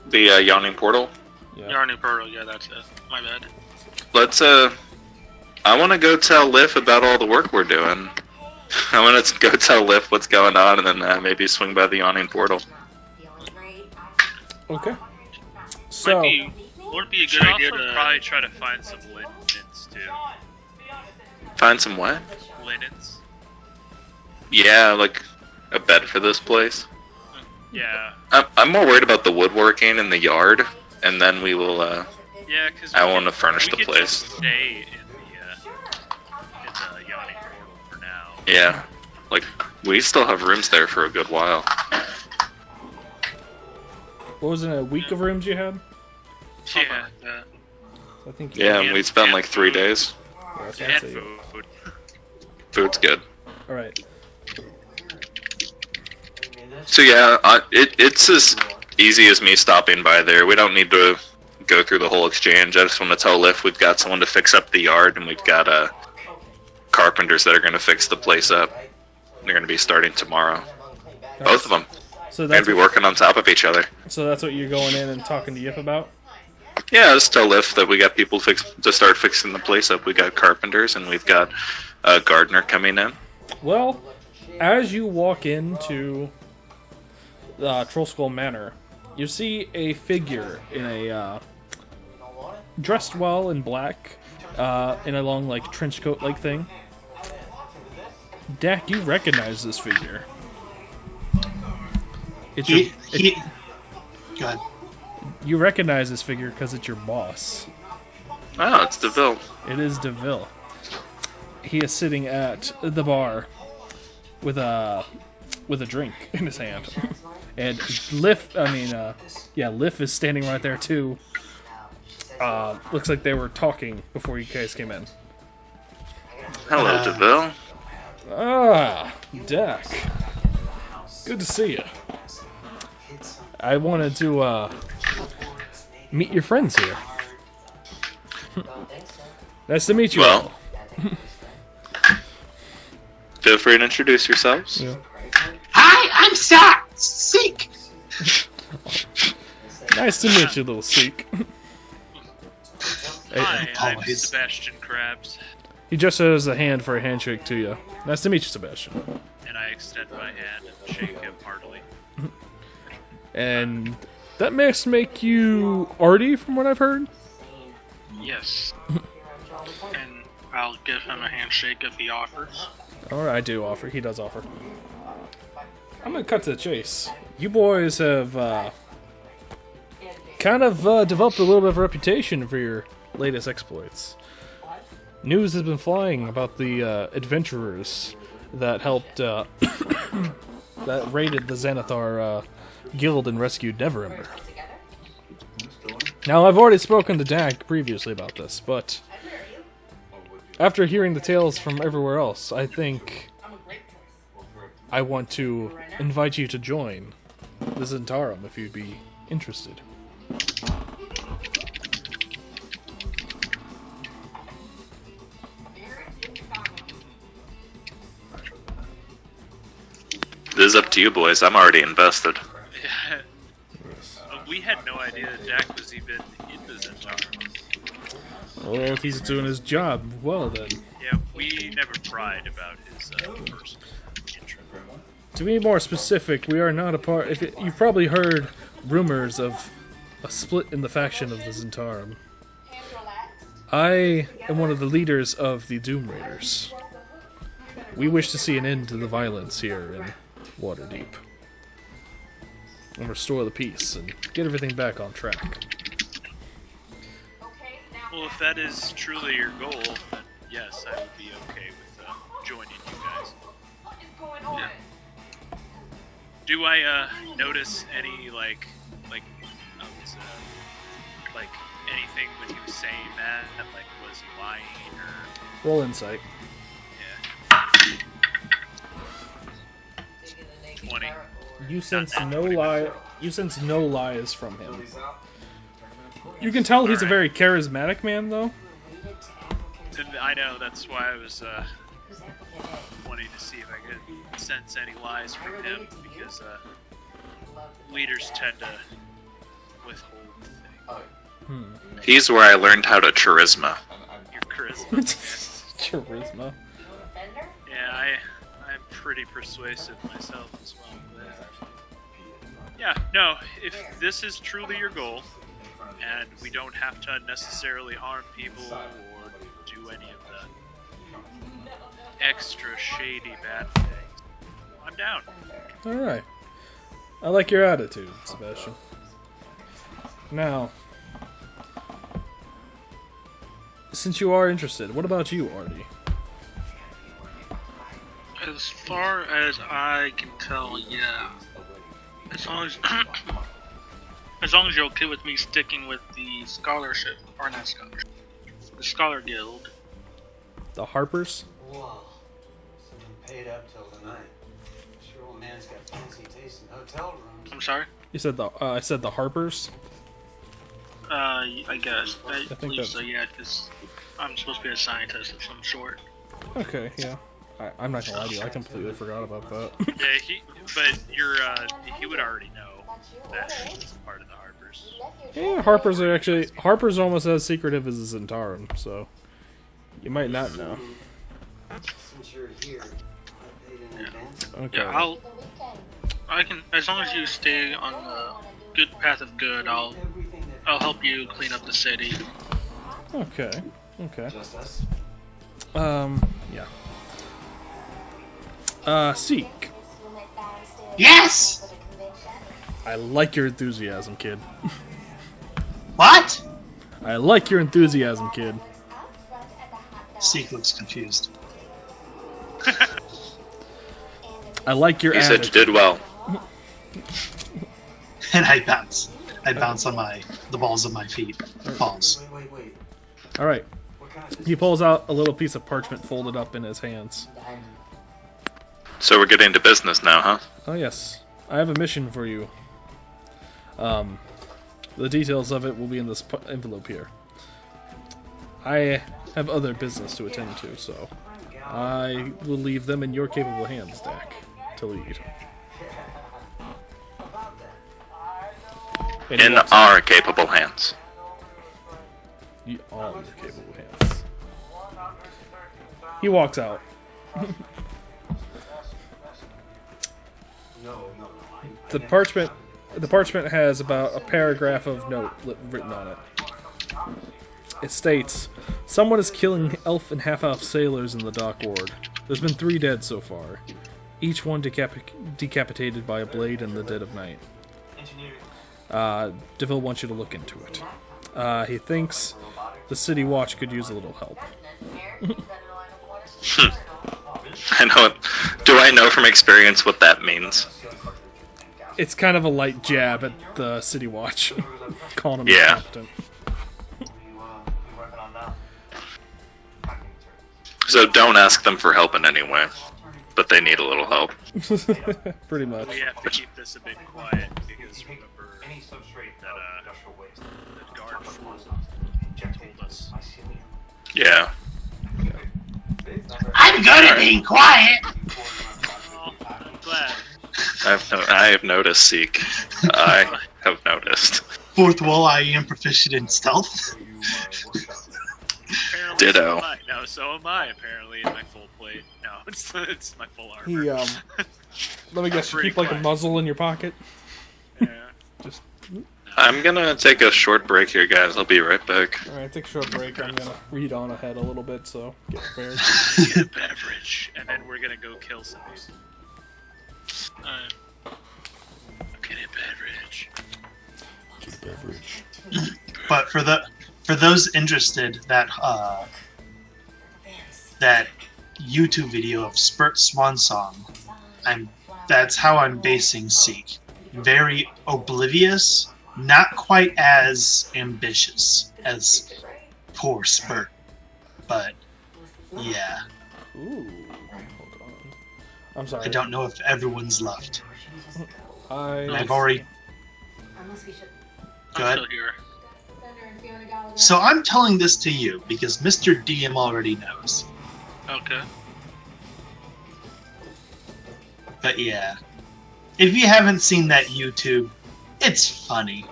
The yawning portal. Yeah. Yarny Pearl, yeah, that's it. My bad. Let's I want to go tell Liv about all the work we're doing. I want to go tell Liv what's going on, and then maybe swing by the yawning portal. Okay. So, Would be a Should good idea also to probably try to find some linens too. Find some what? Linens. Yeah, like a bed for this place. Yeah. I'm more worried about the woodworking in the yard, and then we will. Yeah, because I want to furnish the place. Just stay in the yawning portal. Yeah, like we still have rooms there for a good while. What was it, a week of rooms you had? Yeah. I think. Yeah, and we spent like 3 days. Yeah, that's And what I'd say. food. Food's good. All right. So yeah, it's as easy as me stopping by there. We don't need to go through the whole exchange. I just want to tell Liff we've got someone to fix up the yard, and we've got carpenters that are going to fix the place up. They're going to be starting tomorrow. Both of them. So They're that's going to be working on top of each other. So that's what you're going in and talking to Yip about? Yeah, just tell Liff that we got people to start fixing the place up. We got carpenters, and we've got a gardener coming in. Well, as you walk into the Troll Skull Manor, you see a figure in a dressed well in black, in a long like trench coat like thing. Dak, you recognize this figure. It's Go ahead. you recognize this figure because it's your boss. Oh, it's DeVille. It is DeVille. He is sitting at the bar with a drink in his hand, and Liff is standing right there too. Looks like they were talking before you guys came in. Hello, DeVille. Ah, Dak. Good to see you. I wanted to meet your friends here. Nice to meet you all. Well, feel free to introduce yourselves. Yeah. Hi, I'm Seek. Nice to meet you, little Seek. Hi, I'm Always. Sebastian Krabs, He just has a hand for a handshake to you. Nice to meet you, Sebastian. and I extend my hand and shake him heartily. And that must make you Artie, from what I've heard. Yes. And I'll give him a handshake if he offers. Alright, I do offer. He does offer. I'm gonna cut to the chase. You boys have kind of developed a little bit of a reputation for your latest exploits. News has been flying about the adventurers that helped that raided the Xanathar guild and rescued Neverember. Now, I've already spoken to Dak previously about this, but after hearing the tales from everywhere else, I think I want to invite you to join the Zentarum if you'd be interested. This is up to you, boys. I'm already invested. We had no idea that Dak was even in the Zentarum. Well, if he's doing his job, well then. Yeah, we never pried about his personal intro. To be more specific, we are not a part. You've probably heard rumors of a split in the faction of the Zentarum. I am one of the leaders of the Doom Raiders. We wish to see an end to the violence here in Waterdeep, and restore the peace and get everything back on track. Well, if that is truly your goal, then yes, I would be okay with joining you guys. Yeah. Do I notice any like anything when he was saying that? Like, was he lying or? Roll insight. Yeah. 20. You sense Not no 20, lie. You sense no lies from him. You can tell he's a very charismatic man, though. I know, that's why I was wanting to see if I could sense any lies from him, because leaders tend to withhold things. He's where I learned how to charisma. Your charisma. Charisma. Yeah, I'm pretty persuasive myself as well. But, yeah, no, if this is truly your goal, and we don't have to necessarily harm people or do any of the extra shady bad things, I'm down. Alright. I like your attitude, Sebastian. Now, since you are interested, what about you, Artie? As far as I can tell, yeah. As long as as long as you're okay with me sticking with the scholarship, or not scholarship, the scholar guild. The Harpers? Whoa. Someone paid up till tonight. Sure old man's got fancy taste in hotel rooms. I'm sorry. You said I said the Harpers? I guess. I think believe that's- so, yeah, because I'm supposed to be a scientist of some sort. Okay, yeah. I'm not gonna lie to you, I completely forgot about that. Yeah, but he would already know that he was a part of the Harpers. Yeah, Harpers are almost as secretive as Zentarum, so you might not know. Since you're here, I paid in advance. Okay. Yeah, I can, as long as you stay on the good path of good, I'll help you clean up the city. Okay. Just us? Yeah. Seek. Yes! I like your enthusiasm, kid. What? I like your enthusiasm, kid. Seek looks confused. I like your You said you attitude. did well. And I bounce. I bounce on the balls of my feet. Balls. Wait. Alright. What kind of He pulls out a little piece of parchment folded up in his hands. So we're getting to business now, huh? Oh yes, I have a mission for you. The details of it will be in this envelope here. I have other business to attend to, so I will leave them in your capable hands, Dak, to lead. And he In walks out. our capable hands. All your capable hands. He walks out. No. The parchment has about a paragraph of note written on it. It states, "Someone is killing elf and half-elf sailors in the dock ward. There's been 3 dead so far, each one decapitated by a blade in the dead of night. DeVille wants you to look into it. He thinks the City Watch could use a little help." I know. Do I know from experience what that means? It's kind of a light jab at the City Watch, calling them Yeah. incompetent. So don't ask them for help in any way. But they need a little help. Pretty much. We have to keep this a bit quiet because remember that guard fool told us. Yeah. I'm good at being quiet! Oh, I'm glad. I have noticed, Seek. I have noticed. Fourth wall, I am proficient in stealth. Apparently Ditto. So am I. No, so am I. Apparently, in my full plate. No, it's my full armor. He, let me guess, you Pretty keep like a quiet. muzzle in your pocket? Yeah. Just, I'm gonna take a short break here, guys. I'll be right back. alright, take a short break. I'm gonna read on ahead a little bit, so get prepared. Get a beverage, and then we're gonna go kill somebody. Get a beverage. But for those interested, that YouTube video of Spurt Swan Song, that's how I'm basing Seek. Very oblivious, not quite as ambitious as poor Spurt, but yeah, Ooh, hold on. I'm sorry. I don't know if everyone's left. I I've already I'm Good. still here. So I'm telling this to you because Mr. DM already knows. Okay. But yeah, if you haven't seen that YouTube, it's funny.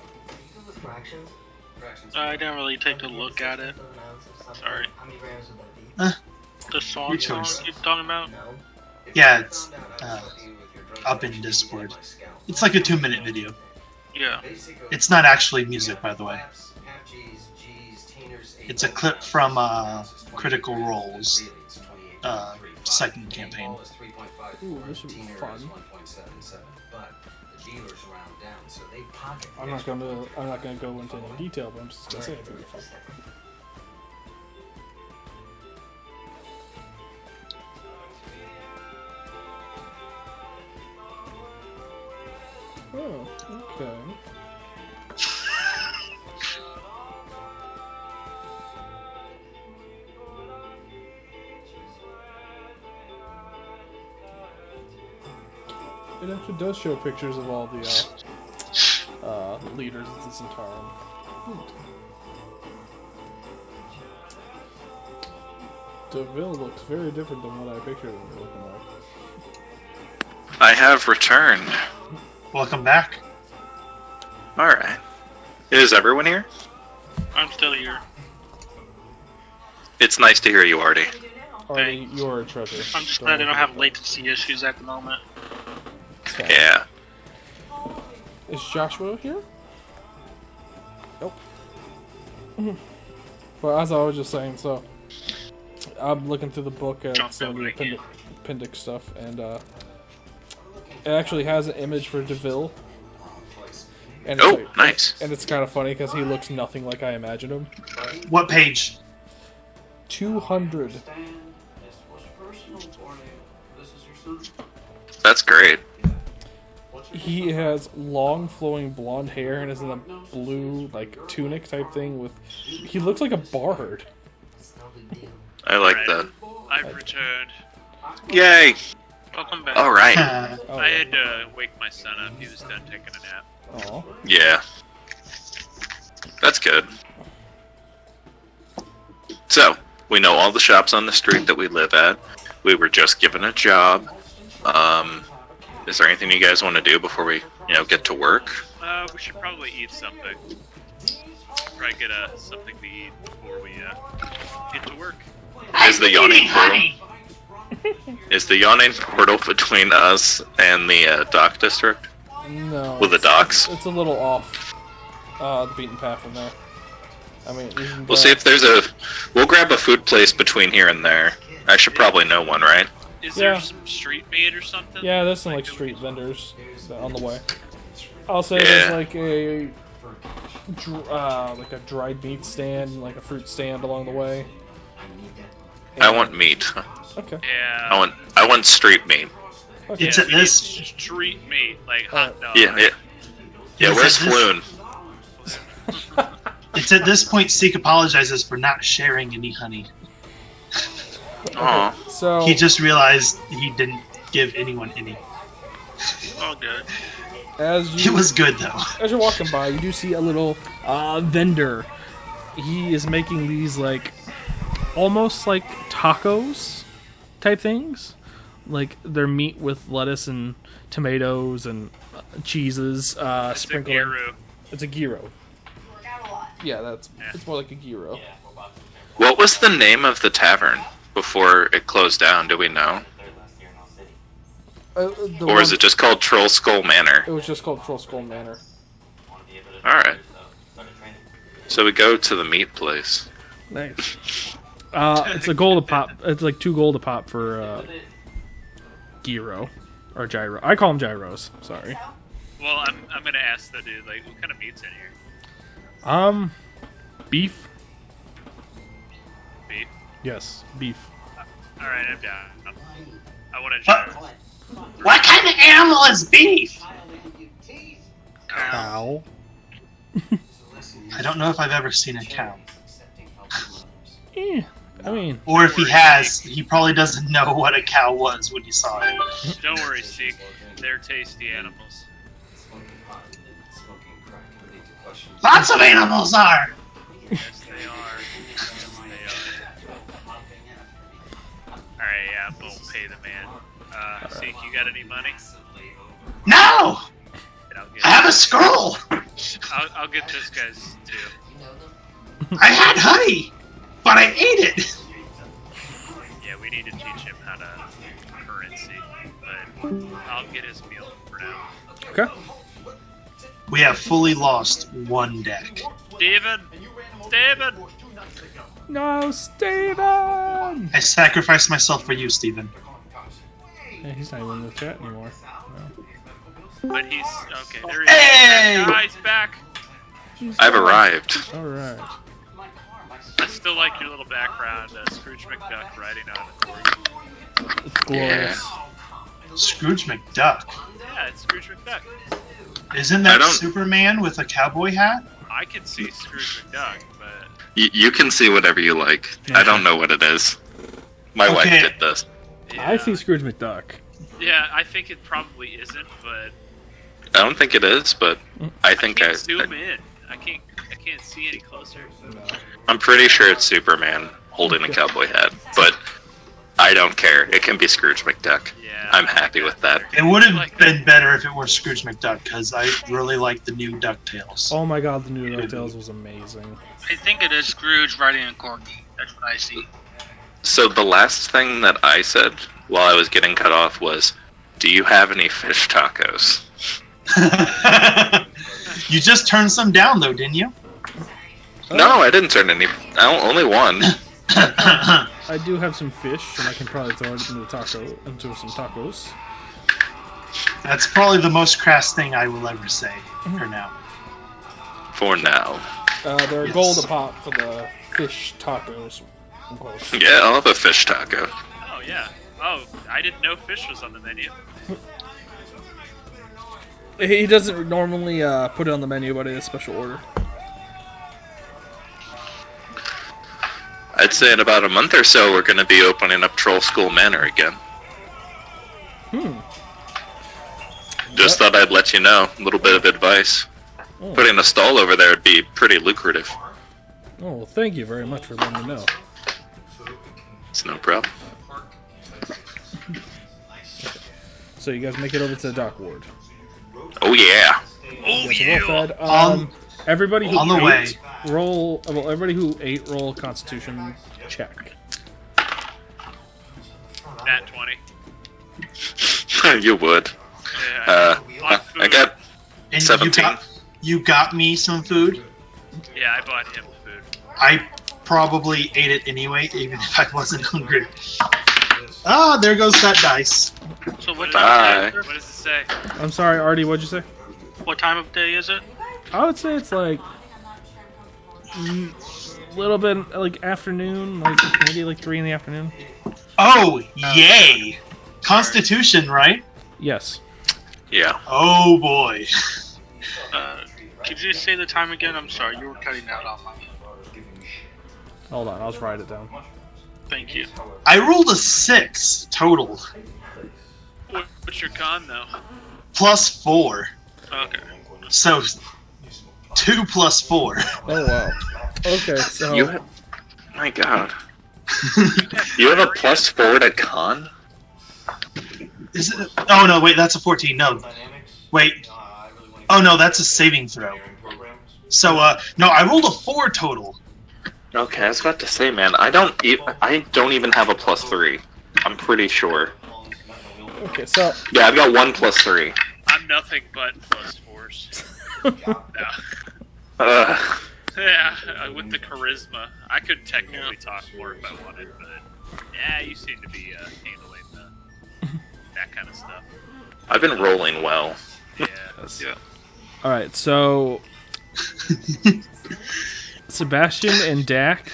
I didn't really take a look at it. Sorry. The song Your choice. you're talking about? Yeah, it's up in Discord. It's like a 2-minute video. Yeah. It's not actually music, by the way. It's a clip from Critical Role's second campaign. Ooh, this would be fun. I'm not gonna go into any detail, but I'm just gonna say it's gonna be fun. it actually does show pictures of all the leaders of the Centauran. DeVille looks very different than what I pictured him looking like. I have returned. Welcome back. Alright. Is everyone here? I'm still here. It's nice to hear you, Artie. Artie, you're a treasure. I'm just glad I don't have latency issues at the moment. Yeah. Is Joshua here? Nope. But as I was just saying, so I'm looking through the book at some of the appendix stuff, and it actually has an image for DeVille. And nice. And it's kind of funny because he looks nothing like I imagined him. What page? 200. That's great. He has long flowing blonde hair and is in a blue like tunic type thing with. He looks like a bard. I like that. I've returned. Yay! Welcome back. Alright. I had to wake my son up. He was done taking a nap. Aw. Yeah. That's good. So, we know all the shops on the street that we live at. We were just given a job. Is there anything you guys want to do before we, get to work? We should probably eat something. Probably get something to eat before we get to work. Is the yawning portal? Is the yawning portal between us and the dock district? No. With the docks? It's a little off the beaten path from there. I mean, you can We'll see if there's we'll grab a food place between here and there. I should probably know one, right? Is there some street meat or something? Yeah, there's some like street vendors on the way. I'll say there's like a dried meat stand, like a fruit stand along the way. And... I want meat. Okay. Yeah. I want street meat. Okay. It's at this. Street meat, like hot dog. Yeah. Where's Floon? It's at this point Seek apologizes for not sharing any honey. Aw. So He just realized he didn't give anyone any. All good. It was good though. As you're walking by, you do see a little vendor. He is making these like almost like tacos type things. Like they're meat with lettuce and tomatoes and cheeses sprinkled in. It's a gyro. Yeah, it's more like a gyro. What was the name of the tavern before it closed down? Do we know? Or is it just called Troll Skull Manor? It was just called Troll Skull Manor. Alright. So we go to the meat place. Nice. It's a gold a pop. It's like 2 gold a pop for gyro or gyro. I call them gyros. Sorry. Well, I'm gonna ask the dude, like, what kind of meat's in here? Beef. Beef. Yes, beef. All right, I'm down. I want to gyro. What kind of animal is beef? Cow. I don't know if I've ever seen a cow. I mean, Or if he has, he probably doesn't know what a cow was when he saw it. Don't worry, Seek. They're tasty animals. Lots of animals are! Yes, they are. Yes, they are. Alright, yeah, we'll pay the man. Seek, you got any money? No! I'll get I have a scroll! I'll get this guy's too. I had honey! But I ate it! Yeah, we need to teach him how to currency. But I'll get his meal for now. okay. We have fully lost 1 deck. Steven! Steven! No, Steven! I sacrificed myself for you, Steven. Yeah, he's not even in the chat anymore. No. But he's... Okay, there he Hey! is. Ah, he's back! I've arrived. Alright. I still like your little background, Scrooge McDuck riding on a corgi. It's glorious. Scrooge McDuck. Yeah, it's Scrooge McDuck. Isn't I that don't- Superman with a cowboy hat? I can see Scrooge McDuck, but You can see whatever you like. I don't know what it is. My wife Okay. did this. yeah. I see Scrooge McDuck. Yeah, I think it probably isn't, but I don't think it is, but I think can't zoom in. I can't see any closer. I'm pretty sure it's Superman holding a cowboy hat, but I don't care. It can be Scrooge McDuck. Yeah, I'm happy with that. It would have been better if it were Scrooge McDuck, because I really like the new DuckTales. Oh my god, the new DuckTales was amazing. I think it is Scrooge riding a corgi. That's what I see. So the last thing that I said while I was getting cut off was, "Do you have any fish tacos?" You just turned some down, though, didn't you? No, I didn't turn any. Only one. I do have some fish, and I can probably throw it into some tacos. That's probably the most crass thing I will ever say for now. For now. They're Yes. gold a pop for the fish tacos. Close. Yeah, I'll have a fish taco. Oh yeah. Oh, I didn't know fish was on the menu. He doesn't normally put it on the menu, but it is special order. I'd say in about a month or so, we're going to be opening up Troll School Manor again. Just thought I'd let you know. A little bit of advice. Oh. Putting a stall over there would be pretty lucrative. Oh, well, thank you very much for letting me know. It's no problem. So you guys make it over to the dock ward. Oh yeah. Oh You guys are well yeah. fed. Everybody who on the ate, way. roll. Well, everybody who ate, roll Constitution check. Nat 20. You would. Yeah. I got And 17. you got me some food. Yeah, I bought him food. I probably ate it anyway, even if I wasn't hungry. Ah, there goes that dice. So what Bye. time? What does it say? I'm sorry, Artie. What'd you say? What time of day is it? I would say it's like little bit like afternoon, like maybe like 3 in the afternoon. Oh, yay! Constitution, right? Yes. Yeah. Oh boy. Could you say the time again? I'm sorry, you were cutting out on my. Hold on, I'll just write it down. Thank you. I rolled a 6 total, What's your con though? plus 4. Okay. So 2 plus 4. Oh wow. Okay, so You have, my God. You have a +4 to con? Is it? Oh no, wait, that's a 14. No, wait. Oh no, that's a saving throw. So no, I rolled a 4 total. Okay, I was about to say, man, I don't even have a +3. I'm pretty sure. okay, so Yeah, I've got 1 +3. I'm nothing but +4s. No. Yeah, with the charisma. I could technically talk more if I wanted, but yeah, you seem to be handling that kind of stuff. I've been rolling well. Yeah. Yeah. all right, so Sebastian and Dak,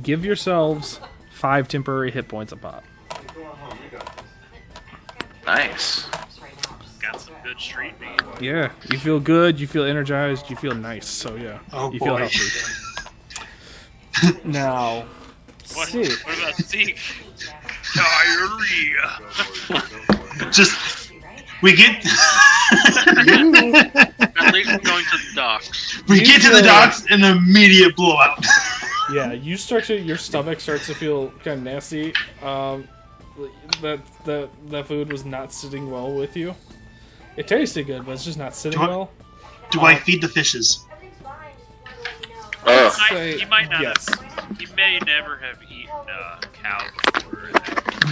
give yourselves 5 temporary hit points a pop. Nice. Got some good street meat. Yeah, you feel good, you feel energized, you feel nice. So yeah, Oh you feel boy. healthy. Now, What Sid, about Zeke? Diarrhea. Just we get At least we're going to the docks. we get to the docks and immediate blowout. yeah, your stomach starts to feel kind of nasty. That food was not sitting well with you. It tasted good, but it's just not sitting well. Do I feed the fishes? Oh, Say He might not yes. have. He may never have eaten cow before.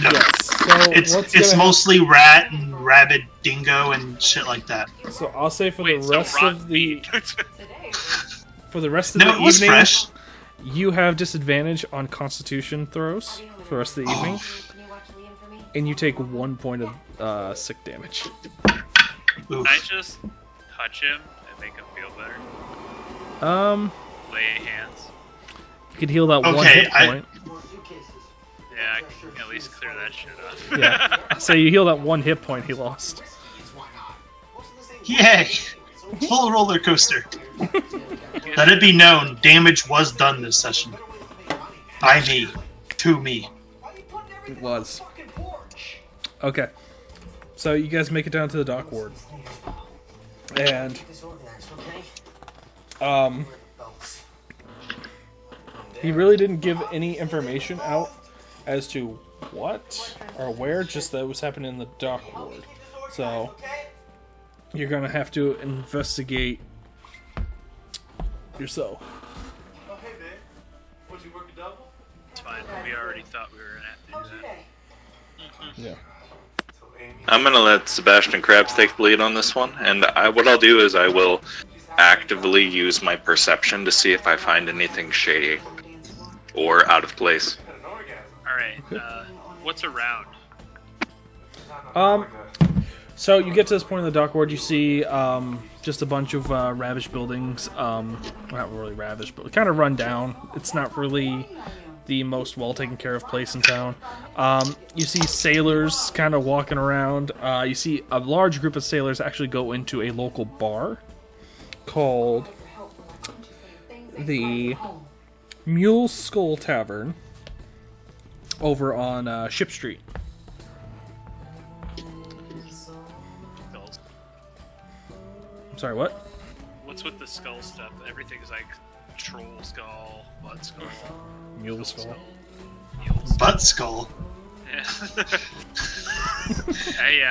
No. Yes. So It's what's gonna mostly rat and rabbit, dingo, and shit like that. So I'll say for Wait, the so rest rotten of the meat. for the rest of No, the it was evening, fresh. you have disadvantage on Constitution throws for the rest of the evening, and you take 1 point of sick damage. Oof. Can I just touch him and make him feel better? Lay hands. You could heal that one Okay, hit point. Yeah, I can at least clear that shit up. Yeah. So you heal that 1 hit point he lost. Yay! Full roller coaster. Let it be known, damage was done this session. By me. To me. It was. Okay. So you guys make it down to the dock ward. And he really didn't give any information out as to what or where, just that it was happening in the dock ward. So you're gonna have to investigate yourself. Oh, hey, babe. Would you work a double? It's fine. We already thought we were gonna have to do that. Yeah. I'm gonna let Sebastian Krabs take the lead on this one, and what I'll do is I will actively use my perception to see if I find anything shady or out of place. Alright, what's around? So you get to this point in the dock ward, you see just a bunch of ravished buildings. Not really ravished, but kind of run down. It's not really the most well taken care of place in town. You see sailors kind of walking around. You see a large group of sailors actually go into a local bar called the Mule Skull Tavern over on Ship Street. Skulls. I'm sorry, what? What's with the skull stuff? Everything's like troll skull, butt skull, Mule Skull. mule skull. Butt skull. Yeah. Hey,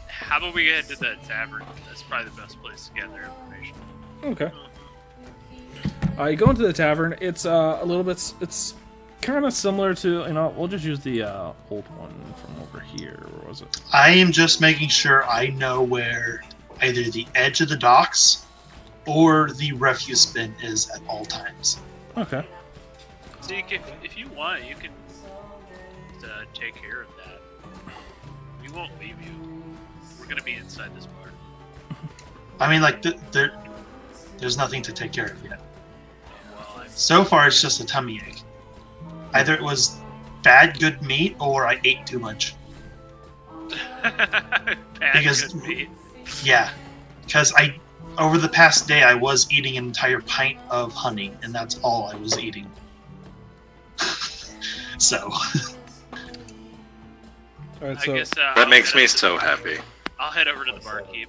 how about we head to the tavern? That's probably the best place to get their information. Okay. You go into the tavern. It's a little bit. It's kind of similar to, we'll just use the old one from over here. Where was it? I am just making sure I know where either the edge of the docks or the refuse bin is at all times. Okay. Zeke, if you want, you can take care of that. We won't leave you. We're gonna be inside this bar. I mean, like, there's nothing to take care of yet. Well, So far, it's just a tummy ache. Either it was bad, good meat, or I ate too much. Bad Because- good meat. Yeah, because over the past day, I was eating an entire pint of honey, and that's all I was eating. So, All right. I So guess That makes me so happy. I'll head over to the barkeep.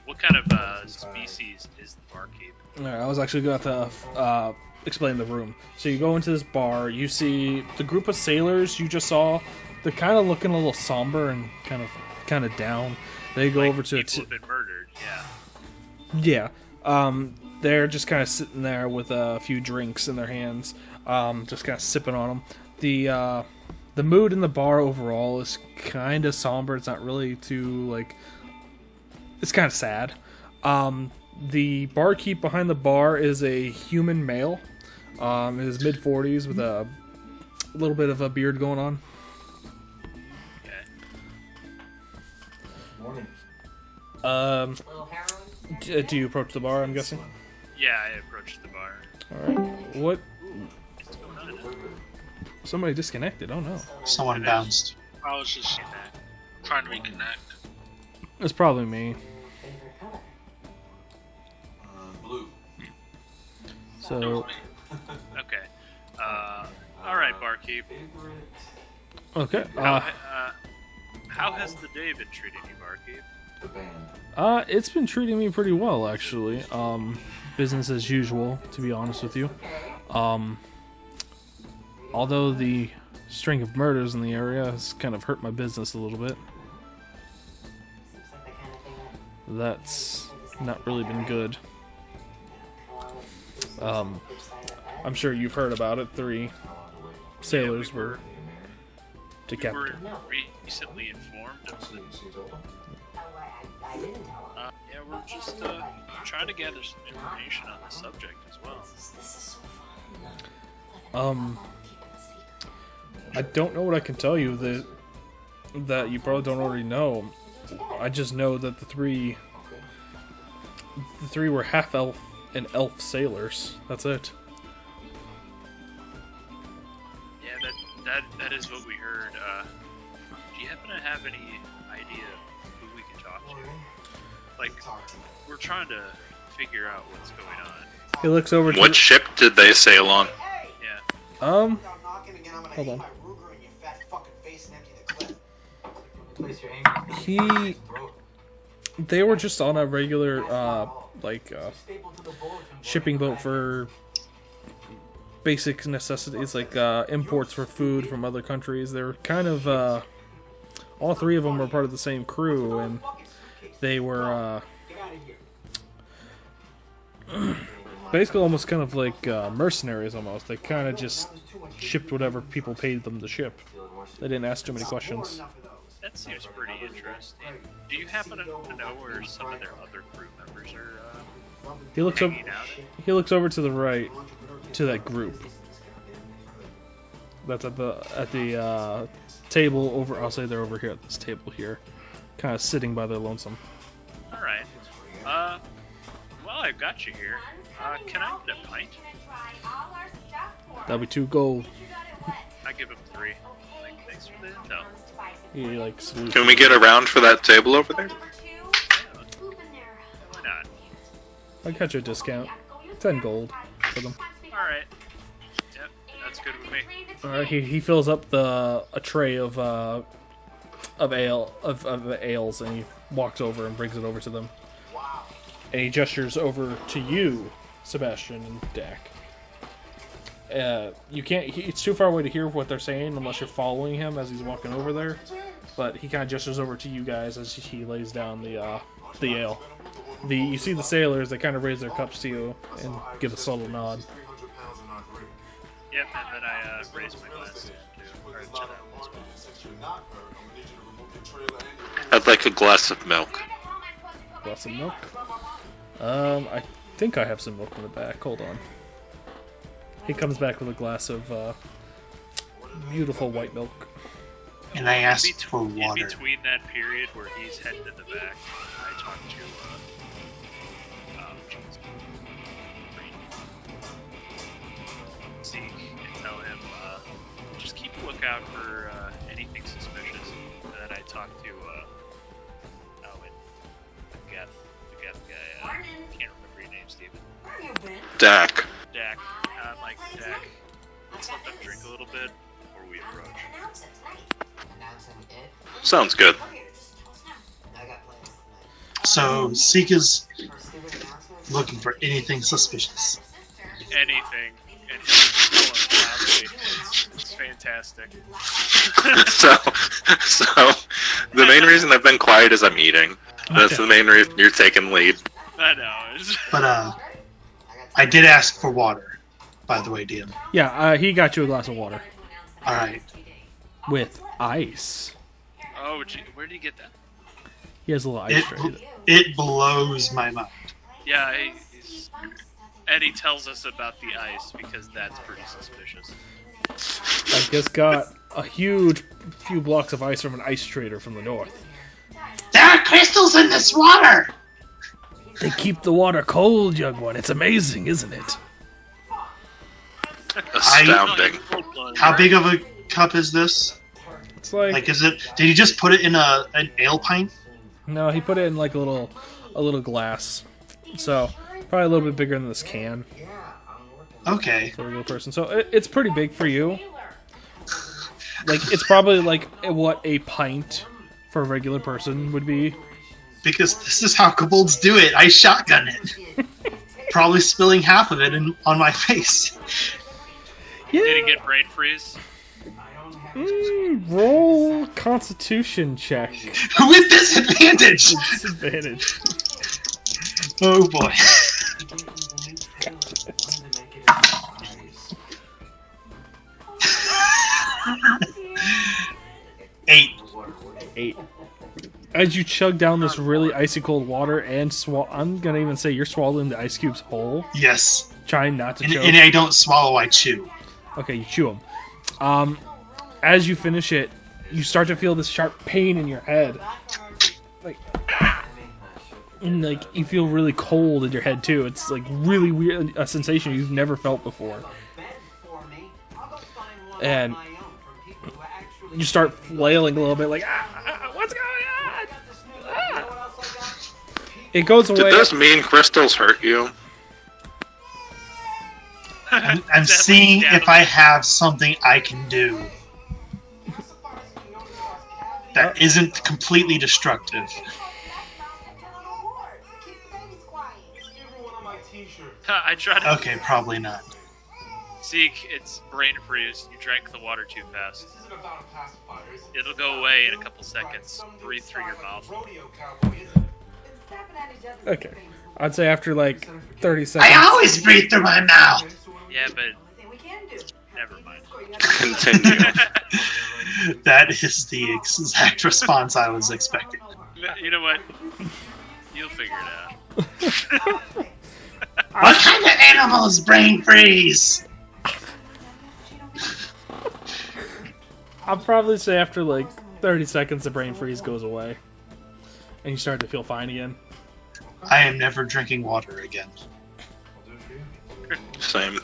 What kind of species is the barkeep? all right, I was actually going to explain the room. So you go into this bar. You see the group of sailors you just saw. They're kind of looking a little somber and kind of down. They go Like over to people have been murdered. Yeah. Yeah. They're just kind of sitting there with a few drinks in their hands, just kind of sipping on them. The mood in the bar overall is kind of somber. It's not really too, it's kind of sad. The barkeep behind the bar is a human male, in his mid-40s with a little bit of a beard going on. Okay. Do you approach the bar, I'm guessing? Yeah, I approached the bar. Alright. What? What's going on? Somebody disconnected. Oh no. someone bounced. I was just trying to reconnect. It's probably me. Blue. So, Okay. Alright, barkeep. okay. How has the day been treating you, barkeep? It's been treating me pretty well, actually. Business as usual, to be honest with you. Although the string of murders in the area has kind of hurt my business a little bit. That's not really been good. I'm sure you've heard about it. 3 sailors were We decapitated. were recently informed of the... yeah, we're just trying to gather some information on the subject as well. I don't know what I can tell you that you probably don't already know. I just know that the three were half elf and elf sailors. That's it. Yeah, that is what we heard. Do you happen to have any idea who we could talk to? Like, we're trying to figure out what's going on. He looks over to What ship did they sail on? Yeah. hold on. They were just on a regular shipping boat for basic necessities, like imports for food from other countries. They were kind of all three of them were part of the same crew, and they were basically almost kind of like mercenaries almost. They kind of just shipped whatever people paid them to ship. They didn't ask too many questions. That seems pretty interesting. Do you happen to know where some of their other crew members are He looks over. hanging out? He looks over to the right, to that group. That's at the table over. I'll say they're over here at this table here, kind of sitting by their lonesome. All right. Well, I've got you here. Can I get a pint? That'll be 2 gold. I give him 3. Thanks for the intel. He like salutes. Can we get around for that table over there? Why not? I'll catch you a discount. 10 gold for them. All right. Yep, that's good with me. All right. He fills up a tray of ales, and he walks over and brings it over to them. And he gestures over to you, Sebastian and Dak. You can't. It's too far away to hear what they're saying unless you're following him as he's walking over there. But he kind of gestures over to you guys as he lays down the ale. You see the sailors. They kind of raise their cups to you and give a subtle nod. Yep, and then I raise my glass to that one as well. I'd like a glass of milk. Glass of milk. I think I have some milk in the back. Hold on. He comes back with a glass of beautiful white milk. And I asked for In water. between that period where he's heading to the back, I talk to Zeke and tell him just keep a lookout for anything suspicious. And then I talk to the Geth guy. I can't remember your name, Steven. Dak. Dak. Like Dak. Let's let them drink a little bit before we approach. Sounds good. So Sika's looking for anything suspicious. Anything, and he'll tell us loudly. It's fantastic. So, the main reason I've been quiet is I'm eating. That's the main reason you're taking lead. I know. But I did ask for water, by the way, DM. Yeah, he got you a glass of water. All right. With ice. Oh, gee, where did you get that? He has a little ice tray. It blows my mind. Yeah, and he tells us about the ice because that's pretty suspicious. I just got a huge few blocks of ice from an ice trader from the north. There are crystals in this water! They keep the water cold, young one. It's amazing, isn't it? Astounding. How big of a cup is this? It's like is it? Did he just put it in an ale pint? No, he put it in like a little glass. So probably a little bit bigger than this can Okay. for a real person. So it's pretty big for you. Like it's probably like what a pint for a regular person would be. Because this is how kobolds do it. I shotgun it. Probably spilling half of it on my face. Yeah. Did he get brain freeze? Roll Constitution check. With disadvantage! Disadvantage. Oh boy. Eight. As you chug down this really icy cold water and I'm gonna even say you're swallowing the ice cubes whole. Yes. Trying not to choke. And I don't swallow, I chew. Okay, you chew them. As you finish it, you start to feel this sharp pain in your head. And you feel really cold in your head too. It's like really weird, a sensation you've never felt before. And you start flailing a little bit, like, what's going on? It goes away. Did those mean crystals hurt you? I'm seeing if I have something I can do. that isn't completely destructive. I tried to... Okay, probably not. Zeke, it's brain freeze. You drank the water too fast. It'll go away in a couple seconds. Breathe through your mouth. Okay. I'd say after like 30 seconds. I always breathe through my mouth! Yeah, but... Never mind. Continue. That is the exact response I was expecting. You know what? You'll figure it out. What kind of animal is brain freeze? I'll probably say after like 30 seconds the brain freeze goes away. And you start to feel fine again. I am never drinking water again. Same.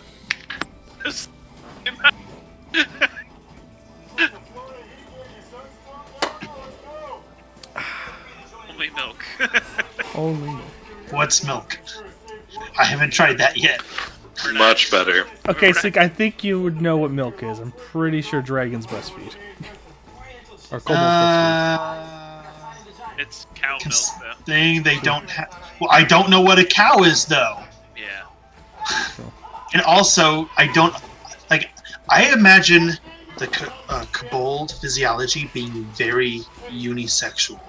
Only milk. Only milk. What's milk? I haven't tried that yet. Much better. Okay, so I think you would know what milk is. I'm pretty sure dragons breastfeed. Or kobolds breastfeed. It's cow milk, though. They don't have. Well, I don't know what a cow is, though. Yeah. And also, I don't like. I imagine the kobold physiology being very unisexual.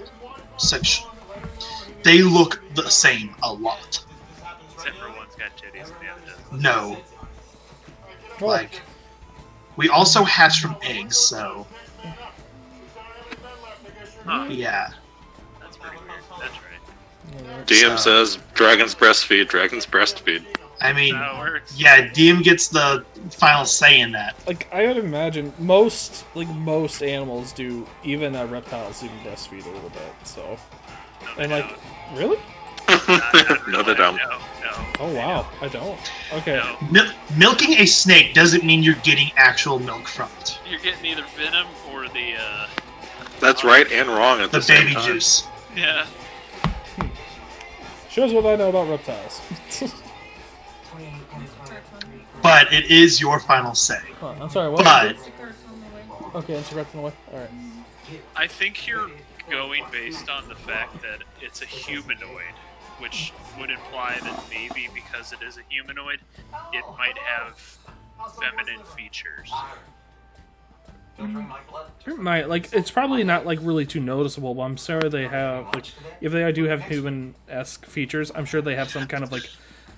Sexual. They look the same a lot. Except for one's got titties and the other doesn't. No. Like, we also hatch from eggs, so. Huh. Yeah. That's pretty weird. That's right. DM says dragons breastfeed. I mean, That's how it works. yeah, DM gets the final say in that. Like, I would imagine most animals do, even reptiles even breastfeed a little bit, so. And like, really? No, they don't. No. Oh wow, I don't. Okay. No. Milking a snake doesn't mean you're getting actual milk from it. You're getting either venom or the, That's right and wrong at The the same baby time. juice. yeah. Shows what I know about reptiles. But it is your final say. Oh, I'm sorry, what? But Okay, Instacart's on the way. Alright. I think you're going based on the fact that it's a humanoid, which would imply that maybe because it is a humanoid, it might have feminine features. It might, like, it's probably not, like, really too noticeable, but I'm sure they have, like, if they do have human-esque features, I'm sure they have some kind of, like...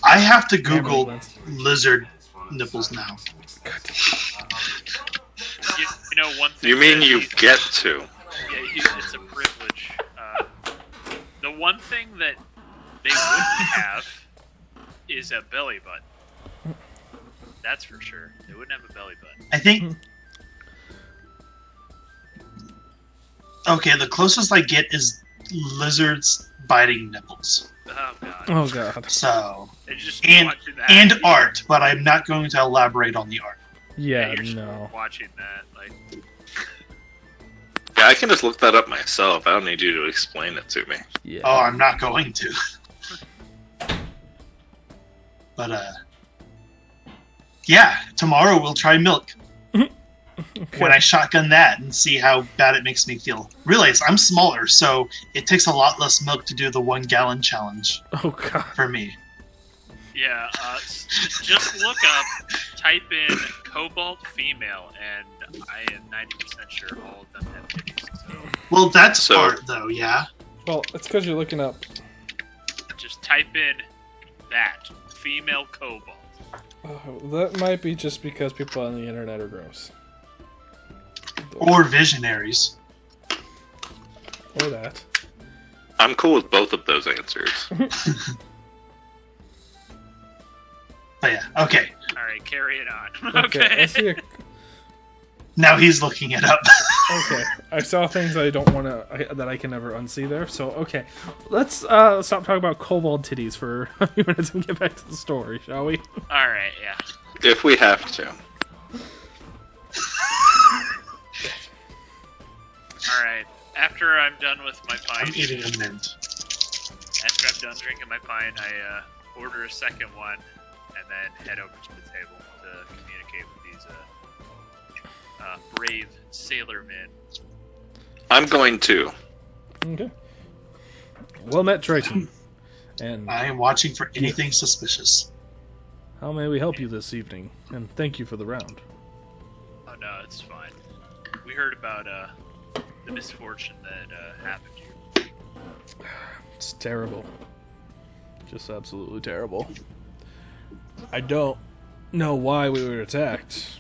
I have to Google Lens. lizard nipples now. You know, one thing. You mean that you get to? Yeah, it's a privilege. The one thing that they wouldn't have is a belly button. That's for sure. They wouldn't have a belly button. I think. Okay, the closest I get is lizards biting nipples. Oh god. Oh god. So They're just and watching that. and art, but I'm not going to elaborate on the art. Yeah, you're just no. watching that, like. Yeah, I can just look that up myself. I don't need you to explain it to me. Yeah. Oh, I'm not going to. But yeah, tomorrow we'll try milk. When I shotgun that and see how bad it makes me feel. Realize I'm smaller, so it takes a lot less milk to do the 1 gallon challenge Oh god. for me. Yeah, just look up, type in cobalt female, and I am 90% sure all of them have titties. So Well, that's So- art, though, yeah? Well, it's because you're looking up. just type in that, female cobalt. Oh, that might be just because people on the internet are gross. Or visionaries. Or that. I'm cool with both of those answers. But yeah, okay. Alright, carry it on. Okay. I see a, Now he's looking it up. okay. I saw things I don't want to that I can never unsee there. So okay, let's stop talking about kobold titties for a few minutes and get back to the story, shall we? Alright, yeah. If we have to. Alright, after I'm done with my I'm pint, eating a mint. after I'm done drinking my pint, I order a second one, and then head over to the table to communicate with these brave sailormen. I'm going to. Okay. Well met, Triton. And I am watching for anything suspicious. how may we help you this evening? And thank you for the round. Oh no, it's fine. We heard about the misfortune that happened to you. It's terrible. Just absolutely terrible. I don't know why we were attacked.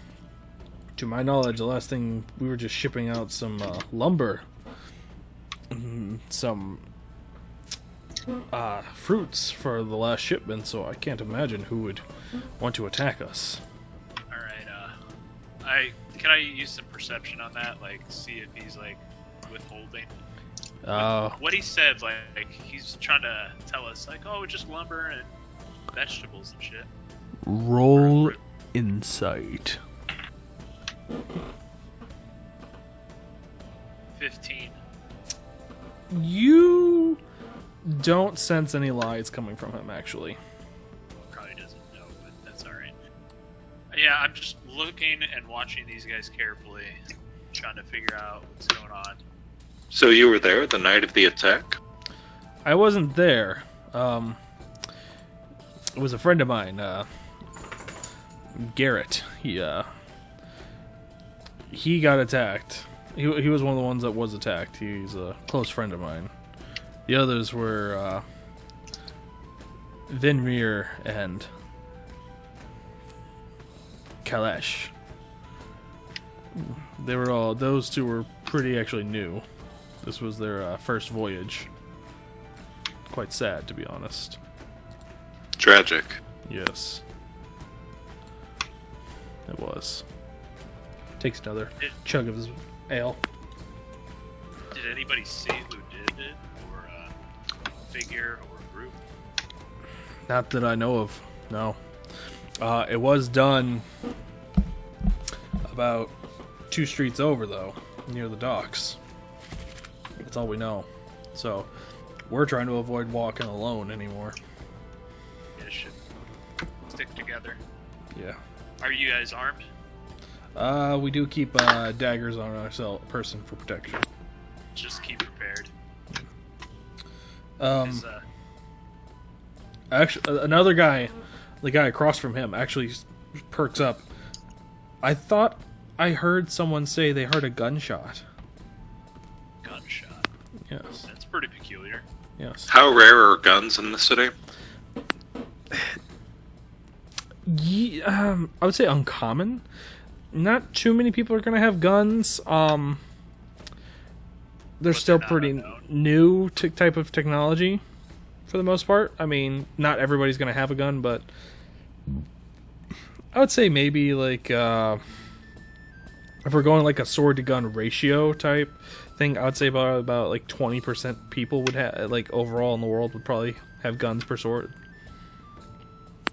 To my knowledge, the last thing we were just shipping out some lumber, some fruits for the last shipment. So I can't imagine who would want to attack us. All right. Can I use some perception on that? Like, see if he's like withholding. What he said, like he's trying to tell us, like, oh, just lumber and vegetables and shit. Roll insight. 15. You don't sense any lies coming from him, actually. Probably doesn't know, but that's alright. Yeah, I'm just looking and watching these guys carefully, trying to figure out what's going on. So you were there the night of the attack? I wasn't there. It was a friend of mine, Garrett. He got attacked. He was one of the ones that was attacked. He's a close friend of mine. The others were Vinmir and Kalesh. They were all, those two were pretty actually new. This was their first voyage. Quite sad, to be honest. Tragic. Yes. It was. Takes another chug of his ale. Did anybody see who did it, or a figure, or a group? Not that I know of, no. It was done about 2 streets over, though, near the docks. That's all we know. So, we're trying to avoid walking alone anymore. You should stick together. Yeah. Are you guys armed? We do keep daggers on our person for protection. Just keep prepared. Actually, another guy, the guy across from him, actually perks up. I thought I heard someone say they heard a gunshot. Gunshot? Yes. That's pretty peculiar. Yes. How rare are guns in the city? I would say uncommon. Not too many people are gonna have guns. They're still pretty new type of technology, for the most part. I mean, not everybody's gonna have a gun, but I would say maybe like if we're going like a sword to gun ratio type thing, I would say about like 20% people would have, like, overall in the world would probably have guns per sword.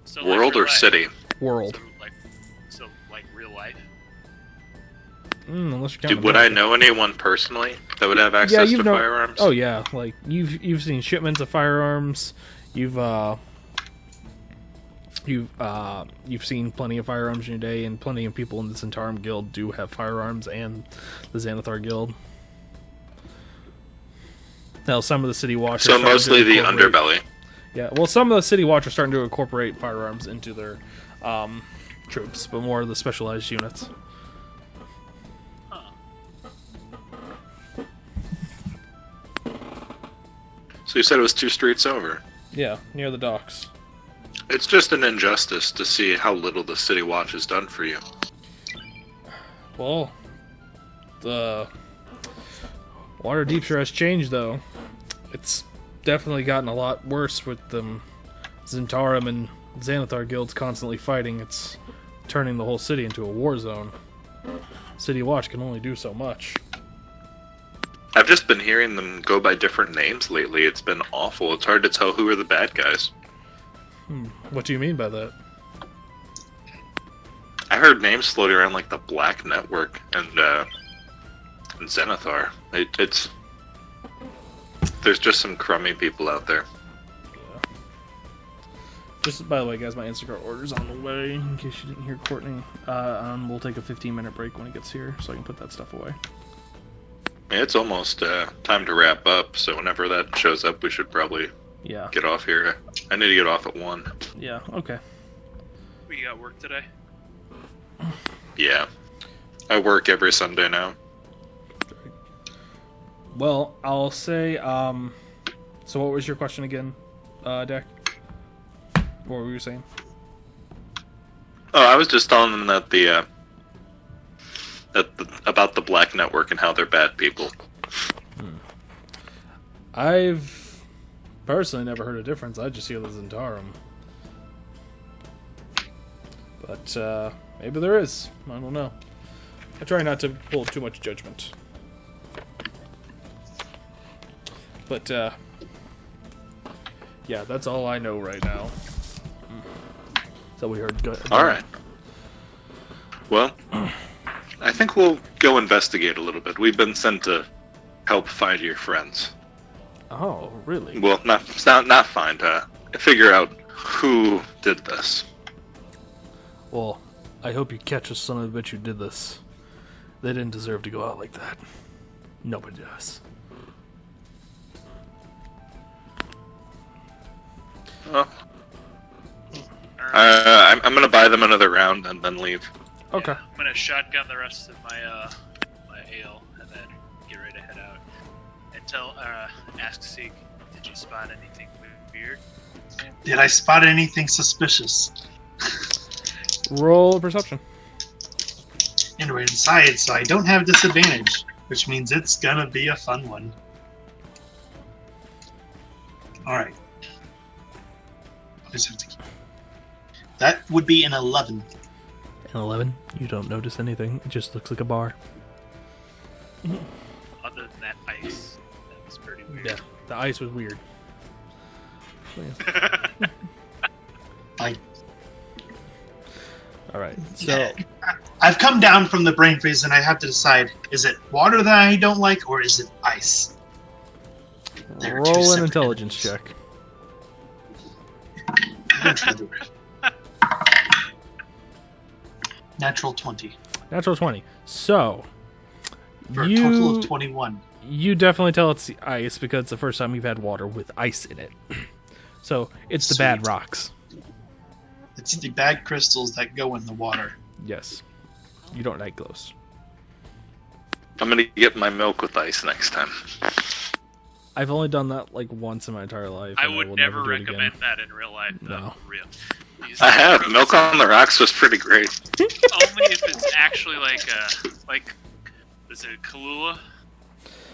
So World or city? World. So like real life? Unless you're counting Would I America. know anyone personally that would have access to firearms? Oh yeah, like you've seen shipments of firearms. You've seen plenty of firearms in your day, and plenty of people in the Centaurum Guild do have firearms, and the Xanathar Guild. Now, some of the City Watch. So mostly the underbelly. Yeah, well, some of the City Watch are starting to incorporate firearms into their troops, but more of the specialized units. So you said it was 2 streets over. Yeah, near the docks. It's just an injustice to see how little the City Watch has done for you. Well, the Waterdeep sure has changed, though. It's definitely gotten a lot worse with them Zentarum and Xanathar guilds constantly fighting. It's turning the whole city into a war zone. City Watch can only do so much. I've just been hearing them go by different names lately. It's been awful. It's hard to tell who are the bad guys. What do you mean by that? I heard names floating around like the Black Network and Xanathar. It's there's just some crummy people out there. Yeah. Just by the way, guys, my Instacart order's on the way. In case you didn't hear Courtney, we'll take a 15-minute break when it gets here, so I can put that stuff away. It's almost time to wrap up, so whenever that shows up, we should probably Yeah. get off here. I need to get off at 1. Yeah. Okay. We got work today. Yeah. I work every Sunday now. Well, I'll say. So, what was your question again, Deck? What were you saying? Oh, I was just telling them that about the Black Network and how they're bad people. I've personally never heard a difference. I just hear the Zentarum. But maybe there is. I don't know. I try not to pull too much judgment. But yeah, that's all I know right now. So we heard. All right. Well, I think we'll go investigate a little bit. We've been sent to help find your friends. Oh, really? Well, not find. Figure out who did this. Well, I hope you catch the son of a bitch who did this. They didn't deserve to go out like that. Nobody does. Well, I'm gonna buy them another round and then leave. Okay. Yeah, I'm gonna shotgun the rest of my my ale and then get ready to head out. And ask Seek, did you spot anything weird? Did I spot anything suspicious? Roll perception. And we're inside, so I don't have disadvantage, which means it's gonna be a fun one. Alright. That would be an 11. An 11. You don't notice anything. It just looks like a bar. Other than that ice, that was pretty weird. Yeah, the ice was weird. Alright, so... I've come down from the brain freeze and I have to decide, is it water that I don't like, or is it ice? Roll an intelligence check. Natural 20. Natural 20. So, For a total of 21. You definitely tell it's the ice because it's the first time you've had water with ice in it. So, it's the bad rocks. It's the bad crystals that go in the water. Yes. You don't like those. I'm gonna get my milk with ice next time. I've only done that like once in my entire life. I and would will never do it recommend again. that in real life, though. No. Real. I have. Milk on the rocks was pretty great. Only if it's actually like, is it Kahlua?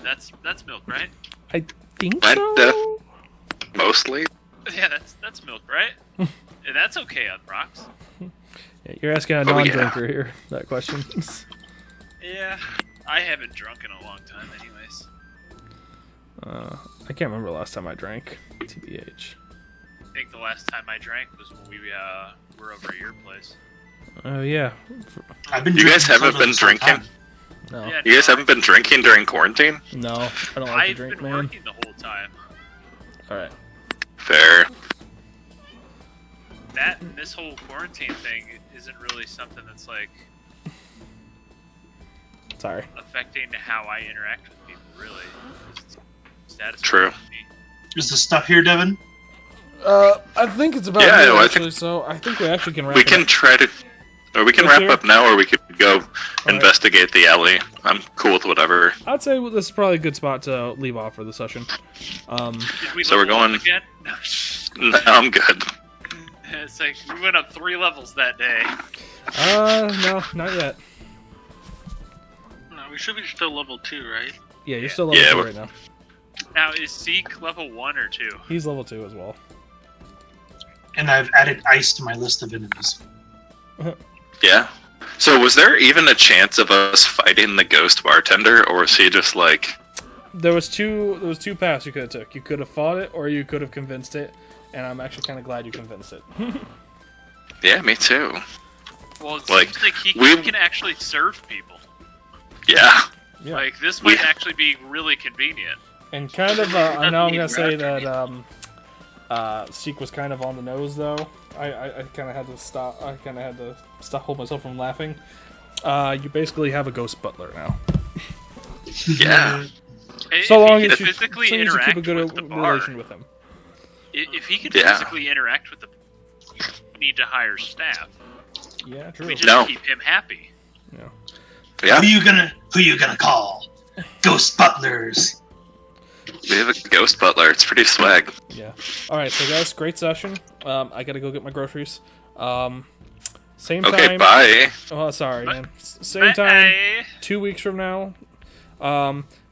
That's milk, right? I think Right, so. Mostly. Yeah, that's milk, right? And that's okay on rocks. Yeah, you're asking a Oh, yeah. non-drinker here that question. Yeah, I haven't drunk in a long time, anyways. I can't remember the last time I drank. TBH. I think the last time I drank was when we were over at your place. Oh yeah. I've been You guys drinking haven't soda been this whole drinking? time. No. Yeah, You guys haven't been drinking during quarantine? No, I don't like to I've drink, been man. working the whole time. All right. Fair. That and this whole quarantine thing isn't really something that's like Sorry. affecting how I interact with people, really. It's status True. quo for me. Is the stuff here, Devin? I think it's about Yeah, here, no, I actually, think- so I think we actually can wrap We it can up. try to... Or we can Let's wrap hear up now, or we could go right. investigate the alley. I'm cool with whatever. I'd say this is probably a good spot to leave off for the session. Did we So we're level up going- again? No, No, I'm good. it's like we went up 3 levels that day. No, not yet. No, we should be still level 2, right? Yeah, you're still level Yeah, 2 we're- right now. Now, is Zeke level 1 or 2? He's level 2 as well. And I've added ice to my list of enemies. Yeah. So was there even a chance of us fighting the ghost bartender, or was he just like... There was two paths you could have took. You could have fought it, or you could have convinced it. And I'm actually kind of glad you convinced it. Yeah, me too. Well, it Like, seems like he we- can actually serve people. Yeah. Yeah. Like, this We- might actually be really convenient. And kind of, I know I'm gonna say that Seek was kind of on the nose, though. I kind of had to stop. I kind of had to hold myself from laughing. You basically have a ghost butler now. Yeah. So long if as he you, could physically so long as you interact keep a good with the bar, relation with him. if he could Yeah. physically interact with the, we need to hire staff. Yeah, true. We just No. keep him happy. Yeah. Who you gonna call? Ghost butlers. We have a ghost butler. It's pretty swag. Yeah. All right, so guys, great session. I gotta go get my groceries. Same Okay, time. bye. Oh, sorry, man. Same time. Bye. 2 weeks from now.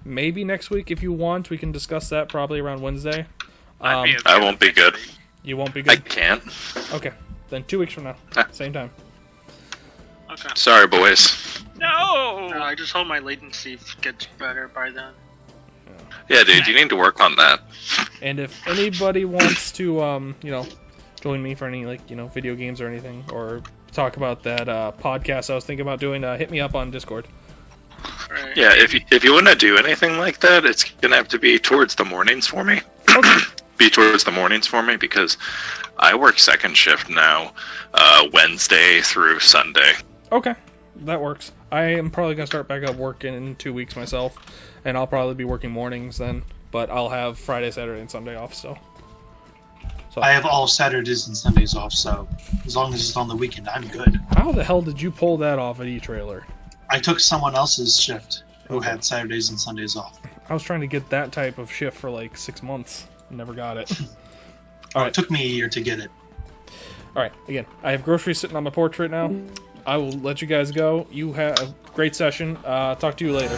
Maybe next week if you want. We can discuss that probably around Wednesday. I'd be okay I with won't be next good. week. You won't be I good. can't. Okay, then 2 weeks from now, Ah. same time. Okay. Sorry, boys. No! I just hope my latency gets better by then. Yeah, dude, you need to work on that. And if anybody wants to, join me for any video games or anything, or talk about that podcast I was thinking about doing, hit me up on Discord. Right. Yeah, if you want to do anything like that, it's gonna have to be towards the mornings for me. Be towards the mornings for me because I work second shift now, Wednesday through Sunday. Okay, that works. I am probably gonna start back up working in 2 weeks myself, and I'll probably be working mornings then. But I'll have Friday, Saturday, and Sunday off. So I have all Saturdays and Sundays off, so as long as it's on the weekend, I'm good. how the hell did you pull that off at E-Trailer? I took someone else's shift who had Saturdays and Sundays off. I was trying to get that type of shift for like 6 months. Never got it. It took me a year to get it. All right. Again, I have groceries sitting on my porch right now. I will let you guys go. You have a great session. Talk to you later.